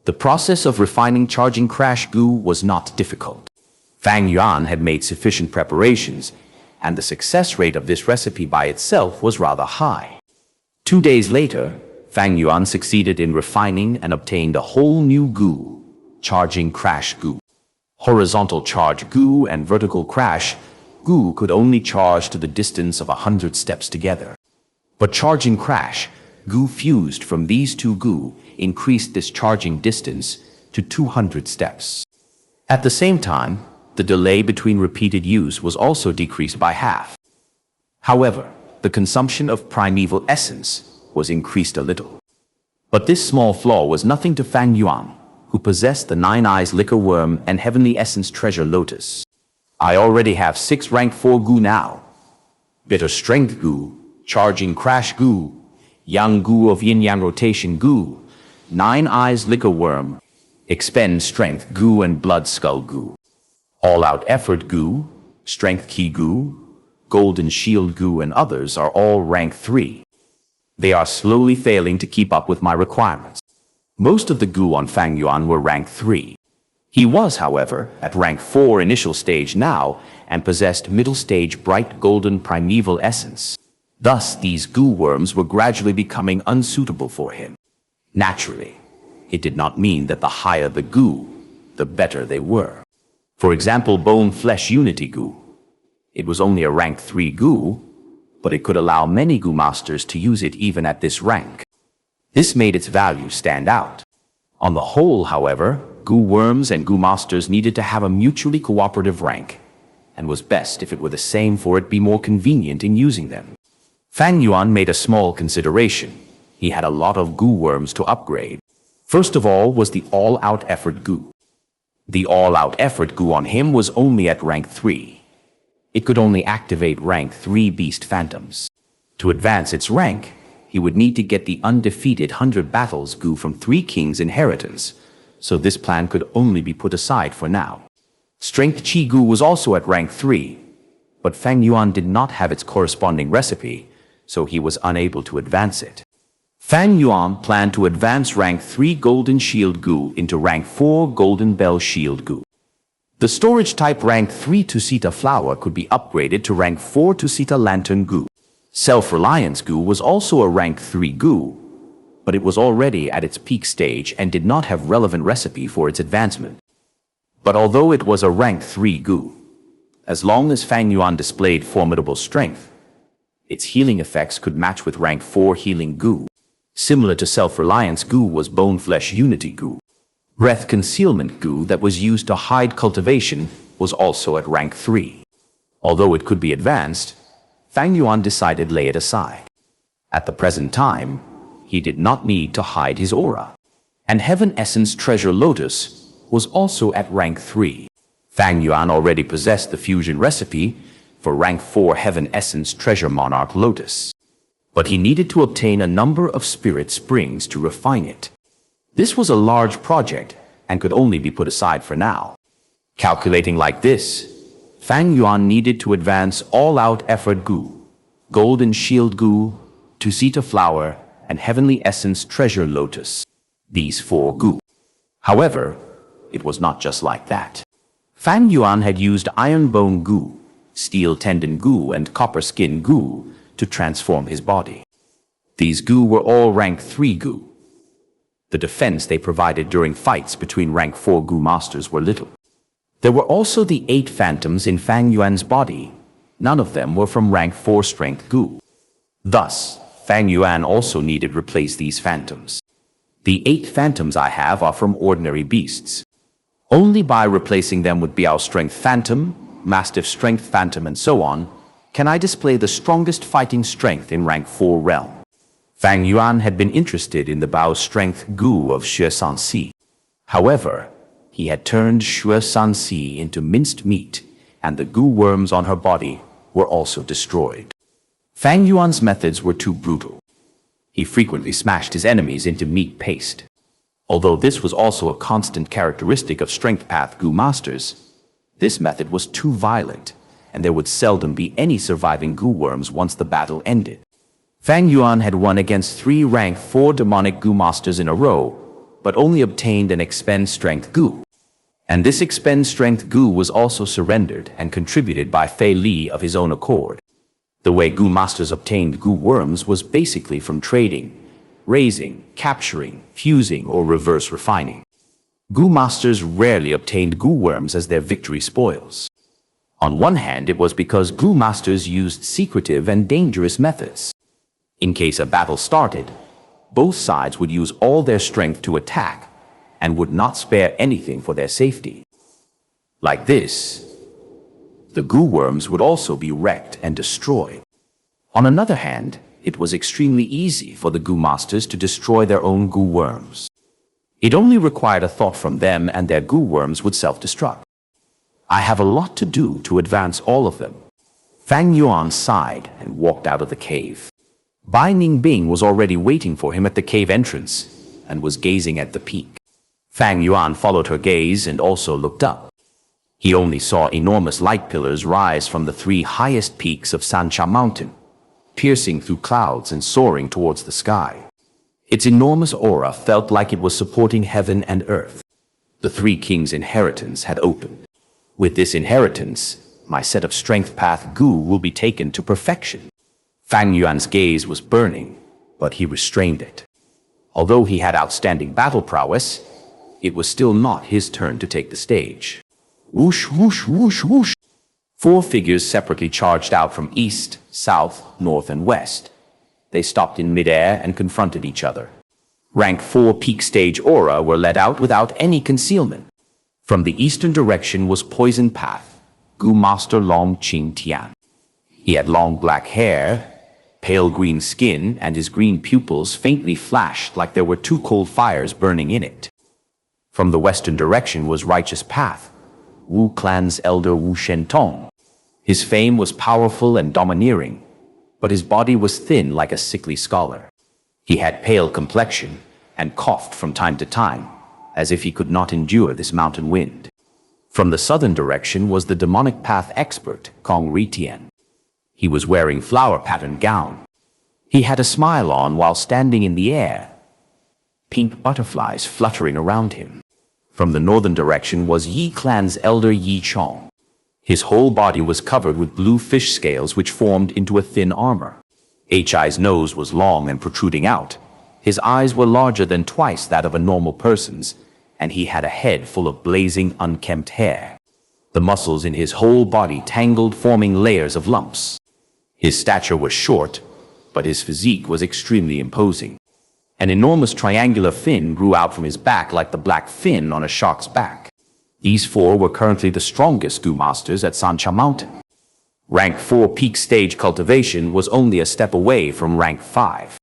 S2: The process of refining Charging Crash Gu was not difficult. Fang Yuan had made sufficient preparations, and the success rate of this recipe by itself was rather high. 2 days later, Fang Yuan succeeded in refining and obtained a whole new Gu, Charging Crash Gu. Horizontal Charge Gu and Vertical Crash Gu could only charge to the distance of 100 steps together. But Charging Crash Gu fused from these two Gu increased this charging distance to 200 steps. At the same time, the delay between repeated use was also decreased by half. However, the consumption of primeval essence was increased a little. But this small flaw was nothing to Fang Yuan, who possessed the 9 Eyes Liquor Worm and Heavenly Essence Treasure Lotus. I already have 6 rank 4 Gu now. Bitter Strength Gu, Charging Crash Gu, Yang Gu of Yin Yang Rotation Gu, 9 Eyes Liquor Worm, Expend Strength Gu and Blood Skull Gu. All Out Effort Gu, Strength Key Gu, Golden Shield Gu and others are all rank 3. They are slowly failing to keep up with my requirements. Most of the Gu on Fang Yuan were rank 3. He was, however, at rank 4 initial stage now and possessed middle stage bright golden primeval essence. Thus, these Gu worms were gradually becoming unsuitable for him. Naturally, it did not mean that the higher the Gu, the better they were. For example, Bone Flesh Unity Gu. It was only a rank 3 Gu, but it could allow many Gu masters to use it even at this rank. This made its value stand out. On the whole, however, Gu worms and Gu masters needed to have a mutually cooperative rank, and was best if it were the same for it be more convenient in using them. Fang Yuan made a small consideration. He had a lot of Gu worms to upgrade. First of all was the All-Out Effort Gu. The All-Out Effort Gu on him was only at rank 3. It could only activate rank 3 Beast Phantoms. To advance its rank, he would need to get the Undefeated 100 Battles Gu from 3 Kings' inheritance, so this plan could only be put aside for now. Strength Chi Gu was also at rank 3, but Fang Yuan did not have its corresponding recipe, so he was unable to advance it. Fang Yuan planned to advance rank 3 Golden Shield Gu into rank 4 Golden Bell Shield Gu. The storage type rank 3 Tusita Flower could be upgraded to rank 4 Tusita Lantern Gu. Self-Reliance Gu was also a rank 3 Gu, but it was already at its peak stage and did not have relevant recipe for its advancement. But although it was a rank 3 Gu, as long as Fang Yuan displayed formidable strength, its healing effects could match with rank 4 Healing Gu. Similar to Self-Reliance Gu was Bone Flesh Unity Gu. Breath Concealment Gu that was used to hide Cultivation was also at rank 3. Although it could be advanced, Fang Yuan decided to lay it aside. At the present time, he did not need to hide his aura. And Heaven Essence Treasure Lotus was also at rank 3. Fang Yuan already possessed the fusion recipe for rank 4 Heaven Essence Treasure Monarch Lotus. But he needed to obtain a number of spirit springs to refine it. This was a large project and could only be put aside for now. Calculating like this, Fang Yuan needed to advance All-Out Effort Gu, Golden Shield Gu, Tusita Flower, and Heavenly Essence Treasure Lotus. These 4 Gu. However, it was not just like that. Fang Yuan had used Iron Bone Gu, Steel Tendon Gu, and Copper Skin Gu to transform his body. These Gu were all rank 3 Gu. The defense they provided during fights between rank 4 Gu masters were little. There were also the 8 phantoms in Fang Yuan's body. None of them were from rank 4 Strength Gu. Thus, Fang Yuan also needed to replace these phantoms. The 8 phantoms I have are from ordinary beasts. Only by replacing them with Biao Strength Phantom, Mastiff Strength Phantom, and so on, can I display the strongest fighting strength in rank 4 realm. Fang Yuan had been interested in the Bao Strength Gu of Xianxia. However, he had turned Xianxia into minced meat, and the Gu worms on her body were also destroyed. Fang Yuan's methods were too brutal. He frequently smashed his enemies into meat paste. Although this was also a constant characteristic of Strength Path Gu masters, this method was too violent, and there would seldom be any surviving Gu worms once the battle ended. Fang Yuan had won against 3 rank 4 demonic Gu masters in a row, but only obtained an expend strength Gu. And this expend strength Gu was also surrendered and contributed by Fei Li of his own accord. The way Gu masters obtained Gu worms was basically from trading, raising, capturing, fusing, or reverse refining. Gu masters rarely obtained Gu worms as their victory spoils. On one hand, it was because Gu masters used secretive and dangerous methods. In case a battle started, both sides would use all their strength to attack and would not spare anything for their safety. Like this, the Gu worms would also be wrecked and destroyed. On another hand, it was extremely easy for the Gu masters to destroy their own Gu worms. It only required a thought from them and their Gu worms would self-destruct. I have a lot to do to advance all of them. Fang Yuan sighed and walked out of the cave. Bai Ningbing was already waiting for him at the cave entrance and was gazing at the peak. Fang Yuan followed her gaze and also looked up. He only saw enormous light pillars rise from the 3 highest peaks of Xianxia Mountain, piercing through clouds and soaring towards the sky. Its enormous aura felt like it was supporting heaven and earth. The 3 kings' inheritance had opened. With this inheritance, my set of strength path Gu will be taken to perfection. Fang Yuan's gaze was burning, but he restrained it. Although he had outstanding battle prowess, it was still not his turn to take the stage. Whoosh, whoosh, whoosh, whoosh. 4 figures separately charged out from east, south, north, and west. They stopped in midair and confronted each other. Rank 4 peak stage aura were let out without any concealment. From the eastern direction was Poison Path, Gu Master Long Qing Tian. He had long black hair, pale green skin, and his green pupils faintly flashed like there were 2 cold fires burning in it. From the western direction was Righteous Path, Wu clan's elder Wu Shentong. His fame was powerful and domineering, but his body was thin like a sickly scholar. He had pale complexion and coughed from time to time, as if he could not endure this mountain wind. From the southern direction was the demonic path expert, Kong Ritian. He was wearing flower-patterned gown. He had a smile on while standing in the air, pink butterflies fluttering around him. From the northern direction was Yi clan's elder Yi Chong. His whole body was covered with blue fish scales which formed into a thin armor. Hi's nose was long and protruding out. His eyes were larger than twice that of a normal person's, and he had a head full of blazing, unkempt hair. The muscles in his whole body tangled, forming layers of lumps. His stature was short, but his physique was extremely imposing. An enormous triangular fin grew out from his back like the black fin on a shark's back. These 4 were currently the strongest Gu masters at Xianxia Mountain. Rank 4 peak stage cultivation was only a step away from rank 5.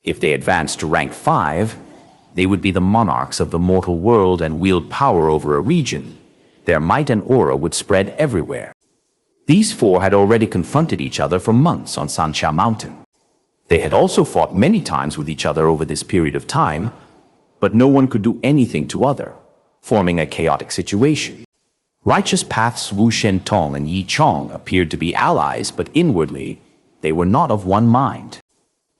S2: If they advanced to rank 5, they would be the monarchs of the mortal world and wield power over a region. Their might and aura would spread everywhere. These 4 had already confronted each other for months on Xianxia Mountain. They had also fought many times with each other over this period of time, but no one could do anything to other, forming a chaotic situation. Righteous Path's Wu Shentong and Yi Chong appeared to be allies, but inwardly, they were not of one mind.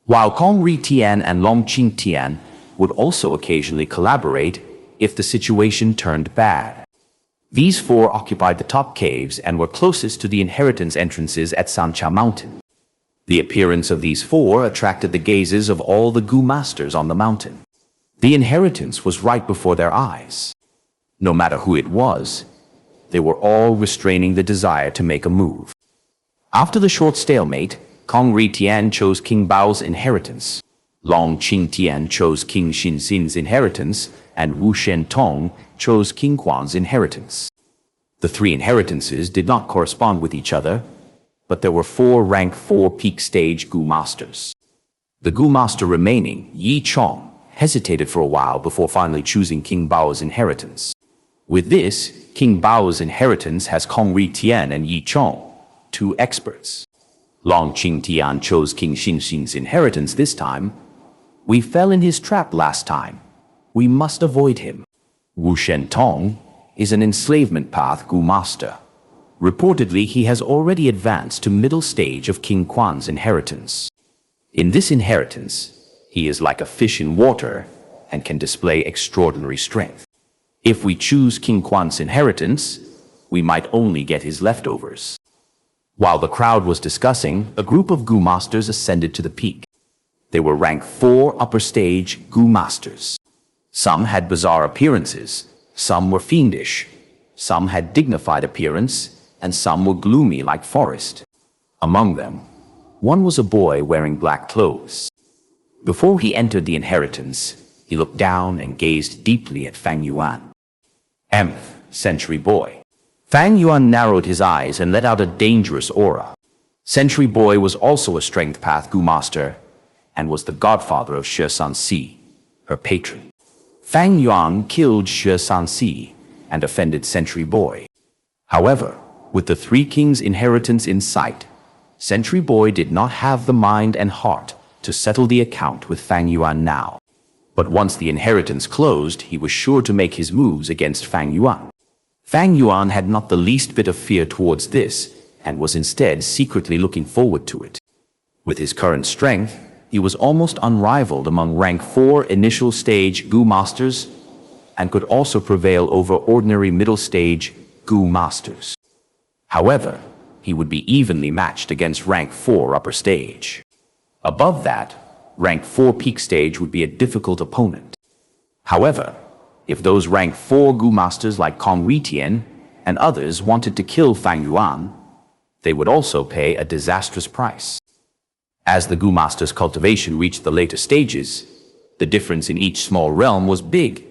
S2: While Kong Ri Tian and Long Qing Tian would also occasionally collaborate if the situation turned bad. These 4 occupied the top caves and were closest to the inheritance entrances at Xianxia Mountain. The appearance of these 4 attracted the gazes of all the Gu masters on the mountain. The inheritance was right before their eyes. No matter who it was, they were all restraining the desire to make a move. After the short stalemate, Kong Ri Tian chose King Bao's inheritance. Long Qing Tian chose King Xinxin's inheritance, and Wu Shentong chose King Quan's inheritance. The 3 inheritances did not correspond with each other, but there were 4 rank 4 peak stage Gu masters. The Gu master remaining, Yi Chong, hesitated for a while before finally choosing King Bao's inheritance. With this, King Bao's inheritance has Kong Ri Tian and Yi Chong, 2 experts. Long Qing Tian chose King Xinxin's inheritance this time. We fell in his trap last time. We must avoid him. Wu Shentong is an enslavement path Gu master. Reportedly, he has already advanced to middle stage of King Quan's inheritance. In this inheritance, he is like a fish in water and can display extraordinary strength. If we choose King Quan's inheritance, we might only get his leftovers. While the crowd was discussing, a group of Gu masters ascended to the peak. They were rank 4 upper stage Gu masters. Some had bizarre appearances, some were fiendish, some had dignified appearance, and some were gloomy like forest. Among them, one was a boy wearing black clothes. Before he entered the inheritance, he looked down and gazed deeply at Fang Yuan. Century Boy. Fang Yuan narrowed his eyes and let out a dangerous aura. Century Boy was also a strength path Gu master and was the godfather of Xianxia, her patron. Fang Yuan killed Xianxia and offended Century Boy. However, with the Three Kings' inheritance in sight, Century Boy did not have the mind and heart to settle the account with Fang Yuan now. But once the inheritance closed, he was sure to make his moves against Fang Yuan. Fang Yuan had not the least bit of fear towards this, and was instead secretly looking forward to it. With his current strength, he was almost unrivaled among rank 4 initial stage Gu masters, and could also prevail over ordinary middle stage Gu masters. However, he would be evenly matched against rank 4 upper stage. Above that, rank 4 peak stage would be a difficult opponent. However, if those rank 4 Gu masters like Kong Weitian and others wanted to kill Fang Yuan, they would also pay a disastrous price. As the Gu masters' cultivation reached the later stages, the difference in each small realm was big,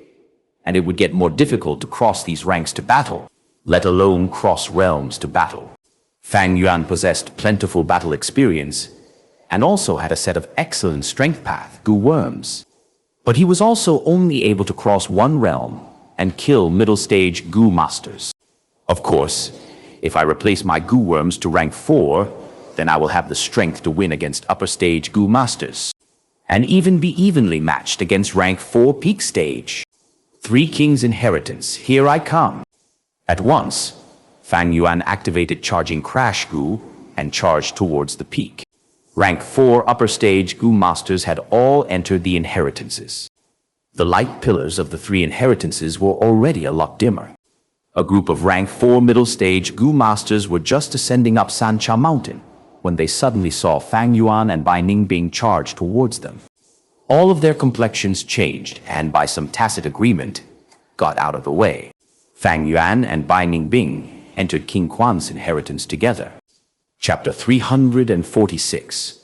S2: and it would get more difficult to cross these ranks to battle, let alone cross realms to battle. Fang Yuan possessed plentiful battle experience and also had a set of excellent strength path Gu worms. But he was also only able to cross one realm and kill middle stage Gu masters. Of course, if I replace my Gu worms to rank 4, then I will have the strength to win against upper stage Gu masters, and even be evenly matched against rank 4 peak stage. Three Kings' inheritance, here I come. At once, Fang Yuan activated Charging Crash Gu and charged towards the peak. Rank 4 upper stage Gu masters had all entered the inheritances. The light pillars of the 3 inheritances were already a lot dimmer. A group of rank 4 middle stage Gu masters were just ascending up Xianxia mountain when they suddenly saw Fang Yuan and Bai Ningbing charge towards them. All of their complexions changed and by some tacit agreement got out of the way. Fang Yuan and Bai Ningbing entered King Quan's inheritance together. Chapter 346.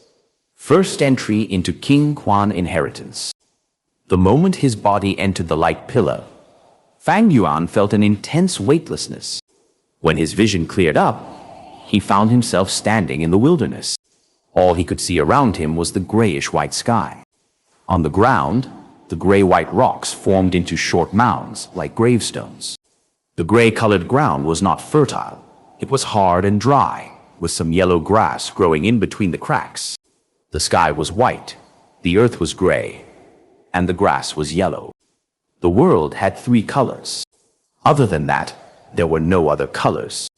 S2: First entry into King Quan inheritance. The moment his body entered the light pillar, Fang Yuan felt an intense weightlessness. When his vision cleared up, he found himself standing in the wilderness. All he could see around him was the grayish-white sky. On the ground, the gray-white rocks formed into short mounds like gravestones. The gray-colored ground was not fertile. It was hard and dry, with some yellow grass growing in between the cracks. The sky was white, the earth was gray, and the grass was yellow. The world had 3 colors. Other than that, there were no other colors.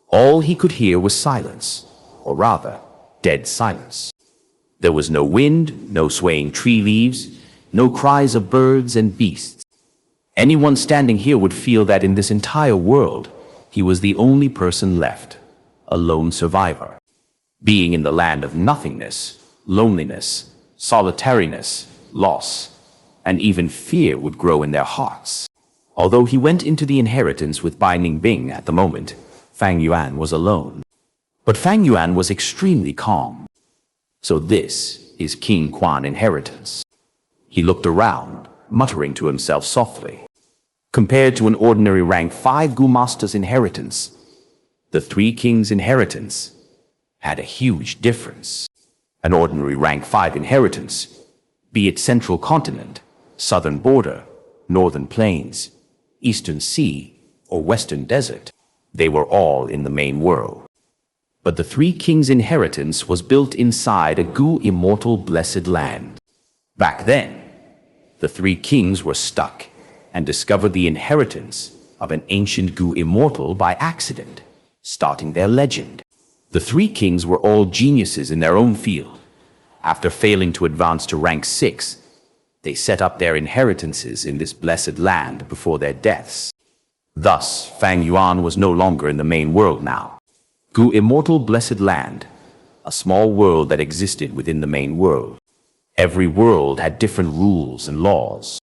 S2: All he could hear was silence, or rather, dead silence. There was no wind, no swaying tree leaves, no cries of birds and beasts. Anyone standing here would feel that in this entire world, he was the only person left, a lone survivor. Being in the land of nothingness, loneliness, solitariness, loss, and even fear would grow in their hearts. Although he went into the inheritance with Bai Ningbing at the moment, Fang Yuan was alone. But Fang Yuan was extremely calm. So this is King Quan inheritance. He looked around, muttering to himself softly. Compared to an ordinary rank 5 Gu master's inheritance, the 3 Kings' inheritance had a huge difference. An ordinary rank 5 inheritance, be it Central Continent, Southern Border, Northern Plains, Eastern Sea, or Western Desert, they were all in the main world. But the 3 Kings' inheritance was built inside a Gu immortal blessed land. Back then, the 3 Kings were stuck and discovered the inheritance of an ancient Gu immortal by accident, starting their legend. The 3 Kings were all geniuses in their own field, After failing to advance to rank 6, they set up their inheritances in this blessed land before their deaths. Thus, Fang Yuan was no longer in the main world now. Gu immortal blessed land, a small world that existed within the main world. Every world had different rules and laws.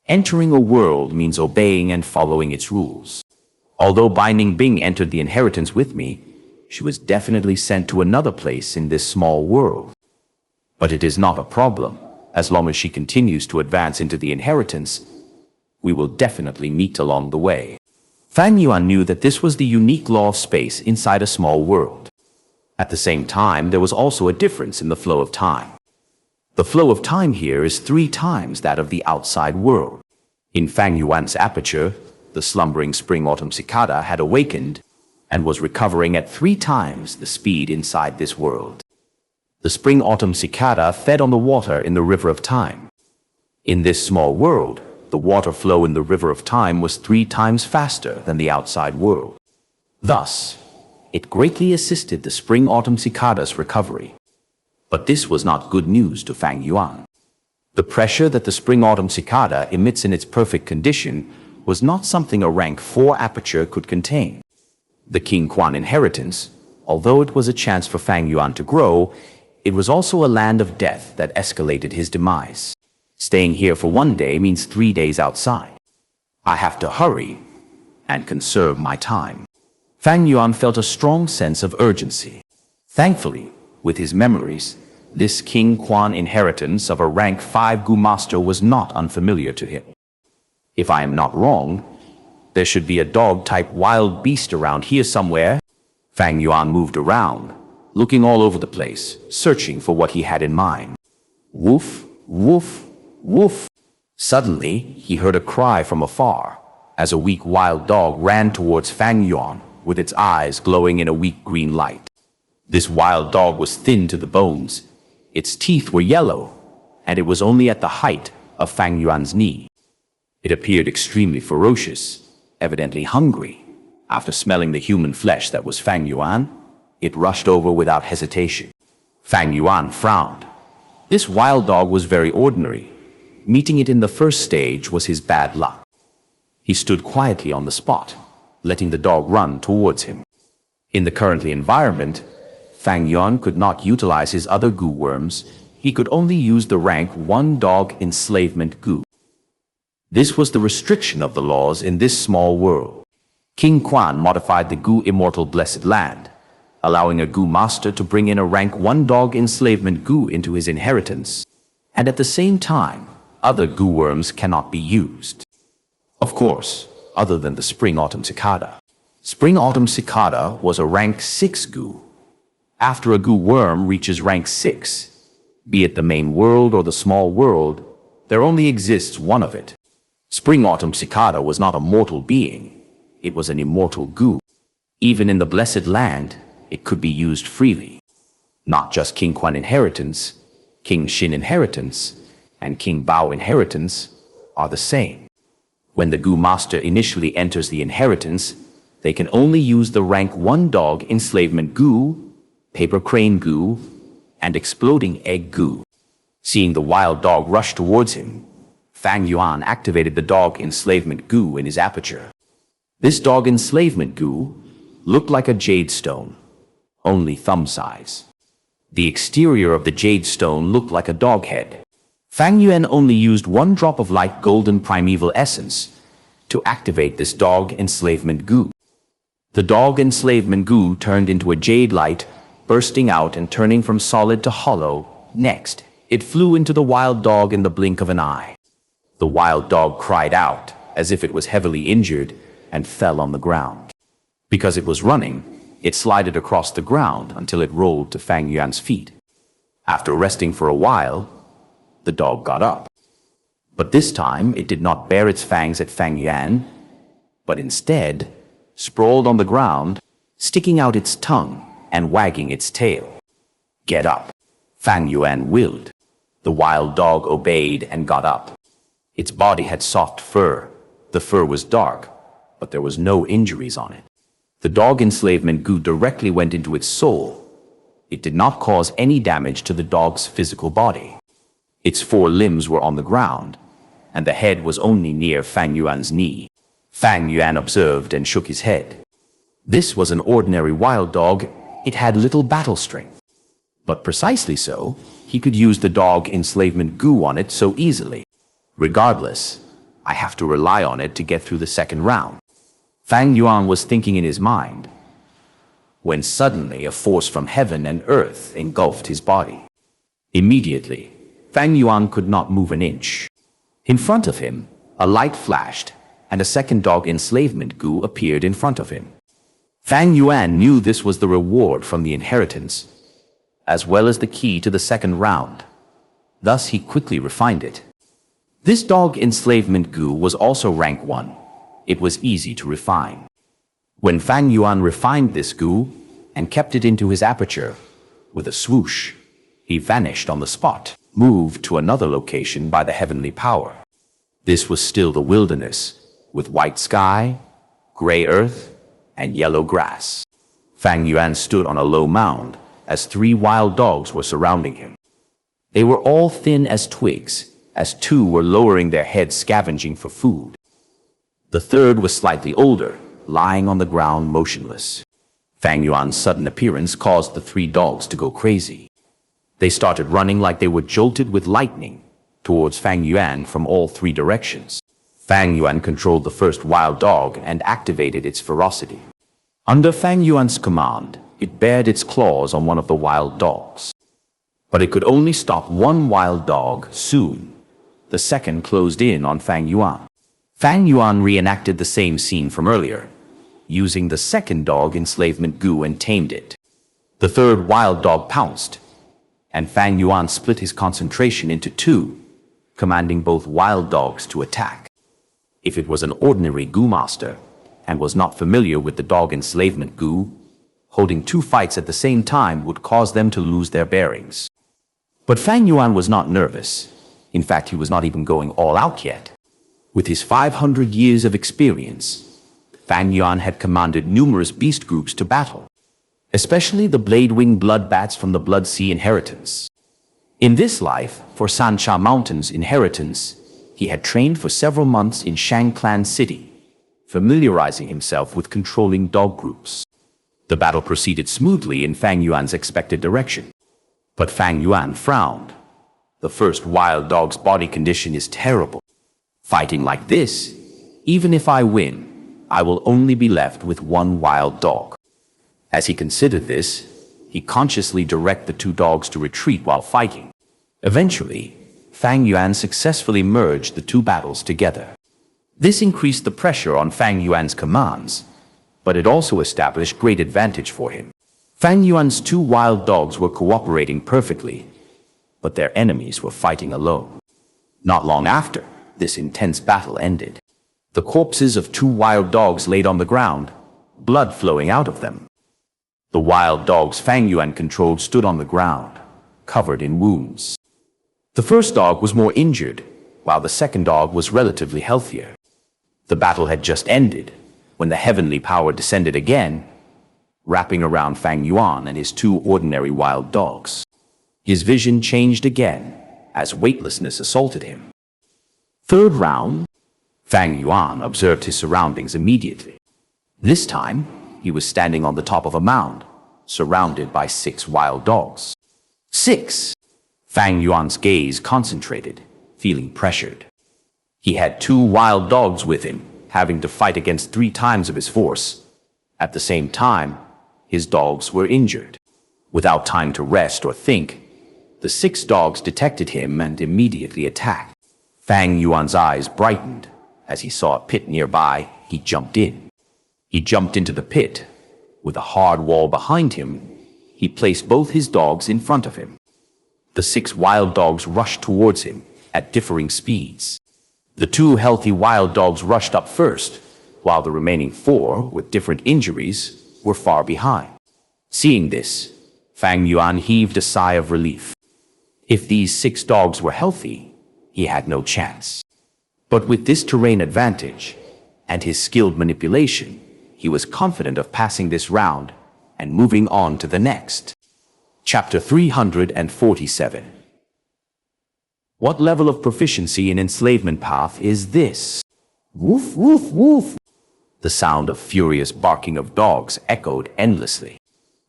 S2: Entering a world means obeying and following its rules. Although Bai Ningbing entered the inheritance with me, she was definitely sent to another place in this small world. But it is not a problem. As long as she continues to advance into the inheritance, we will definitely meet along the way. Fang Yuan knew that this was the unique law of space inside a small world. At the same time, there was also a difference in the flow of time. The flow of time here is 3 times that of the outside world. In Fang Yuan's aperture, the slumbering spring-autumn cicada had awakened and was recovering at 3 times the speed inside this world. The spring-autumn cicada fed on the water in the river of time. In this small world, the water flow in the river of time was 3 times faster than the outside world. Thus, it greatly assisted the spring-autumn cicada's recovery. But this was not good news to Fang Yuan. The pressure that the spring-autumn cicada emits in its perfect condition was not something a rank 4 aperture could contain. The King Quan inheritance, although it was a chance for Fang Yuan to grow, it was also a land of death that escalated his demise. Staying here for 1 day means 3 days outside. I have to hurry and conserve my time. Fang Yuan felt a strong sense of urgency. Thankfully, with his memories, this King Quan inheritance of a rank 5 Gu master was not unfamiliar to him. If I am not wrong, there should be a dog-type wild beast around here somewhere. Fang Yuan moved around, looking all over the place, searching for what he had in mind. Woof, woof, woof. Suddenly, he heard a cry from afar, as a weak wild dog ran towards Fang Yuan, with its eyes glowing in a weak green light. This wild dog was thin to the bones. Its teeth were yellow, and it was only at the height of Fang Yuan's knee. It appeared extremely ferocious, evidently hungry. After smelling the human flesh that was Fang Yuan, it rushed over without hesitation. Fang Yuan frowned. This wild dog was very ordinary. Meeting it in the first stage was his bad luck. He stood quietly on the spot, letting the dog run towards him. In the currently environment, Fang Yuan could not utilize his other Gu worms. He could only use the rank 1 dog enslavement Gu. This was the restriction of the laws in this small world. King Quan modified the Gu immortal blessed land, allowing a Gu master to bring in a rank 1 dog enslavement Gu into his inheritance, and at the same time, other Gu worms cannot be used. Of course, other than the spring-autumn cicada. Spring-autumn cicada was a rank 6 Gu. After a Gu worm reaches rank 6, be it the main world or the small world, there only exists one of it. Spring-autumn cicada was not a mortal being. It was an immortal Gu. Even in the blessed land, it could be used freely. Not just King Quan inheritance, King Xin inheritance, and King Bao inheritance are the same. When the Gu master initially enters the inheritance, they can only use the rank 1 dog enslavement Gu, paper crane Gu, and exploding egg Gu. Seeing the wild dog rush towards him, Fang Yuan activated the dog enslavement Gu in his aperture. This dog enslavement Gu looked like a jade stone, only thumb size. The exterior of the jade stone looked like a dog head. Fang Yuan only used 1 drop of light golden primeval essence to activate this dog enslavement Gu. The dog enslavement Gu turned into a jade light, bursting out and turning from solid to hollow. Next, it flew into the wild dog in the blink of an eye. The wild dog cried out as if it was heavily injured and fell on the ground. Because it was running, it slided across the ground until it rolled to Fang Yuan's feet. After resting for a while, the dog got up. But this time it did not bare its fangs at Fang Yuan, but instead sprawled on the ground, sticking out its tongue and wagging its tail. Get up, Fang Yuan willed. The wild dog obeyed and got up. Its body had soft fur. The fur was dark, but there was no injuries on it. The dog enslavement Gu directly went into its soul, It did not cause any damage to the dog's physical body. Its 4 limbs were on the ground, and the head was only near Fang Yuan's knee. Fang Yuan observed and shook his head. This was an ordinary wild dog. It had little battle strength. But precisely so, he could use the dog enslavement Gu on it so easily. Regardless, I have to rely on it to get through the second round. Fang Yuan was thinking in his mind, when suddenly a force from heaven and earth engulfed his body. Immediately, Fang Yuan could not move an inch. In front of him, a light flashed, and a second dog enslavement Gu appeared in front of him. Fang Yuan knew this was the reward from the inheritance, as well as the key to the second round. Thus he quickly refined it. This dog enslavement Gu was also rank 1. It was easy to refine. When Fang Yuan refined this Gu and kept it into his aperture, with a swoosh, he vanished on the spot, moved to another location by the heavenly power. This was still the wilderness, with white sky, gray earth, and yellow grass. Fang Yuan stood on a low mound as 3 wild dogs were surrounding him. They were all thin as twigs, as 2 were lowering their heads scavenging for food. The third was slightly older, lying on the ground motionless. Fang Yuan's sudden appearance caused the 3 dogs to go crazy. They started running like they were jolted with lightning towards Fang Yuan from all 3 directions. Fang Yuan controlled the first wild dog and activated its ferocity. Under Fang Yuan's command, it bared its claws on one of the wild dogs. But it could only stop 1 wild dog soon. The second closed in on Fang Yuan. Fang Yuan reenacted the same scene from earlier, using the second dog enslavement Gu and tamed it. The third wild dog pounced, and Fang Yuan split his concentration into 2, commanding both wild dogs to attack. If it was an ordinary Gu master, and was not familiar with the dog enslavement Gu, holding 2 fights at the same time would cause them to lose their bearings. But Fang Yuan was not nervous. In fact, he was not even going all out yet. With his 500 years of experience, Fang Yuan had commanded numerous beast groups to battle, especially the blade-winged blood bats from the Blood Sea inheritance. In this life, for Xianxia Mountain's inheritance, he had trained for several months in Shang Clan City, familiarizing himself with controlling dog groups. The battle proceeded smoothly in Fang Yuan's expected direction. But Fang Yuan frowned. The first wild dog's body condition is terrible. Fighting like this, even if I win, I will only be left with 1 wild dog. As he considered this, he consciously directed the 2 dogs to retreat while fighting. Eventually, Fang Yuan successfully merged the 2 battles together. This increased the pressure on Fang Yuan's commands, but it also established great advantage for him. Fang Yuan's 2 wild dogs were cooperating perfectly, but their enemies were fighting alone. Not long after, this intense battle ended. The corpses of 2 wild dogs laid on the ground, blood flowing out of them. The wild dogs Fang Yuan controlled stood on the ground, covered in wounds. The first dog was more injured, while the second dog was relatively healthier. The battle had just ended, when the heavenly power descended again, wrapping around Fang Yuan and his 2 ordinary wild dogs. His vision changed again, as weightlessness assaulted him. Third round, Fang Yuan observed his surroundings immediately. This time, he was standing on the top of a mound, surrounded by 6 wild dogs. 6! Fang Yuan's gaze concentrated, feeling pressured. He had 2 wild dogs with him, having to fight against 3 times of his force. At the same time, his dogs were injured. Without time to rest or think, the 6 dogs detected him and immediately attacked. Fang Yuan's eyes brightened. As he saw a pit nearby, he jumped in. He jumped into the pit. With a hard wall behind him, he placed both his dogs in front of him. The 6 wild dogs rushed towards him at differing speeds. The 2 healthy wild dogs rushed up first, while the remaining 4, with different injuries, were far behind. Seeing this, Fang Yuan heaved a sigh of relief. If these 6 dogs were healthy, he had no chance. But with this terrain advantage, and his skilled manipulation, he was confident of passing this round and moving on to the next. Chapter 347. What level of proficiency in enslavement path is this? Woof, woof, woof. The sound of furious barking of dogs echoed endlessly.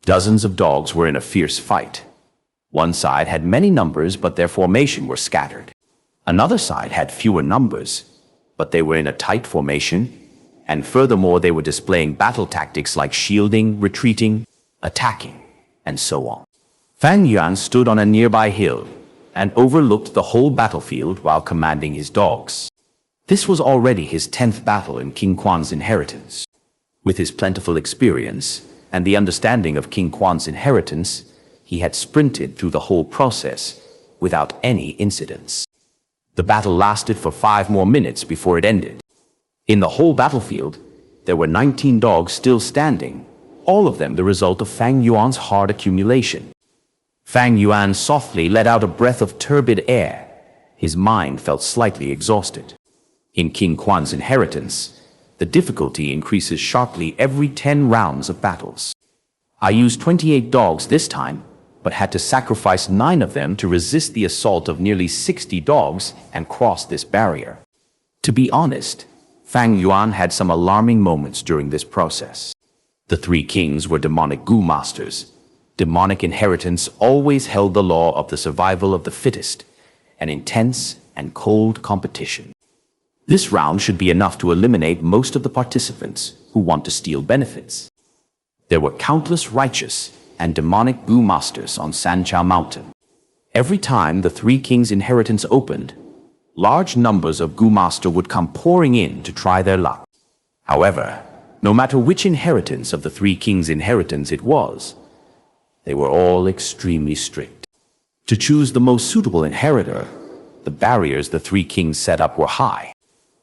S2: Dozens of dogs were in a fierce fight. One side had many numbers, but their formation were scattered. Another side had fewer numbers, but they were in a tight formation, and furthermore they were displaying battle tactics like shielding, retreating, attacking, and so on. Fang Yuan stood on a nearby hill and overlooked the whole battlefield while commanding his dogs. This was already his 10th battle in King Quan's inheritance. With his plentiful experience and the understanding of King Quan's inheritance, he had sprinted through the whole process without any incidents. The battle lasted for 5 more minutes before it ended. In the whole battlefield, there were 19 dogs still standing, all of them the result of Fang Yuan's hard accumulation. Fang Yuan softly let out a breath of turbid air. His mind felt slightly exhausted. In King Quan's inheritance, the difficulty increases sharply every 10 rounds of battles. I used 28 dogs this time, but had to sacrifice 9 of them to resist the assault of nearly 60 dogs and cross this barrier. To be honest, Fang Yuan had some alarming moments during this process. The 3 kings were demonic Gu masters. Demonic inheritance always held the law of the survival of the fittest, an intense and cold competition. This round should be enough to eliminate most of the participants who want to steal benefits. There were countless righteous and demonic Gu masters on Xianxia mountain. Every time the 3 kings' inheritance opened, large numbers of Gu master would come pouring in to try their luck. However, no matter which inheritance of the 3 kings' inheritance it was, they were all extremely strict. To choose the most suitable inheritor, the barriers the 3 kings set up were high.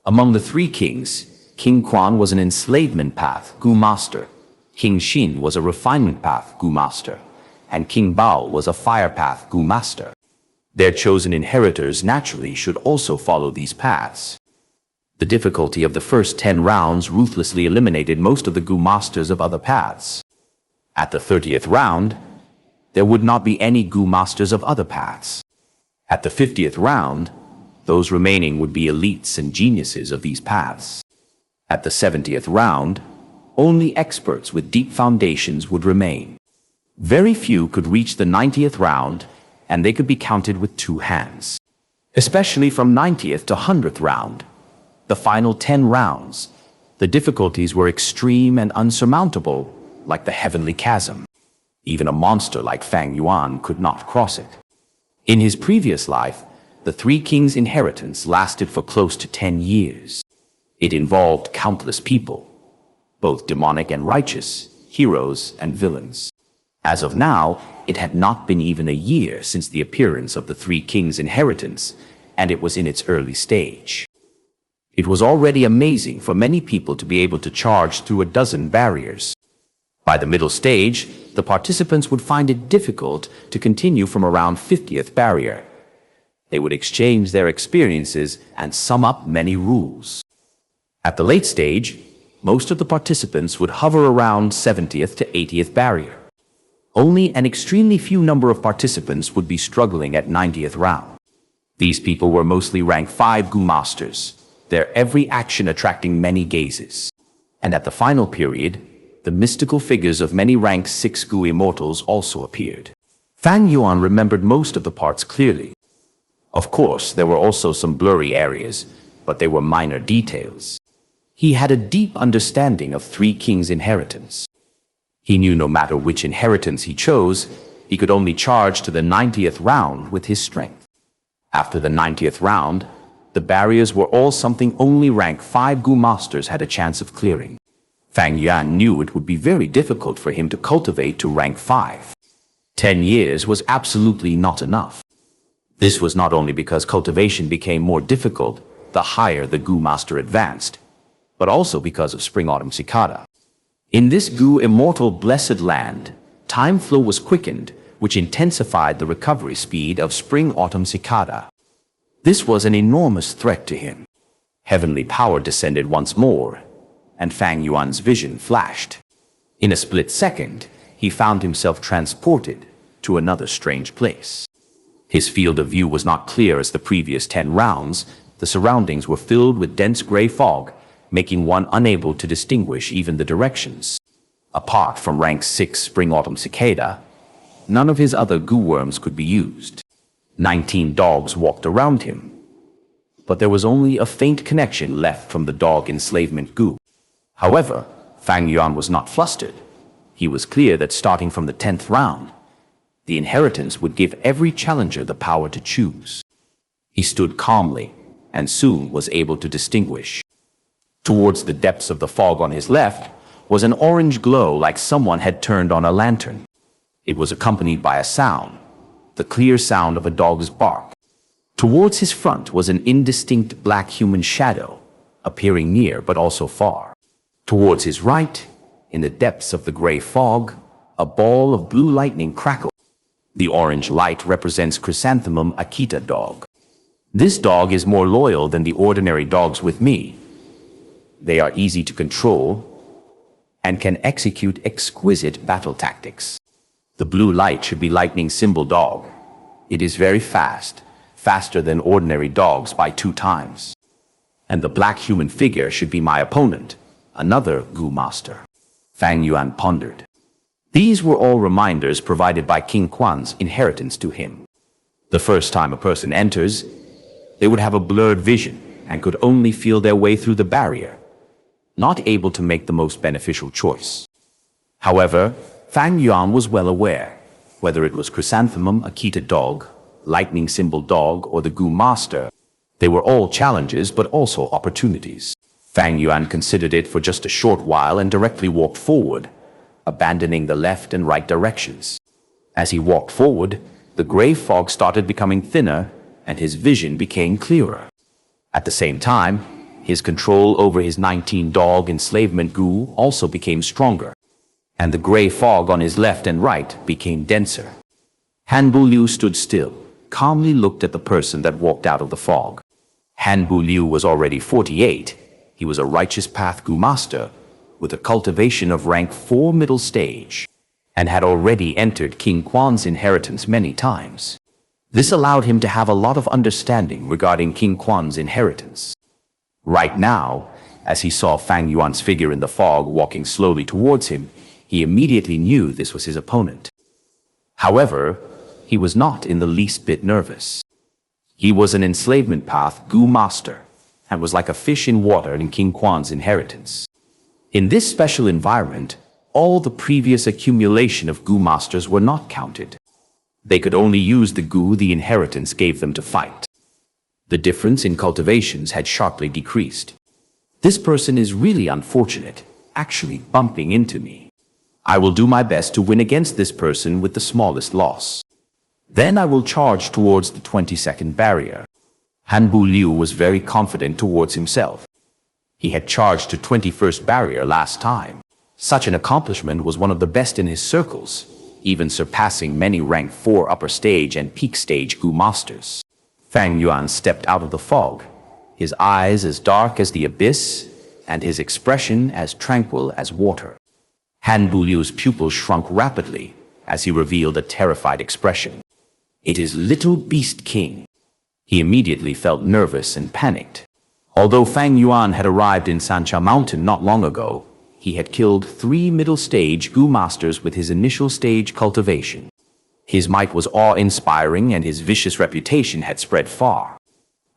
S2: Among the 3 kings, King Quan was an enslavement path Gu master, King Xin was a refinement path Gu master, and King Bao was a fire path Gu master. Their chosen inheritors naturally should also follow these paths. The difficulty of the first 10 rounds ruthlessly eliminated most of the Gu masters of other paths. At the 30th round, there would not be any Gu masters of other paths. At the 50th round, those remaining would be elites and geniuses of these paths. At the 70th round, only experts with deep foundations would remain. Very few could reach the 90th round, and they could be counted with 2 hands. Especially from 90th to 100th round, the final 10 rounds, the difficulties were extreme and unsurmountable, like the heavenly chasm. Even a monster like Fang Yuan could not cross it. In his previous life, the 3 kings' inheritance lasted for close to 10 years. It involved countless people, both demonic and righteous, heroes and villains. As of now, it had not been even a year since the appearance of the 3 kings' inheritance, and it was in its early stage. It was already amazing for many people to be able to charge through a dozen barriers. By the middle stage, the participants would find it difficult to continue from around 50th barrier. They would exchange their experiences and sum up many rules. At the late stage, most of the participants would hover around 70th to 80th barrier. Only an extremely few number of participants would be struggling at 90th round. These people were mostly rank 5 Gu masters, their every action attracting many gazes. And at the final period, the mystical figures of many rank 6 Gu immortals also appeared. Fang Yuan remembered most of the parts clearly. Of course, there were also some blurry areas, but they were minor details. He had a deep understanding of 3 kings' inheritance. He knew no matter which inheritance he chose, he could only charge to the 90th round with his strength. After the 90th round, the barriers were all something only rank 5 Gu masters had a chance of clearing. Fang Yuan knew it would be very difficult for him to cultivate to rank 5. 10 years was absolutely not enough. This was not only because cultivation became more difficult the higher the Gu master advanced, but also because of spring-autumn cicada. In this Gu immortal blessed land, time flow was quickened, which intensified the recovery speed of spring-autumn cicada. This was an enormous threat to him. Heavenly power descended once more, and Fang Yuan's vision flashed. In a split second, he found himself transported to another strange place. His field of view was not clear as the previous 10 rounds. The surroundings were filled with dense gray fog, making one unable to distinguish even the directions. Apart from rank 6 spring-autumn cicada, none of his other goo worms could be used. 19 dogs walked around him, but there was only a faint connection left from the dog enslavement goo. However, Fang Yuan was not flustered. He was clear that starting from the 10th round, the inheritance would give every challenger the power to choose. He stood calmly, and soon was able to distinguish. Towards the depths of the fog on his left was an orange glow like someone had turned on a lantern. It was accompanied by a sound, the clear sound of a dog's bark. Towards his front was an indistinct black human shadow, appearing near but also far. Towards his right, in the depths of the gray fog, a ball of blue lightning crackled. The orange light represents Chrysanthemum Akita dog. This dog is more loyal than the ordinary dogs with me. They are easy to control and can execute exquisite battle tactics. The blue light should be lightning symbol dog. It is very fast, faster than ordinary dogs by 2 times. And the black human figure should be my opponent, another Gu master. Fang Yuan pondered. These were all reminders provided by King Quan's inheritance to him. The first time a person enters, they would have a blurred vision and could only feel their way through the barrier, not able to make the most beneficial choice. However, Fang Yuan was well aware, whether it was Chrysanthemum Akita dog, lightning symbol dog, or the Gu master, they were all challenges but also opportunities. Fang Yuan considered it for just a short while and directly walked forward, abandoning the left and right directions. As he walked forward, the gray fog started becoming thinner and his vision became clearer. At the same time, his control over his 19 dog enslavement Gu also became stronger, and the gray fog on his left and right became denser. Hanbu Liu stood still, calmly looked at the person that walked out of the fog. Hanbu Liu was already 48. He was a righteous path Gu master with a cultivation of rank 4 middle stage, and had already entered King Quan's inheritance many times. This allowed him to have a lot of understanding regarding King Quan's inheritance. Right now, as he saw Fang Yuan's figure in the fog walking slowly towards him, he immediately knew this was his opponent. However, he was not in the least bit nervous. He was an enslavement path Gu master, and was like a fish in water in King Quan's inheritance. In this special environment, all the previous accumulation of Gu masters were not counted. They could only use the Gu the inheritance gave them to fight. The difference in cultivations had sharply decreased. This person is really unfortunate, actually bumping into me. I will do my best to win against this person with the smallest loss. Then I will charge towards the 22nd barrier. Hanbu Liu was very confident towards himself. He had charged to 21st barrier last time. Such an accomplishment was one of the best in his circles, even surpassing many rank 4 upper stage and peak stage Gu masters. Fang Yuan stepped out of the fog, his eyes as dark as the abyss, and his expression as tranquil as water. Hanbu Liu's pupils shrunk rapidly as he revealed a terrified expression. It is Little Beast King. He immediately felt nervous and panicked. Although Fang Yuan had arrived in Xianxia Mountain not long ago, he had killed 3 middle stage Gu masters with his initial stage cultivation. His might was awe-inspiring and his vicious reputation had spread far.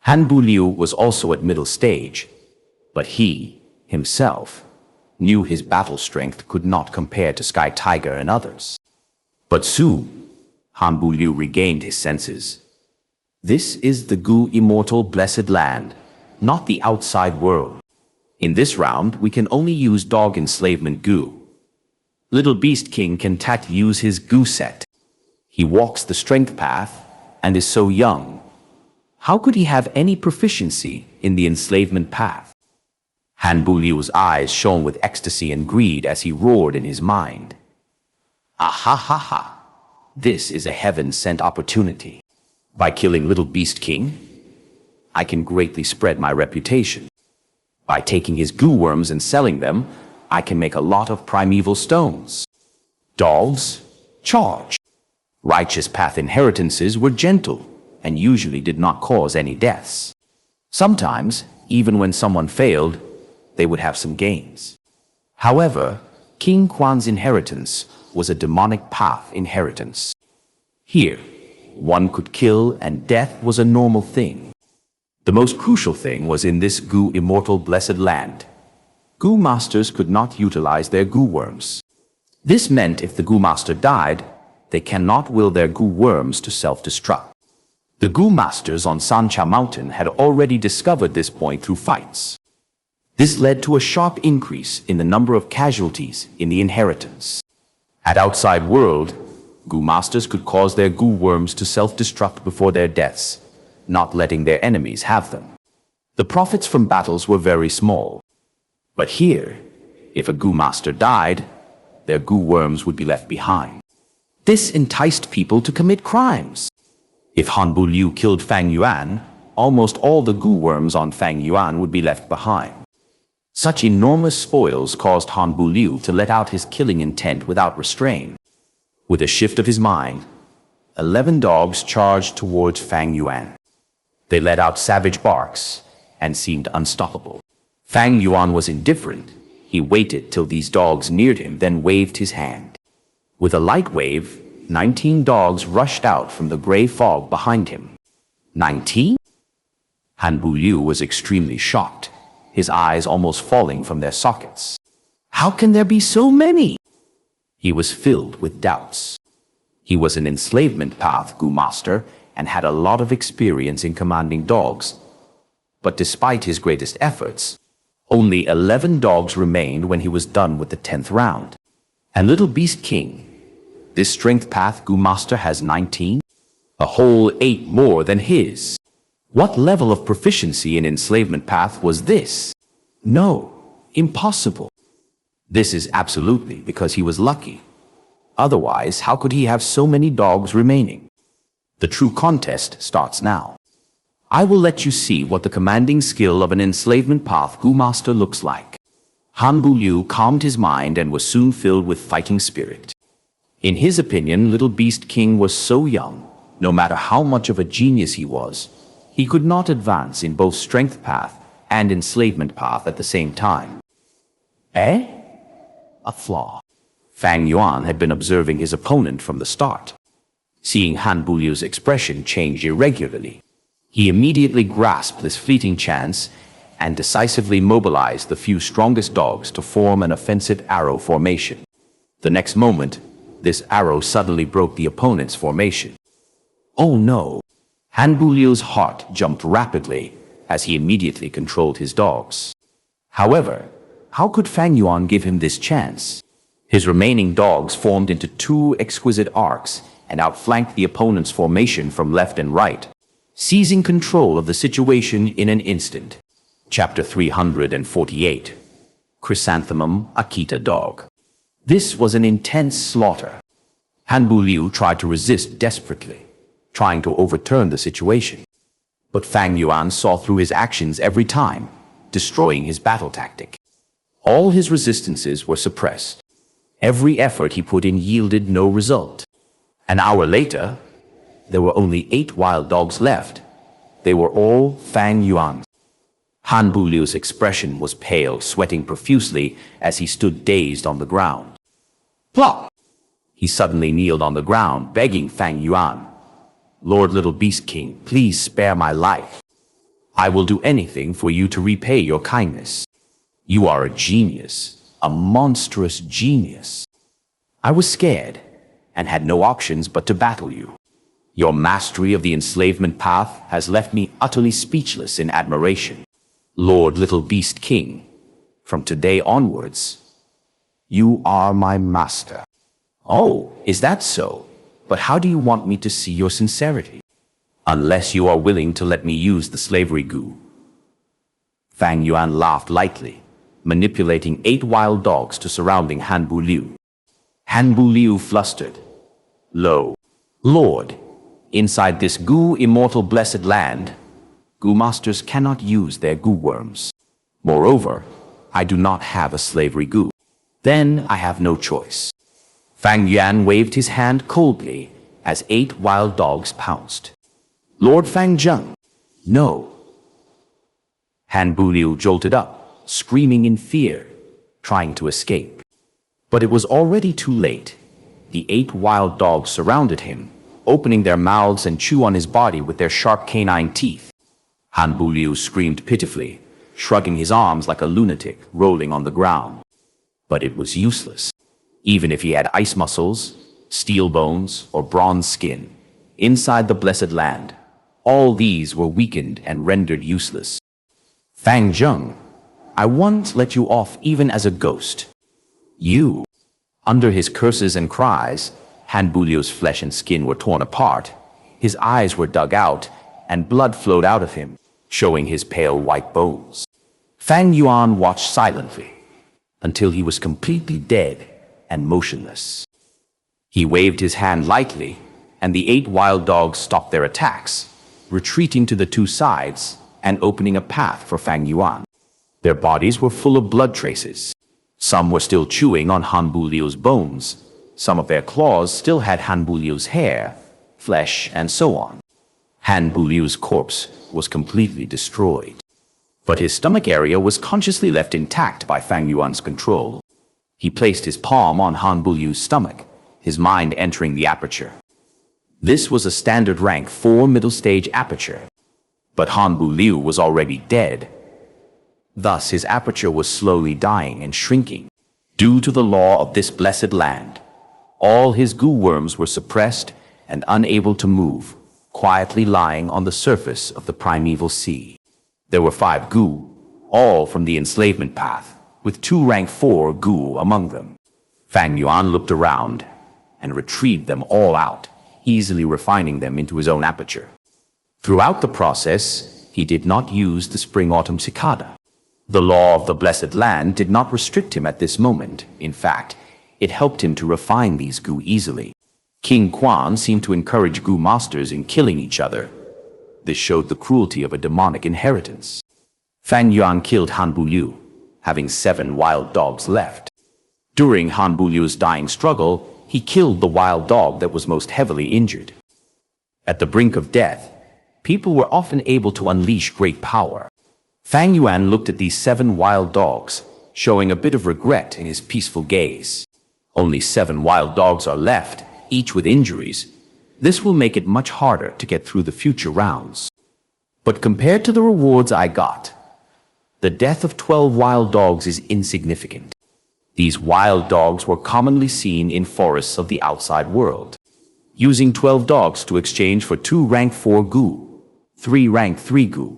S2: Hanbu Liu was also at middle stage, but he, himself, knew his battle strength could not compare to Sky Tiger and others. But soon, Hanbu Liu regained his senses. This is the Gu immortal blessed land, not the outside world. In this round, we can only use dog enslavement Gu. Little Beast King can use his Gu set. He walks the strength path and is so young. How could he have any proficiency in the enslavement path? Hanbu Liu's eyes shone with ecstasy and greed as he roared in his mind. Ah ha ha! This is a heaven-sent opportunity. By killing Little Beast King, I can greatly spread my reputation. By taking his Gu worms and selling them, I can make a lot of primeval stones. Dogs, charge! Righteous path inheritances were gentle and usually did not cause any deaths. Sometimes, even when someone failed, they would have some gains. However, King Quan's inheritance was a demonic path inheritance. Here, one could kill and death was a normal thing. The most crucial thing was in this Gu immortal blessed land. Gu masters could not utilize their Gu worms. This meant if the Gu master died, they cannot will their Gu worms to self-destruct. The Gu masters on Xianxia mountain had already discovered this point through fights. This led to a sharp increase in the number of casualties in the inheritance. At outside world, Gu masters could cause their Gu worms to self-destruct before their deaths, not letting their enemies have them. The profits from battles were very small. But here, if a Gu master died, their Gu worms would be left behind. This enticed people to commit crimes. If Han Bu Liu killed Fang Yuan, almost all the Gu worms on Fang Yuan would be left behind. Such enormous spoils caused Han Bu Liu to let out his killing intent without restraint. With a shift of his mind, 11 dogs charged towards Fang Yuan. They let out savage barks and seemed unstoppable. Fang Yuan was indifferent. He waited till these dogs neared him, then waved his hand. With a light wave, 19 dogs rushed out from the gray fog behind him. 19? Han Bu Liu was extremely shocked, his eyes almost falling from their sockets. How can there be so many? He was filled with doubts. He was an enslavement path Gu master and had a lot of experience in commanding dogs. But despite his greatest efforts, only 11 dogs remained when he was done with the 10th round. And Little Beast King, this strength path Gu master has 19, a whole 8 more than his. What level of proficiency in enslavement path was this? No, impossible. This is absolutely because he was lucky. Otherwise, how could he have so many dogs remaining? The true contest starts now. I will let you see what the commanding skill of an enslavement path Gu master looks like. Han Bu Liu calmed his mind and was soon filled with fighting spirit. In his opinion, Little Beast King was so young, no matter how much of a genius he was, he could not advance in both strength path and enslavement path at the same time. A flaw. Fang Yuan had been observing his opponent from the start. Seeing Han Bu Liu's expression change irregularly, he immediately grasped this fleeting chance and decisively mobilized the few strongest dogs to form an offensive arrow formation. The next moment, this arrow suddenly broke the opponent's formation. Oh no! Han Bu Liu's heart jumped rapidly as he immediately controlled his dogs. However, how could Fang Yuan give him this chance? His remaining dogs formed into 2 exquisite arcs and outflanked the opponent's formation from left and right, seizing control of the situation in an instant. Chapter 348. Chrysanthemum Akita Dog. This was an intense slaughter. Han Bu Liu tried to resist desperately, trying to overturn the situation. But Fang Yuan saw through his actions every time, destroying his battle tactic. All his resistances were suppressed. Every effort he put in yielded no result. An hour later, there were only 8 wild dogs left. They were all Fang Yuan's. Han Bu Liu's expression was pale, sweating profusely as he stood dazed on the ground. Plop! He suddenly kneeled on the ground, begging Fang Yuan, "Lord Little Beast King, please spare my life. I will do anything for you to repay your kindness. You are a genius, a monstrous genius. I was scared and had no options but to battle you. Your mastery of the enslavement path has left me utterly speechless in admiration. Lord Little Beast King, from today onwards, you are my master." "Oh, is that so? But how do you want me to see your sincerity?" "Unless you are willing to let me use the slavery Gu." Fang Yuan laughed lightly, manipulating 8 wild dogs to surrounding Han Bu Liu. Han Bu Liu flustered. "Lo, Lord, inside this Gu immortal blessed land, Gu masters cannot use their Gu worms. Moreover, I do not have a slavery Gu. Then I have no choice." Fang Yuan waved his hand coldly as 8 wild dogs pounced. "Lord Fang Zheng, no!" Han Buliu jolted up, screaming in fear, trying to escape. But it was already too late. The 8 wild dogs surrounded him, opening their mouths and chew on his body with their sharp canine teeth. Han Buliu screamed pitifully, shrugging his arms like a lunatic, rolling on the ground. But it was useless. Even if he had ice muscles, steel bones, or bronze skin, inside the Blessed Land, all these were weakened and rendered useless. "Fang Zheng, I once let you off even as a ghost. You." Under his curses and cries, Han Buliu's flesh and skin were torn apart, his eyes were dug out, and blood flowed out of him, showing his pale white bones. Fang Yuan watched silently until he was completely dead and motionless. He waved his hand lightly, and the 8 wild dogs stopped their attacks, retreating to the 2 sides and opening a path for Fang Yuan. Their bodies were full of blood traces. Some were still chewing on Han Buliu's bones. Some of their claws still had Han Buliu's hair, flesh, and so on. Han Buliu's corpse was completely destroyed. But his stomach area was consciously left intact by Fang Yuan's control. He placed his palm on Han Buliu's stomach, his mind entering the aperture. This was a standard rank 4 middle stage aperture. But Han Buliu was already dead. Thus his aperture was slowly dying and shrinking. Due to the law of this blessed land, all his goo worms were suppressed and unable to move, quietly lying on the surface of the primeval sea. There were 5 goo, all from the enslavement path, with 2 rank 4 goo among them. Fang Yuan looked around and retrieved them all out, easily refining them into his own aperture. Throughout the process, he did not use the spring-autumn cicada. The law of the Blessed Land did not restrict him at this moment. In fact, it helped him to refine these goo easily. King Quan seemed to encourage goo masters in killing each other. This showed the cruelty of a demonic inheritance. Fang Yuan killed Han Buliu, having 7 wild dogs left. During Han Buliu's dying struggle, he killed the wild dog that was most heavily injured. At the brink of death, people were often able to unleash great power. Fang Yuan looked at these 7 wild dogs, showing a bit of regret in his peaceful gaze. Only 7 wild dogs are left, each with injuries. This will make it much harder to get through the future rounds. But compared to the rewards I got, the death of 12 wild dogs is insignificant. These wild dogs were commonly seen in forests of the outside world. Using 12 dogs to exchange for 2 rank 4 goo, 3 rank 3 goo.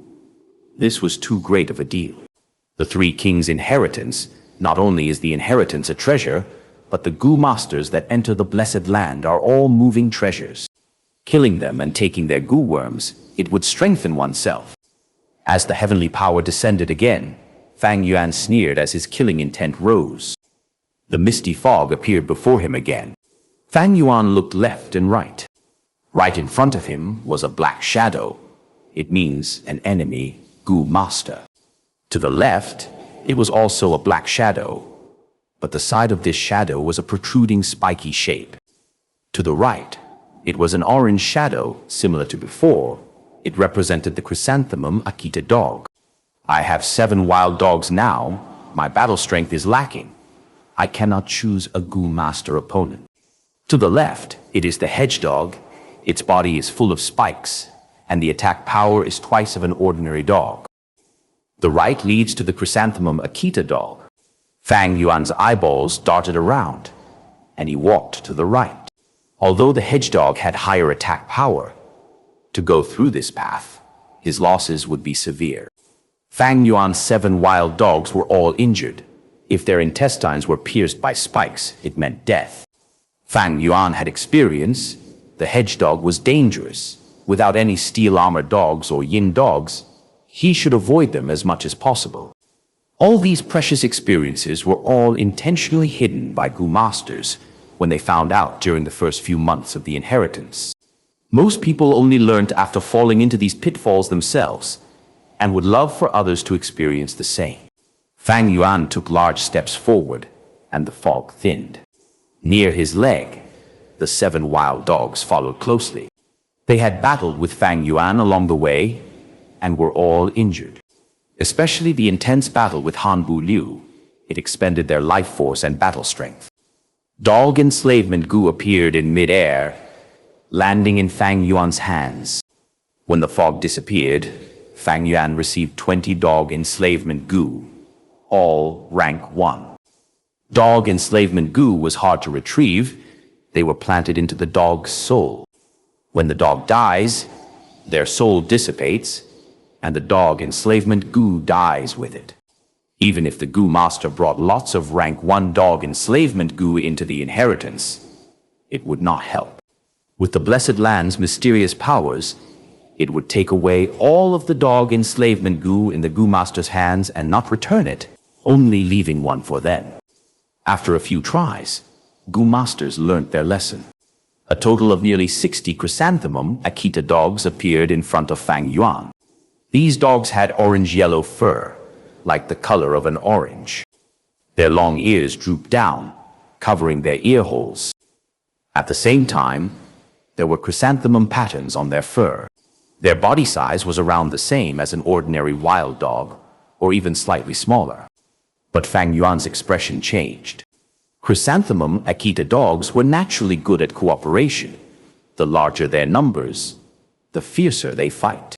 S2: This was too great of a deal. The 3 kings' inheritance, not only is the inheritance a treasure, but the goo masters that enter the Blessed Land are all moving treasures. Killing them and taking their goo worms, it would strengthen oneself. As the heavenly power descended again, Fang Yuan sneered as his killing intent rose. The misty fog appeared before him again. Fang Yuan looked left and right. Right in front of him was a black shadow. It means an enemy goo master. To the left, it was also a black shadow, but the side of this shadow was a protruding spiky shape. To the right, it was an orange shadow, similar to before. It represented the chrysanthemum Akita dog. I have 7 wild dogs now. My battle strength is lacking. I cannot choose a goo master opponent. To the left, it is the hedge dog. Its body is full of spikes, and the attack power is twice of an ordinary dog. The right leads to the chrysanthemum Akita dog. Fang Yuan's eyeballs darted around, and he walked to the right. Although the hedge dog had higher attack power, to go through this path, his losses would be severe. Fang Yuan's 7 wild dogs were all injured. If their intestines were pierced by spikes, it meant death. Fang Yuan had experience. The hedge dog was dangerous. Without any steel-armored dogs or yin dogs, he should avoid them as much as possible. All these precious experiences were all intentionally hidden by goo masters when they found out during the first few months of the inheritance. Most people only learned after falling into these pitfalls themselves, and would love for others to experience the same. Fang Yuan took large steps forward, and the fog thinned. Near his leg, The 7 wild dogs followed closely. They had battled with Fang Yuan along the way and were all injured. Especially the intense battle with Han Bu Liu. It expended their life force and battle strength. Dog enslavement Gu appeared in mid-air, landing in Fang Yuan's hands. When the fog disappeared, Fang Yuan received 20 dog enslavement Gu, all rank 1. Dog enslavement Gu was hard to retrieve. They were planted into the dog's soul. When the dog dies, their soul dissipates, and the dog enslavement Gu dies with it. Even if the Gu master brought lots of rank 1 dog enslavement Gu into the inheritance, it would not help. With the Blessed Land's mysterious powers, it would take away all of the dog enslavement Gu in the Gu master's hands and not return it, only leaving one for them. After a few tries, Gu masters learnt their lesson. A total of nearly 60 chrysanthemum Akita dogs appeared in front of Fang Yuan. These dogs had orange-yellow fur, like the color of an orange. Their long ears drooped down, covering their ear holes. At the same time, there were chrysanthemum patterns on their fur. Their body size was around the same as an ordinary wild dog, or even slightly smaller. But Fang Yuan's expression changed. Chrysanthemum Akita dogs were naturally good at cooperation. The larger their numbers, the fiercer they fight.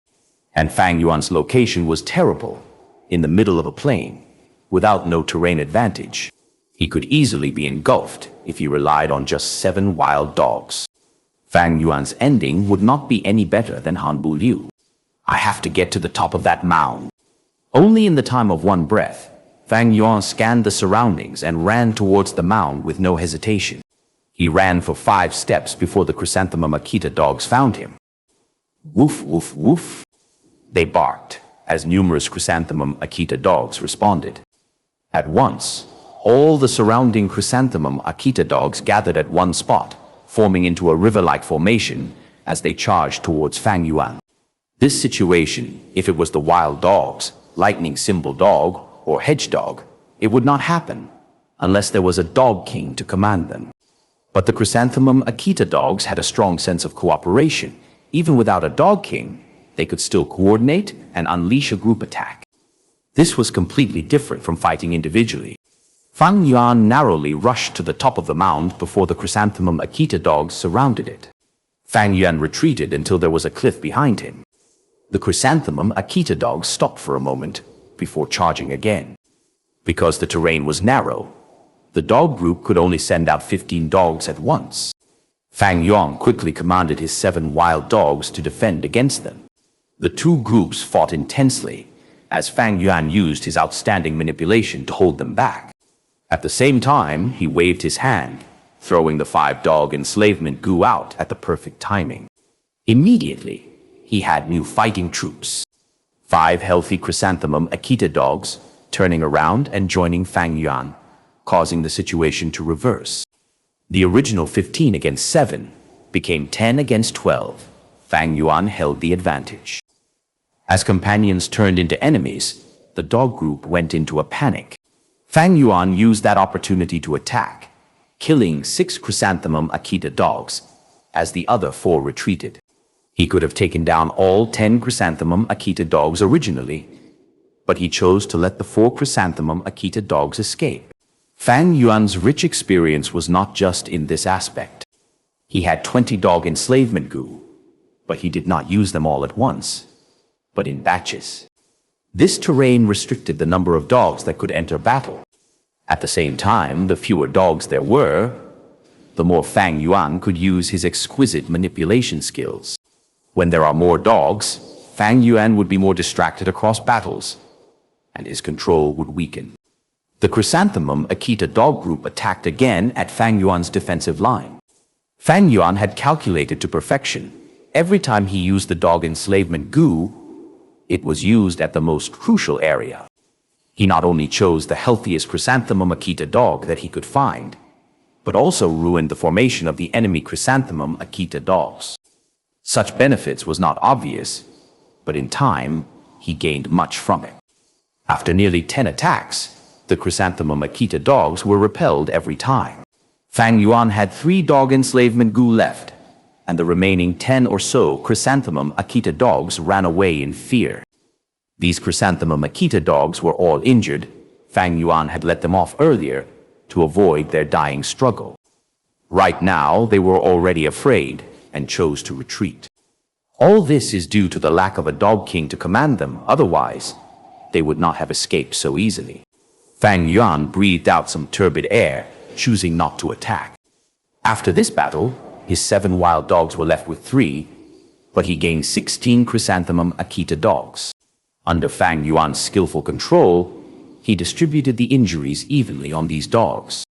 S2: And Fang Yuan's location was terrible, in the middle of a plain, without no terrain advantage. He could easily be engulfed if he relied on just 7 wild dogs. Fang Yuan's ending would not be any better than Han Bu Liu. I have to get to the top of that mound. Only in the time of one breath, Fang Yuan scanned the surroundings and ran towards the mound with no hesitation. He ran for 5 steps before the chrysanthemum Akita dogs found him. Woof, woof, woof. They barked, as numerous chrysanthemum Akita dogs responded. At once, all the surrounding chrysanthemum Akita dogs gathered at one spot, forming into a river-like formation as they charged towards Fang Yuan. This situation, if it was the wild dogs, lightning symbol dog, or hedge dog, it would not happen, unless there was a dog king to command them. But the chrysanthemum Akita dogs had a strong sense of cooperation. Even without a dog king, they could still coordinate and unleash a group attack. This was completely different from fighting individually. Fang Yuan narrowly rushed to the top of the mound before the chrysanthemum Akita dogs surrounded it. Fang Yuan retreated until there was a cliff behind him. The chrysanthemum Akita dogs stopped for a moment before charging again. Because the terrain was narrow, the dog group could only send out 15 dogs at once. Fang Yuan quickly commanded his 7 wild dogs to defend against them. The 2 groups fought intensely, as Fang Yuan used his outstanding manipulation to hold them back. At the same time, he waved his hand, throwing the 5 dog enslavement Gu out at the perfect timing. Immediately, he had new fighting troops. 5 healthy chrysanthemum Akita dogs, turning around and joining Fang Yuan, causing the situation to reverse. The original 15 against 7 became 10 against 12. Fang Yuan held the advantage. As companions turned into enemies, the dog group went into a panic. Fang Yuan used that opportunity to attack, killing 6 chrysanthemum Akita dogs, as the other 4 retreated. He could have taken down all 10 chrysanthemum Akita dogs originally, but he chose to let the 4 chrysanthemum Akita dogs escape. Fang Yuan's rich experience was not just in this aspect. He had 20 dog enslavement Gu, but he did not use them all at once, but in batches. This terrain restricted the number of dogs that could enter battle. At the same time, the fewer dogs there were, the more Fang Yuan could use his exquisite manipulation skills. When there are more dogs, Fang Yuan would be more distracted across battles, and his control would weaken. The chrysanthemum Akita dog group attacked again at Fang Yuan's defensive line. Fang Yuan had calculated to perfection. Every time he used the dog enslavement Gu, it was used at the most crucial area. He not only chose the healthiest chrysanthemum Akita dog that he could find, but also ruined the formation of the enemy chrysanthemum Akita dogs. Such benefits was not obvious, but in time, he gained much from it. After nearly 10 attacks, the chrysanthemum Akita dogs were repelled every time. Fang Yuan had 3 dog enslavement Gu left, and the remaining 10 or so chrysanthemum Akita dogs ran away in fear. These chrysanthemum Akita dogs were all injured. Fang Yuan had let them off earlier to avoid their dying struggle. Right now, they were already afraid and chose to retreat. All this is due to the lack of a dog king to command them, otherwise, they would not have escaped so easily. Fang Yuan breathed out some turbid air, choosing not to attack. After this battle, his 7 wild dogs were left with 3, but he gained 16 chrysanthemum Akita dogs. Under Fang Yuan's skillful control, he distributed the injuries evenly on these dogs.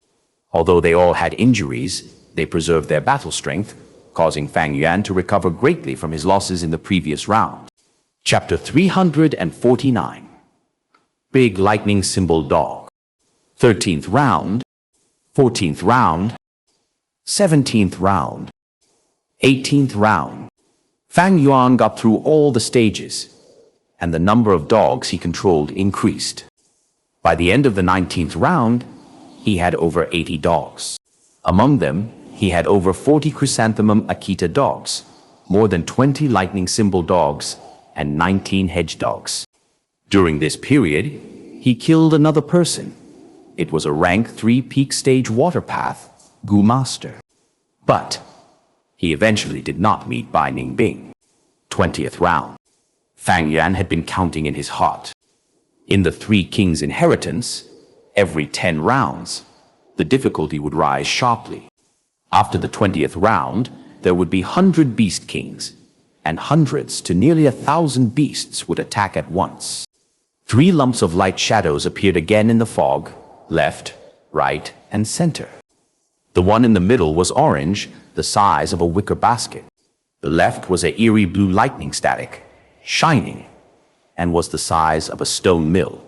S2: Although they all had injuries, they preserved their battle strength, causing Fang Yuan to recover greatly from his losses in the previous round. Chapter 349. Big Lightning Symbol Dog. 13th round, 14th round, 17th round, 18th round. Fang Yuan got through all the stages, and the number of dogs he controlled increased. By the end of the 19th round, he had over 80 dogs. Among them, he had over 40 chrysanthemum Akita dogs, more than 20 lightning symbol dogs, and 19 hedge dogs. During this period, he killed another person. It was a rank 3 peak stage water path, Gu Master. But he eventually did not meet Bai Ningbing. 20th round. Fang Yuan had been counting in his heart. In the 3 kings' inheritance, every 10 rounds, the difficulty would rise sharply. After the 20th round, there would be 100 beast kings, and hundreds to nearly 1,000 beasts would attack at once. 3 lumps of light shadows appeared again in the fog, left, right, and center. The one in the middle was orange, the size of a wicker basket. The left was an eerie blue lightning static, shining, and was the size of a stone mill.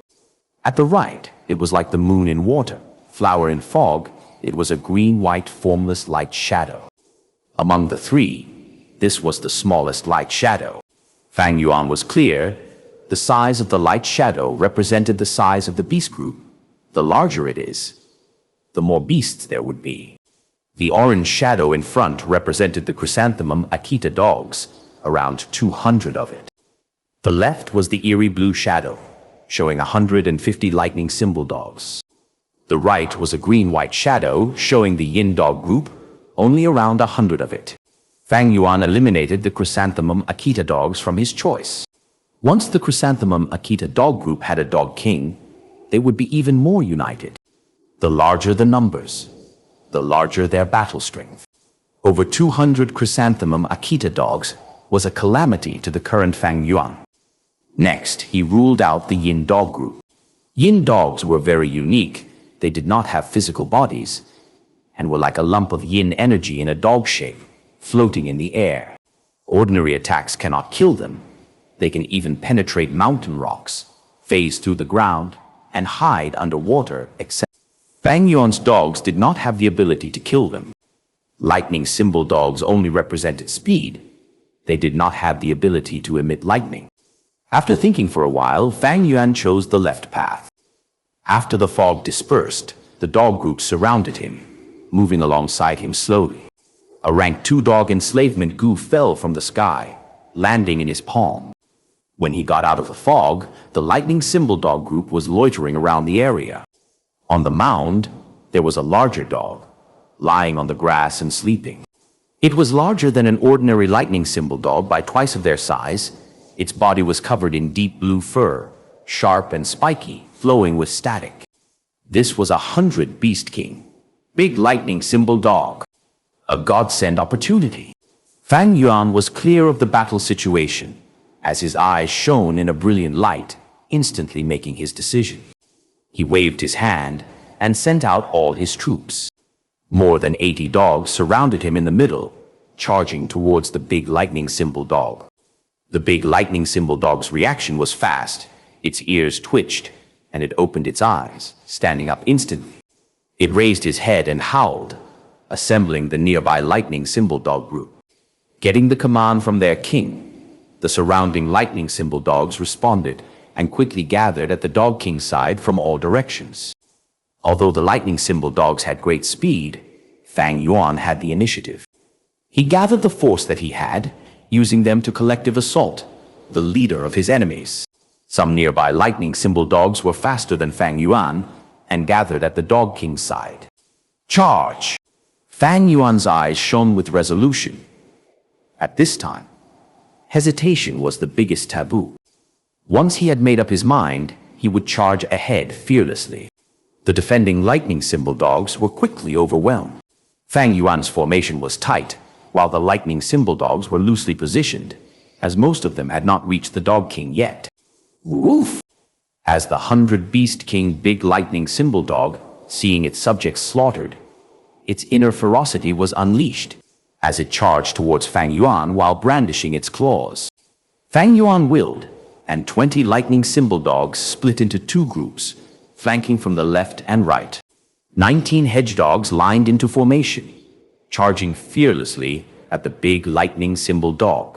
S2: At the right, it was like the moon in water, flower in fog. It was a green-white formless light shadow. Among the 3, this was the smallest light shadow. Fang Yuan was clear. The size of the light shadow represented the size of the beast group. The larger it is, the more beasts there would be. The orange shadow in front represented the chrysanthemum Akita dogs, around 200 of it. The left was the eerie blue shadow, showing 150 lightning symbol dogs. The right was a green-white shadow, showing the yin dog group, only around 100 of it. Fang Yuan eliminated the chrysanthemum Akita dogs from his choice. Once the chrysanthemum Akita dog group had a dog king, they would be even more united. The larger the numbers, the larger their battle strength. Over 200 chrysanthemum Akita dogs was a calamity to the current Fang Yuan. Next, he ruled out the yin dog group. Yin dogs were very unique. They did not have physical bodies, and were like a lump of yin energy in a dog shape, floating in the air. Ordinary attacks cannot kill them. They can even penetrate mountain rocks, phase through the ground, and hide underwater, except Fang Yuan's dogs did not have the ability to kill them. Lightning symbol dogs only represented speed. They did not have the ability to emit lightning. After thinking for a while, Fang Yuan chose the left path. After the fog dispersed, the dog group surrounded him, moving alongside him slowly. A rank 2 dog enslavement Gu fell from the sky, landing in his palm. When he got out of the fog, the lightning symbol dog group was loitering around the area. On the mound, there was a larger dog, lying on the grass and sleeping. It was larger than an ordinary lightning symbol dog by twice of their size. Its body was covered in deep blue fur, sharp and spiky, flowing with static. This was 100 Beast King, Big Lightning Symbol Dog. A godsend opportunity. Fang Yuan was clear of the battle situation, as his eyes shone in a brilliant light, instantly making his decision. He waved his hand and sent out all his troops. More than 80 dogs surrounded him in the middle, charging towards the Big Lightning Symbol Dog. The Big Lightning Symbol Dog's reaction was fast. Its ears twitched, and it opened its eyes, standing up instantly. It raised his head and howled, assembling the nearby Lightning Symbol Dog group. Getting the command from their king, the surrounding Lightning Symbol Dogs responded and quickly gathered at the Dog King's side from all directions. Although the Lightning Symbol Dogs had great speed, Fang Yuan had the initiative. He gathered the force that he had, using them to collective assault the leader of his enemies. Some nearby lightning symbol dogs were faster than Fang Yuan and gathered at the Dog King's side. Charge! Fang Yuan's eyes shone with resolution. At this time, hesitation was the biggest taboo. Once he had made up his mind, he would charge ahead fearlessly. The defending lightning symbol dogs were quickly overwhelmed. Fang Yuan's formation was tight, while the lightning symbol dogs were loosely positioned, as most of them had not reached the Dog King yet. Woof! As the 100-Beast King Big Lightning Symbol Dog, seeing its subjects slaughtered, its inner ferocity was unleashed, as it charged towards Fang Yuan while brandishing its claws. Fang Yuan willed, and 20 lightning symbol dogs split into two groups, flanking from the left and right. 19 hedge dogs lined into formation, charging fearlessly at the big lightning symbol dog.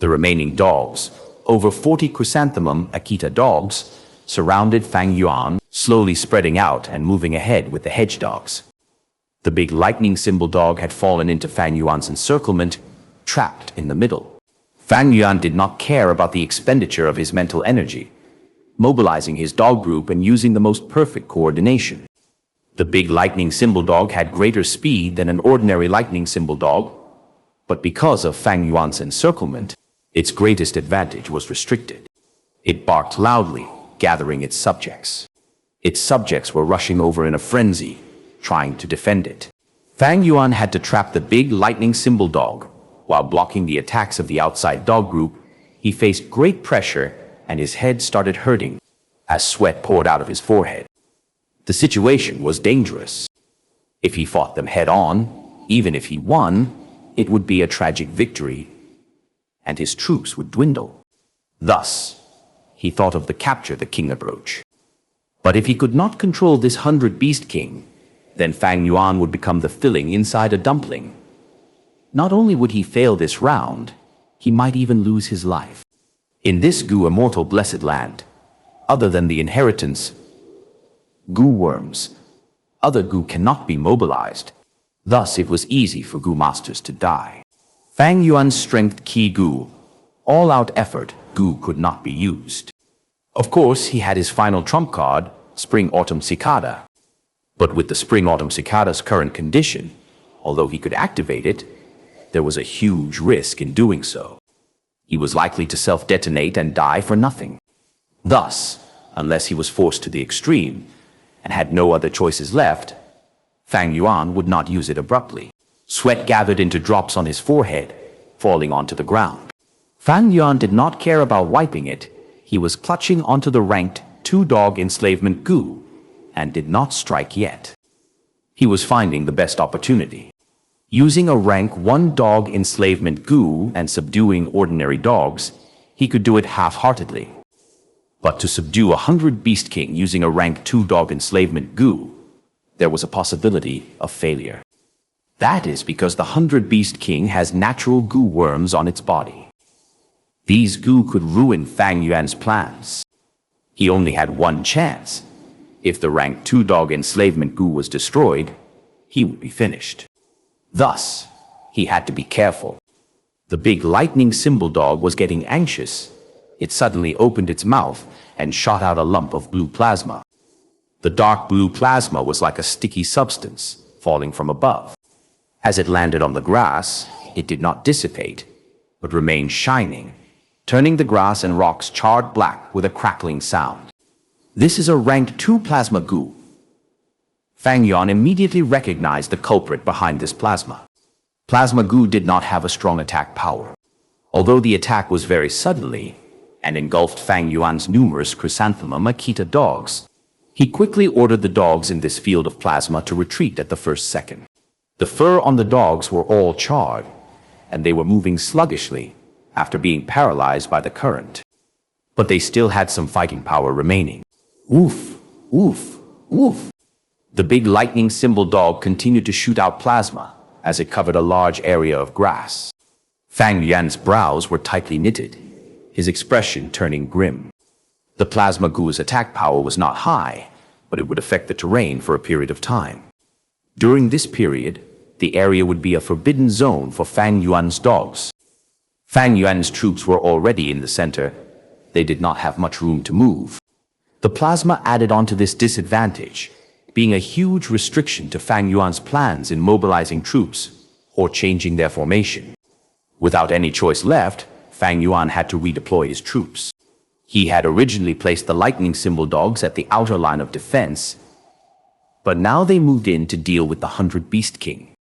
S2: The remaining dogs, over 40 chrysanthemum Akita dogs, surrounded Fang Yuan, slowly spreading out and moving ahead with the hedge dogs. The big lightning symbol dog had fallen into Fang Yuan's encirclement, trapped in the middle. Fang Yuan did not care about the expenditure of his mental energy, mobilizing his dog group and using the most perfect coordination. The big lightning symbol dog had greater speed than an ordinary lightning symbol dog, but because of Fang Yuan's encirclement, its greatest advantage was restricted. It barked loudly, gathering its subjects. Its subjects were rushing over in a frenzy, trying to defend it. Fang Yuan had to trap the big lightning symbol dog. While blocking the attacks of the outside dog group, he faced great pressure and his head started hurting as sweat poured out of his forehead. The situation was dangerous. If he fought them head-on, even if he won, it would be a tragic victory, and his troops would dwindle. Thus, he thought of the capture the king approach. But if he could not control this 100-Beast King, then Fang Yuan would become the filling inside a dumpling. Not only would he fail this round, he might even lose his life. In this Gu immortal blessed land, other than the inheritance Gu worms, other Gu cannot be mobilized. Thus it was easy for Gu masters to die. Fang Yuan's strength Qi Gu, all-out effort Gu could not be used. Of course, he had his final trump card, Spring-Autumn Cicada. But with the Spring-Autumn Cicada's current condition, although he could activate it, there was a huge risk in doing so. He was likely to self-detonate and die for nothing. Thus, unless he was forced to the extreme and had no other choices left, Fang Yuan would not use it abruptly. Sweat gathered into drops on his forehead, falling onto the ground. Fang Yuan did not care about wiping it. He was clutching onto the ranked 2-dog enslavement Gu and did not strike yet. He was finding the best opportunity. Using a rank 1-dog enslavement Gu and subduing ordinary dogs, he could do it half-heartedly. But to subdue a 100-Beast King using a rank 2-dog enslavement Gu, there was a possibility of failure. That is because the 100-Beast King has natural Gu worms on its body. These Gu could ruin Fang Yuan's plans. He only had one chance. If the rank 2-dog enslavement Gu was destroyed, he would be finished. Thus, he had to be careful. The big lightning symbol dog was getting anxious. It suddenly opened its mouth and shot out a lump of blue plasma. The dark blue plasma was like a sticky substance falling from above. As it landed on the grass, it did not dissipate, but remained shining, turning the grass and rocks charred black with a crackling sound. This is a rank 2 plasma Gu. Fang Yuan immediately recognized the culprit behind this plasma. Plasma Gu did not have a strong attack power. Although the attack was very suddenly and engulfed Fang Yuan's numerous chrysanthemum Akita dogs, he quickly ordered the dogs in this field of plasma to retreat at the first second. The fur on the dogs were all charred, and they were moving sluggishly after being paralyzed by the current. But they still had some fighting power remaining. Woof, woof, woof. The big lightning symbol dog continued to shoot out plasma as it covered a large area of grass. Fang Yuan's brows were tightly knitted, his expression turning grim. The plasma Gu's attack power was not high, but it would affect the terrain for a period of time. During this period, the area would be a forbidden zone for Fang Yuan's dogs. Fang Yuan's troops were already in the center. They did not have much room to move. The plasma added on to this disadvantage, being a huge restriction to Fang Yuan's plans in mobilizing troops or changing their formation. Without any choice left, Fang Yuan had to redeploy his troops. He had originally placed the lightning symbol dogs at the outer line of defense, but now they moved in to deal with the 100 Beast King.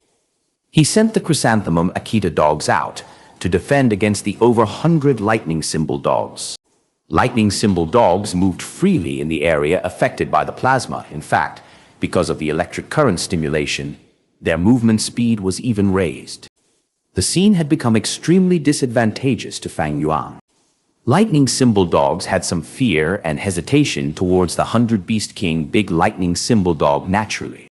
S2: He sent the Chrysanthemum Akita dogs out to defend against the over 100 lightning symbol dogs. Lightning symbol dogs moved freely in the area affected by the plasma. In fact, because of the electric current stimulation, their movement speed was even raised. The scene had become extremely disadvantageous to Fang Yuan. Lightning symbol dogs had some fear and hesitation towards the 100 Beast King big lightning symbol dog naturally.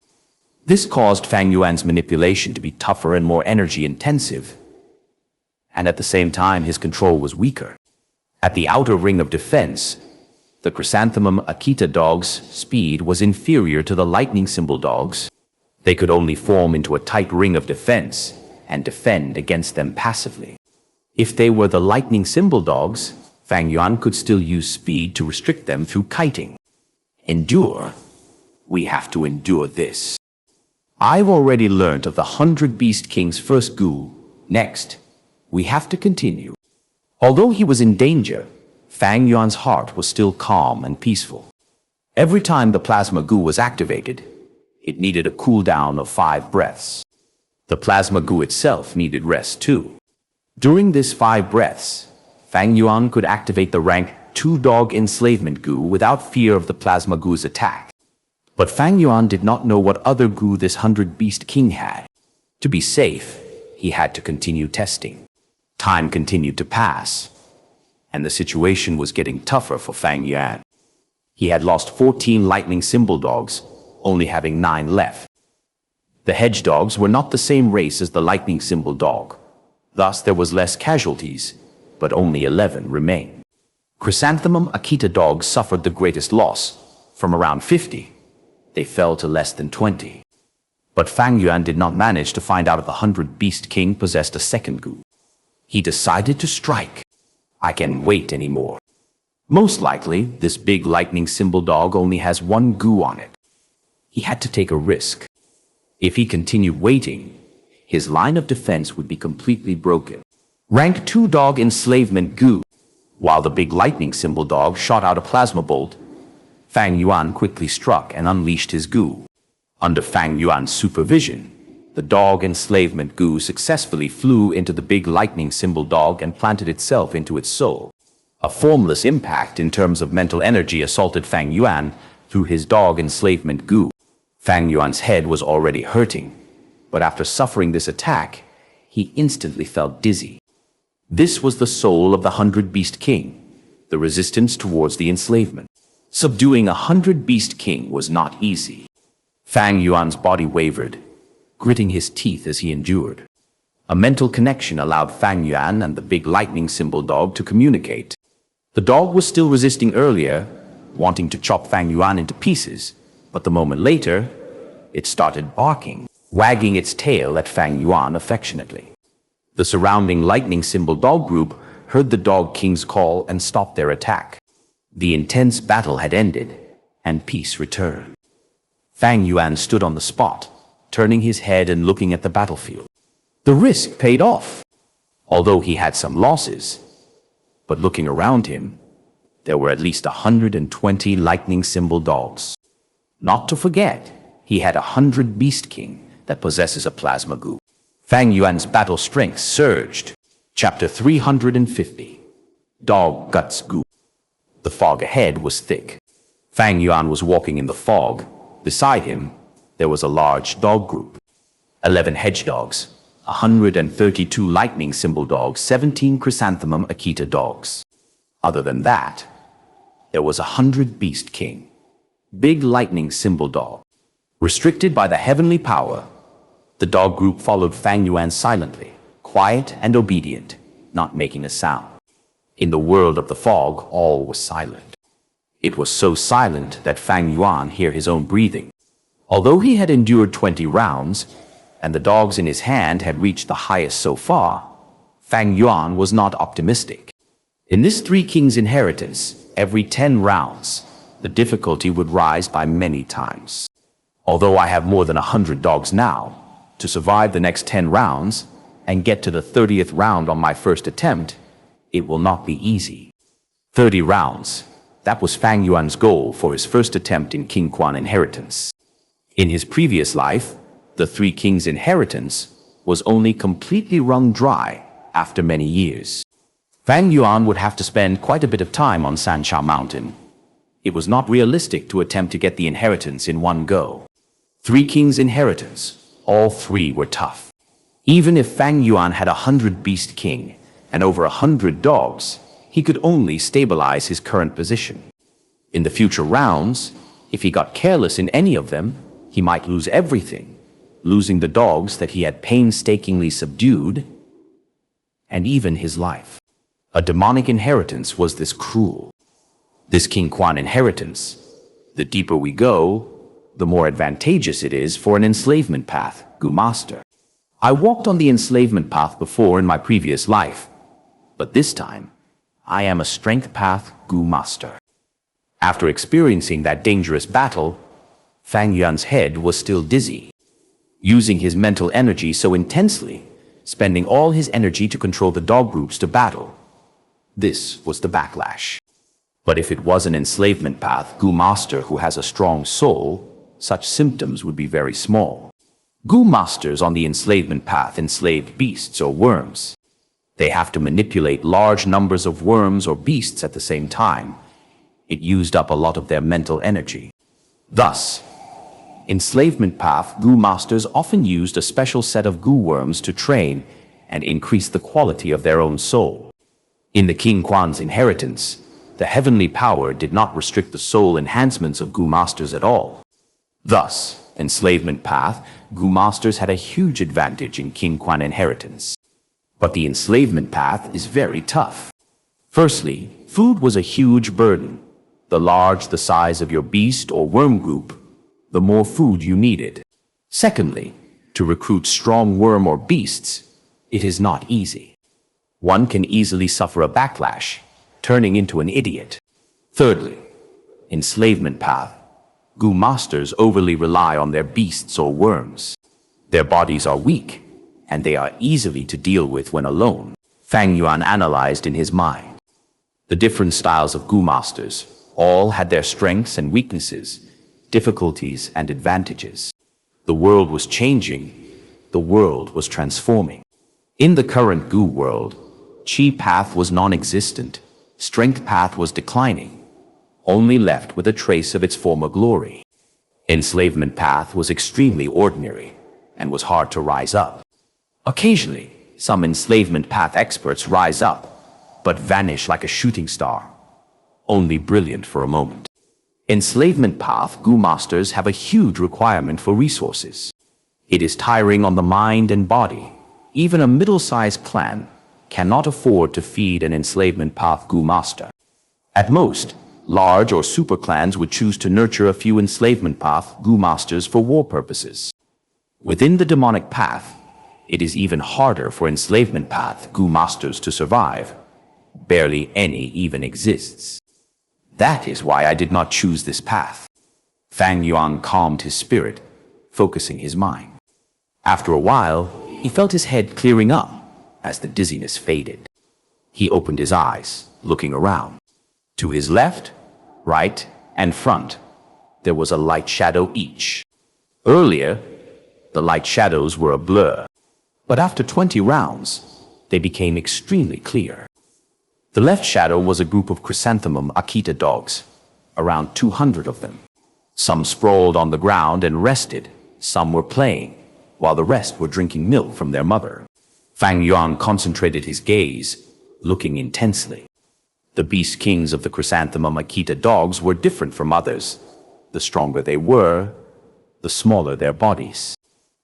S2: This caused Fang Yuan's manipulation to be tougher and more energy intensive, and at the same time his control was weaker. At the outer ring of defense, the Chrysanthemum Akita dogs' speed was inferior to the lightning symbol dogs. They could only form into a tight ring of defense and defend against them passively. If they were the lightning symbol dogs, Fang Yuan could still use speed to restrict them through kiting. Endure. We have to endure this. I've already learned of the 100 Beast King's first Gu. Next, we have to continue. Although he was in danger, Fang Yuan's heart was still calm and peaceful. Every time the Plasma Gu was activated, it needed a cooldown of 5 breaths. The Plasma Gu itself needed rest too. During this 5 breaths, Fang Yuan could activate the rank 2 Dog Enslavement Gu without fear of the Plasma Gu's attack. But Fang Yuan did not know what other Gu this 100 Beast King had. To be safe, he had to continue testing. Time continued to pass, and the situation was getting tougher for Fang Yuan. He had lost 14 lightning symbol dogs, only having 9 left. The hedge dogs were not the same race as the lightning symbol dog. Thus there was less casualties, but only 11 remained. Chrysanthemum Akita dogs suffered the greatest loss. From around 50, they fell to less than 20. But Fang Yuan did not manage to find out if the 100 Beast King possessed a second Gu. He decided to strike. I can't wait anymore. Most likely, this big lightning symbol dog only has 1 Gu on it. He had to take a risk. If he continued waiting, his line of defense would be completely broken. Rank 2 Dog Enslavement Gu. While the big lightning symbol dog shot out a plasma bolt, Fang Yuan quickly struck and unleashed his Gu. Under Fang Yuan's supervision, the Dog Enslavement Gu successfully flew into the big lightning symbol dog and planted itself into its soul. A formless impact in terms of mental energy assaulted Fang Yuan through his Dog Enslavement Gu. Fang Yuan's head was already hurting, but after suffering this attack, he instantly felt dizzy. This was the soul of the 100 Beast King, the resistance towards the enslavement. Subduing a 100 Beast King was not easy. Fang Yuan's body wavered, gritting his teeth as he endured. A mental connection allowed Fang Yuan and the big lightning symbol dog to communicate. The dog was still resisting earlier, wanting to chop Fang Yuan into pieces, but the moment later, it started barking, wagging its tail at Fang Yuan affectionately. The surrounding lightning symbol dog group heard the Dog King's call and stopped their attack. The intense battle had ended, and peace returned. Fang Yuan stood on the spot, turning his head and looking at the battlefield. The risk paid off, although he had some losses. But looking around him, there were at least 120 lightning symbol dogs. Not to forget, he had 100 Beast King that possesses a plasma Gu. Fang Yuan's battle strength surged. Chapter 350. Dog Guts Gu. The fog ahead was thick. Fang Yuan was walking in the fog. Beside him, there was a large dog group. 11 hedge dogs, 132 lightning symbol dogs, 17 chrysanthemum Akita dogs. Other than that, there was 100 Beast King. Big lightning symbol dog. Restricted by the heavenly power, the dog group followed Fang Yuan silently, quiet and obedient, not making a sound. In the world of the fog, all was silent. It was so silent that Fang Yuan heard his own breathing. Although he had endured 20 rounds, and the dogs in his hand had reached the highest so far, Fang Yuan was not optimistic. In this Three Kings inheritance, every 10 rounds, the difficulty would rise by many times. Although I have more than 100 dogs now, to survive the next 10 rounds and get to the 30th round on my first attempt, it will not be easy. 30 rounds, that was Fang Yuan's goal for his first attempt in King Quan inheritance. In his previous life, the Three Kings inheritance was only completely wrung dry after many years. Fang Yuan would have to spend quite a bit of time on Xianxia Mountain. It was not realistic to attempt to get the inheritance in one go. Three Kings inheritance, all three were tough. Even if Fang Yuan had 100 Beast King and over 100 dogs, he could only stabilize his current position. In the future rounds, if he got careless in any of them, he might lose everything, losing the dogs that he had painstakingly subdued, and even his life. A demonic inheritance was this cruel. This King Quan inheritance, the deeper we go, the more advantageous it is for an enslavement path, Gu Master. I walked on the enslavement path before in my previous life, but this time, I am a strength path Gu Master. After experiencing that dangerous battle, Fang Yuan's head was still dizzy. Using his mental energy so intensely, spending all his energy to control the dog groups to battle. This was the backlash. But if it was an enslavement path Gu Master who has a strong soul, such symptoms would be very small. Gu Masters on the enslavement path enslaved beasts or worms. They have to manipulate large numbers of worms or beasts at the same time. It used up a lot of their mental energy. Thus, enslavement path Gu Masters often used a special set of Gu worms to train and increase the quality of their own soul. In the King Quan's inheritance, the heavenly power did not restrict the soul enhancements of Gu Masters at all. Thus, enslavement path Gu Masters had a huge advantage in King Quan inheritance. But the enslavement path is very tough. Firstly, food was a huge burden. The larger the size of your beast or worm group, the more food you needed. Secondly, to recruit strong worm or beasts, it is not easy. One can easily suffer a backlash, turning into an idiot. Thirdly, enslavement path Gu Masters overly rely on their beasts or worms. Their bodies are weak, and they are easily to deal with when alone. Fang Yuan analyzed in his mind. The different styles of Gu Masters all had their strengths and weaknesses, difficulties and advantages. The world was changing. The world was transforming. In the current Gu world, Qi path was non-existent. Strength path was declining, only left with a trace of its former glory. Enslavement path was extremely ordinary and was hard to rise up. Occasionally, some enslavement path experts rise up, but vanish like a shooting star, only brilliant for a moment. Enslavement path Gu Masters have a huge requirement for resources. It is tiring on the mind and body. Even a middle-sized clan cannot afford to feed an enslavement path Gu Master. At most, large or super clans would choose to nurture a few enslavement path Gu Masters for war purposes. Within the demonic path, it is even harder for enslavement path Gu Masters to survive. Barely any even exists. That is why I did not choose this path. Fang Yuan calmed his spirit, focusing his mind. After a while, he felt his head clearing up as the dizziness faded. He opened his eyes, looking around. To his left, right, and front, there was a light shadow each. Earlier, the light shadows were a blur, but after 20 rounds, they became extremely clear. The left shadow was a group of chrysanthemum Akita dogs, around 200 of them. Some sprawled on the ground and rested, some were playing, while the rest were drinking milk from their mother. Fang Yuan concentrated his gaze, looking intensely. The beast kings of the chrysanthemum Akita dogs were different from others. The stronger they were, the smaller their bodies.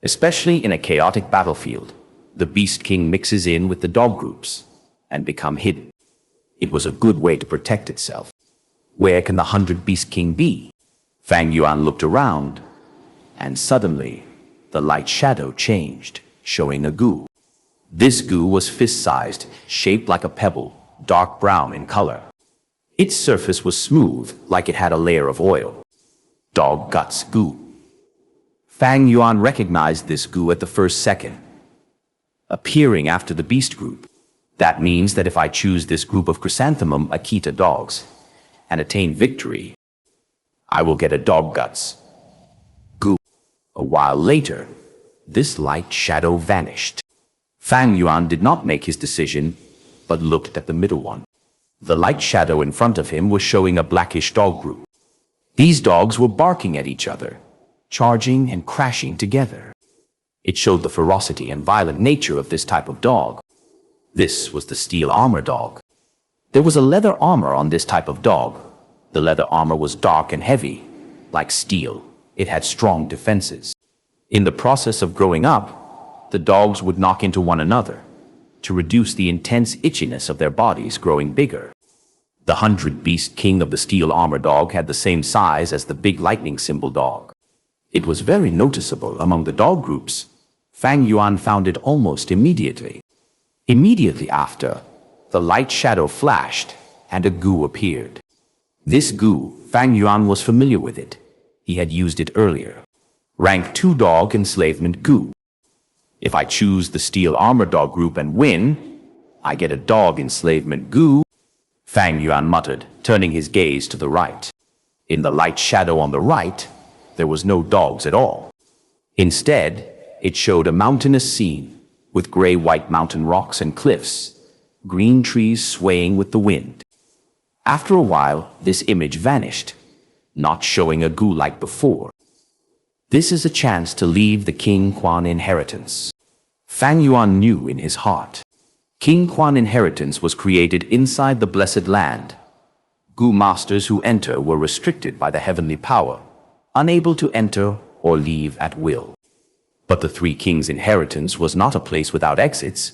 S2: Especially in a chaotic battlefield, the beast king mixes in with the dog groups and become hidden. It was a good way to protect itself. Where can the 100 beast king be? Fang Yuan looked around, and suddenly, the light shadow changed, showing a Gu. This Gu was fist-sized, shaped like a pebble, dark brown in color. Its surface was smooth, like it had a layer of oil. Daoist Gu. Fang Yuan recognized this Gu at the first second, appearing after the beast group. That means that if I choose this group of chrysanthemum Akita dogs and attain victory, I will get a Daoist Gu. A while later, this light shadow vanished. Fang Yuan did not make his decision, but looked at the middle one. The light shadow in front of him was showing a blackish dog group. These dogs were barking at each other, charging and crashing together. It showed the ferocity and violent nature of this type of dog. This was the steel armor dog. There was a leather armor on this type of dog. The leather armor was dark and heavy. Like steel, it had strong defenses. In the process of growing up, the dogs would knock into one another to reduce the intense itchiness of their bodies growing bigger. The 100-beast king of the steel armor dog had the same size as the big lightning symbol dog. It was very noticeable among the dog groups. Fang Yuan found it almost immediately. Immediately after, the light shadow flashed and a Gu appeared. This Gu, Fang Yuan was familiar with it. He had used it earlier. Rank 2 dog enslavement Gu. If I choose the steel armor dog group and win, I get a dog enslavement Gu. Fang Yuan muttered, turning his gaze to the right. In the light shadow on the right, there was no dogs at all. Instead, it showed a mountainous scene with gray-white mountain rocks and cliffs, green trees swaying with the wind. After a while, this image vanished, not showing a Gu like before. This is a chance to leave the King Quan inheritance. Fang Yuan knew in his heart. King Quan inheritance was created inside the blessed land. Gu masters who enter were restricted by the heavenly power, unable to enter or leave at will. But the three kings' inheritance was not a place without exits.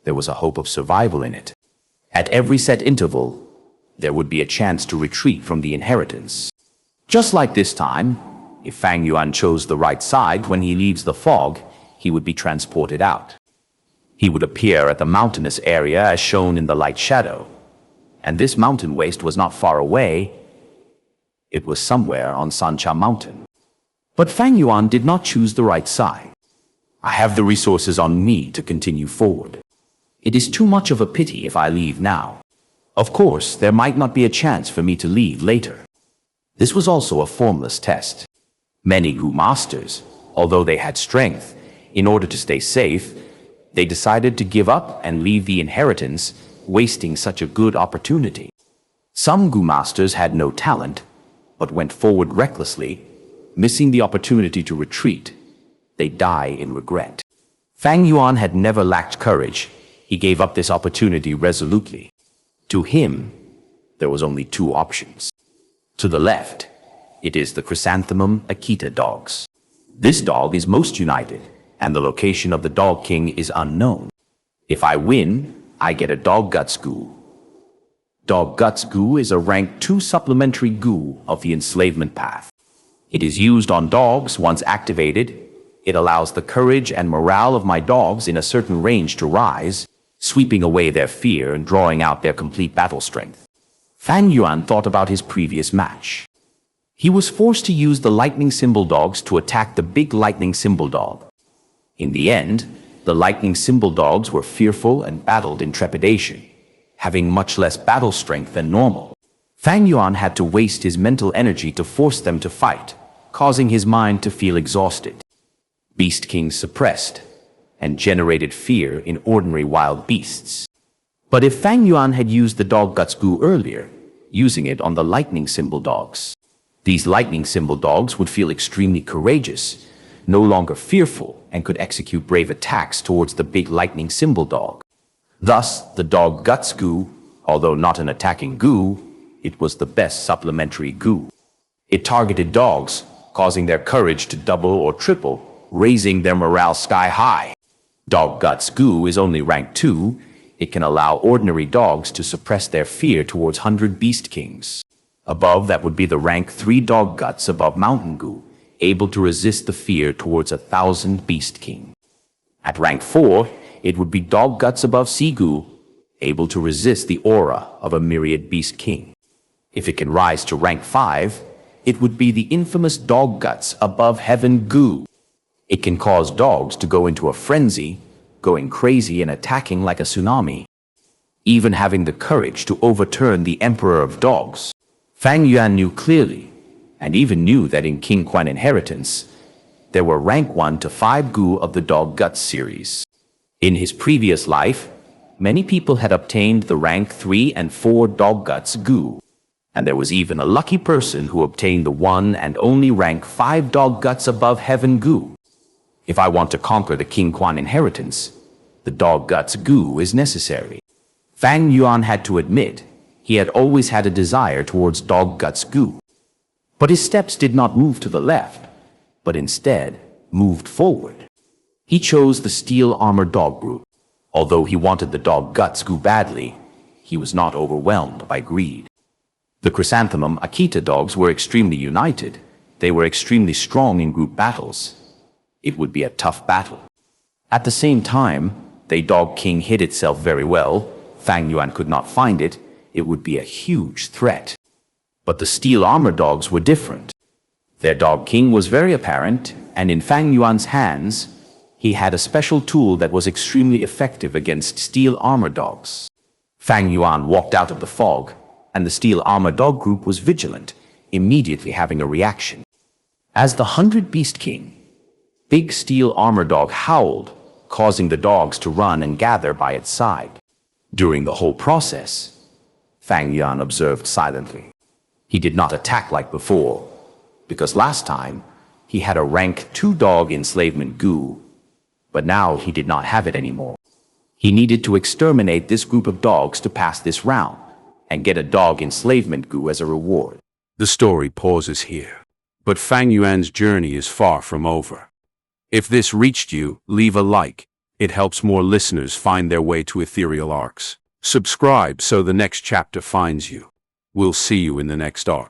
S2: There was a hope of survival in it. At every set interval, there would be a chance to retreat from the inheritance. Just like this time, if Fang Yuan chose the right side when he leaves the fog, he would be transported out. He would appear at the mountainous area as shown in the light shadow. And this mountain waste was not far away. It was somewhere on Xianxia Mountain. But Fang Yuan did not choose the right side. I have the resources on me to continue forward. It is too much of a pity if I leave now. Of course, there might not be a chance for me to leave later. This was also a formless test. Many Gu masters, although they had strength, in order to stay safe, they decided to give up and leave the inheritance, wasting such a good opportunity. Some Gu masters had no talent, but went forward recklessly, missing the opportunity to retreat. They die in regret. Fang Yuan had never lacked courage. He gave up this opportunity resolutely. To him, there was only two options. To the left, it is the chrysanthemum Akita dogs. This dog is most united, and the location of the Dog King is unknown. If I win, I get a Daoist Gu. Daoist Gu is a rank 2 supplementary Gu of the enslavement path. It is used on dogs once activated. It allows the courage and morale of my dogs in a certain range to rise, sweeping away their fear and drawing out their complete battle strength. Fang Yuan thought about his previous match. He was forced to use the lightning symbol dogs to attack the big lightning symbol dog. In the end, the lightning symbol dogs were fearful and battled in trepidation, having much less battle strength than normal. Fang Yuan had to waste his mental energy to force them to fight, causing his mind to feel exhausted. Beast Kings suppressed and generated fear in ordinary wild beasts. But if Fang Yuan had used the Daoist Gu earlier, using it on the lightning symbol dogs, these lightning symbol dogs would feel extremely courageous, no longer fearful, and could execute brave attacks towards the big lightning symbol dog. Thus, the Daoist Gu, although not an attacking Gu, it was the best supplementary Gu. It targeted dogs, causing their courage to double or triple, raising their morale sky high. Daoist Gu is only rank 2. It can allow ordinary dogs to suppress their fear towards 100 Beast Kings. Above that would be the rank 3 Daoist above Mountain Gu. able to resist the fear towards 1,000 Beast King. At rank 4, it would be Dog Guts above Gu, able to resist the aura of a myriad Beast King. If it can rise to rank 5, it would be the infamous Dog Guts above Heaven Gu. It can cause dogs to go into a frenzy, going crazy and attacking like a tsunami, even having the courage to overturn the Emperor of Dogs. Fang Yuan knew clearly, and even knew that in King Quan Inheritance, there were rank 1 to 5 Gu of the Dog Guts series. In his previous life, many people had obtained the rank 3 and 4 Dog Guts Gu, and there was even a lucky person who obtained the one and only rank 5 Dog Guts above Heaven Gu. If I want to conquer the King Quan Inheritance, the Dog Guts Gu is necessary. Fang Yuan had to admit he had always had a desire towards Dog Guts Gu. But his steps did not move to the left, but instead moved forward. He chose the Steel Armored Dog group. Although he wanted the Dog Guts Gu badly, he was not overwhelmed by greed. The Chrysanthemum Akita dogs were extremely united. They were extremely strong in group battles. It would be a tough battle. At the same time, the Dog King hid itself very well. Fang Yuan could not find it. It would be a huge threat. But the Steel Armor Dogs were different. Their Dog King was very apparent, and in Fang Yuan's hands, he had a special tool that was extremely effective against Steel Armor Dogs. Fang Yuan walked out of the fog, and the Steel Armor Dog group was vigilant, immediately having a reaction. As the 100 Beast King, Big Steel Armor Dog howled, causing the dogs to run and gather by its side. During the whole process, Fang Yuan observed silently. He did not attack like before, because last time he had a rank 2 dog enslavement Gu, but now he did not have it anymore. He needed to exterminate this group of dogs to pass this round, and get a dog enslavement Gu as a reward.
S1: The story pauses here, but Fang Yuan's journey is far from over. If this reached you, leave a like. It helps more listeners find their way to ethereal arcs. Subscribe so the next chapter finds you. We'll see you in the next arc.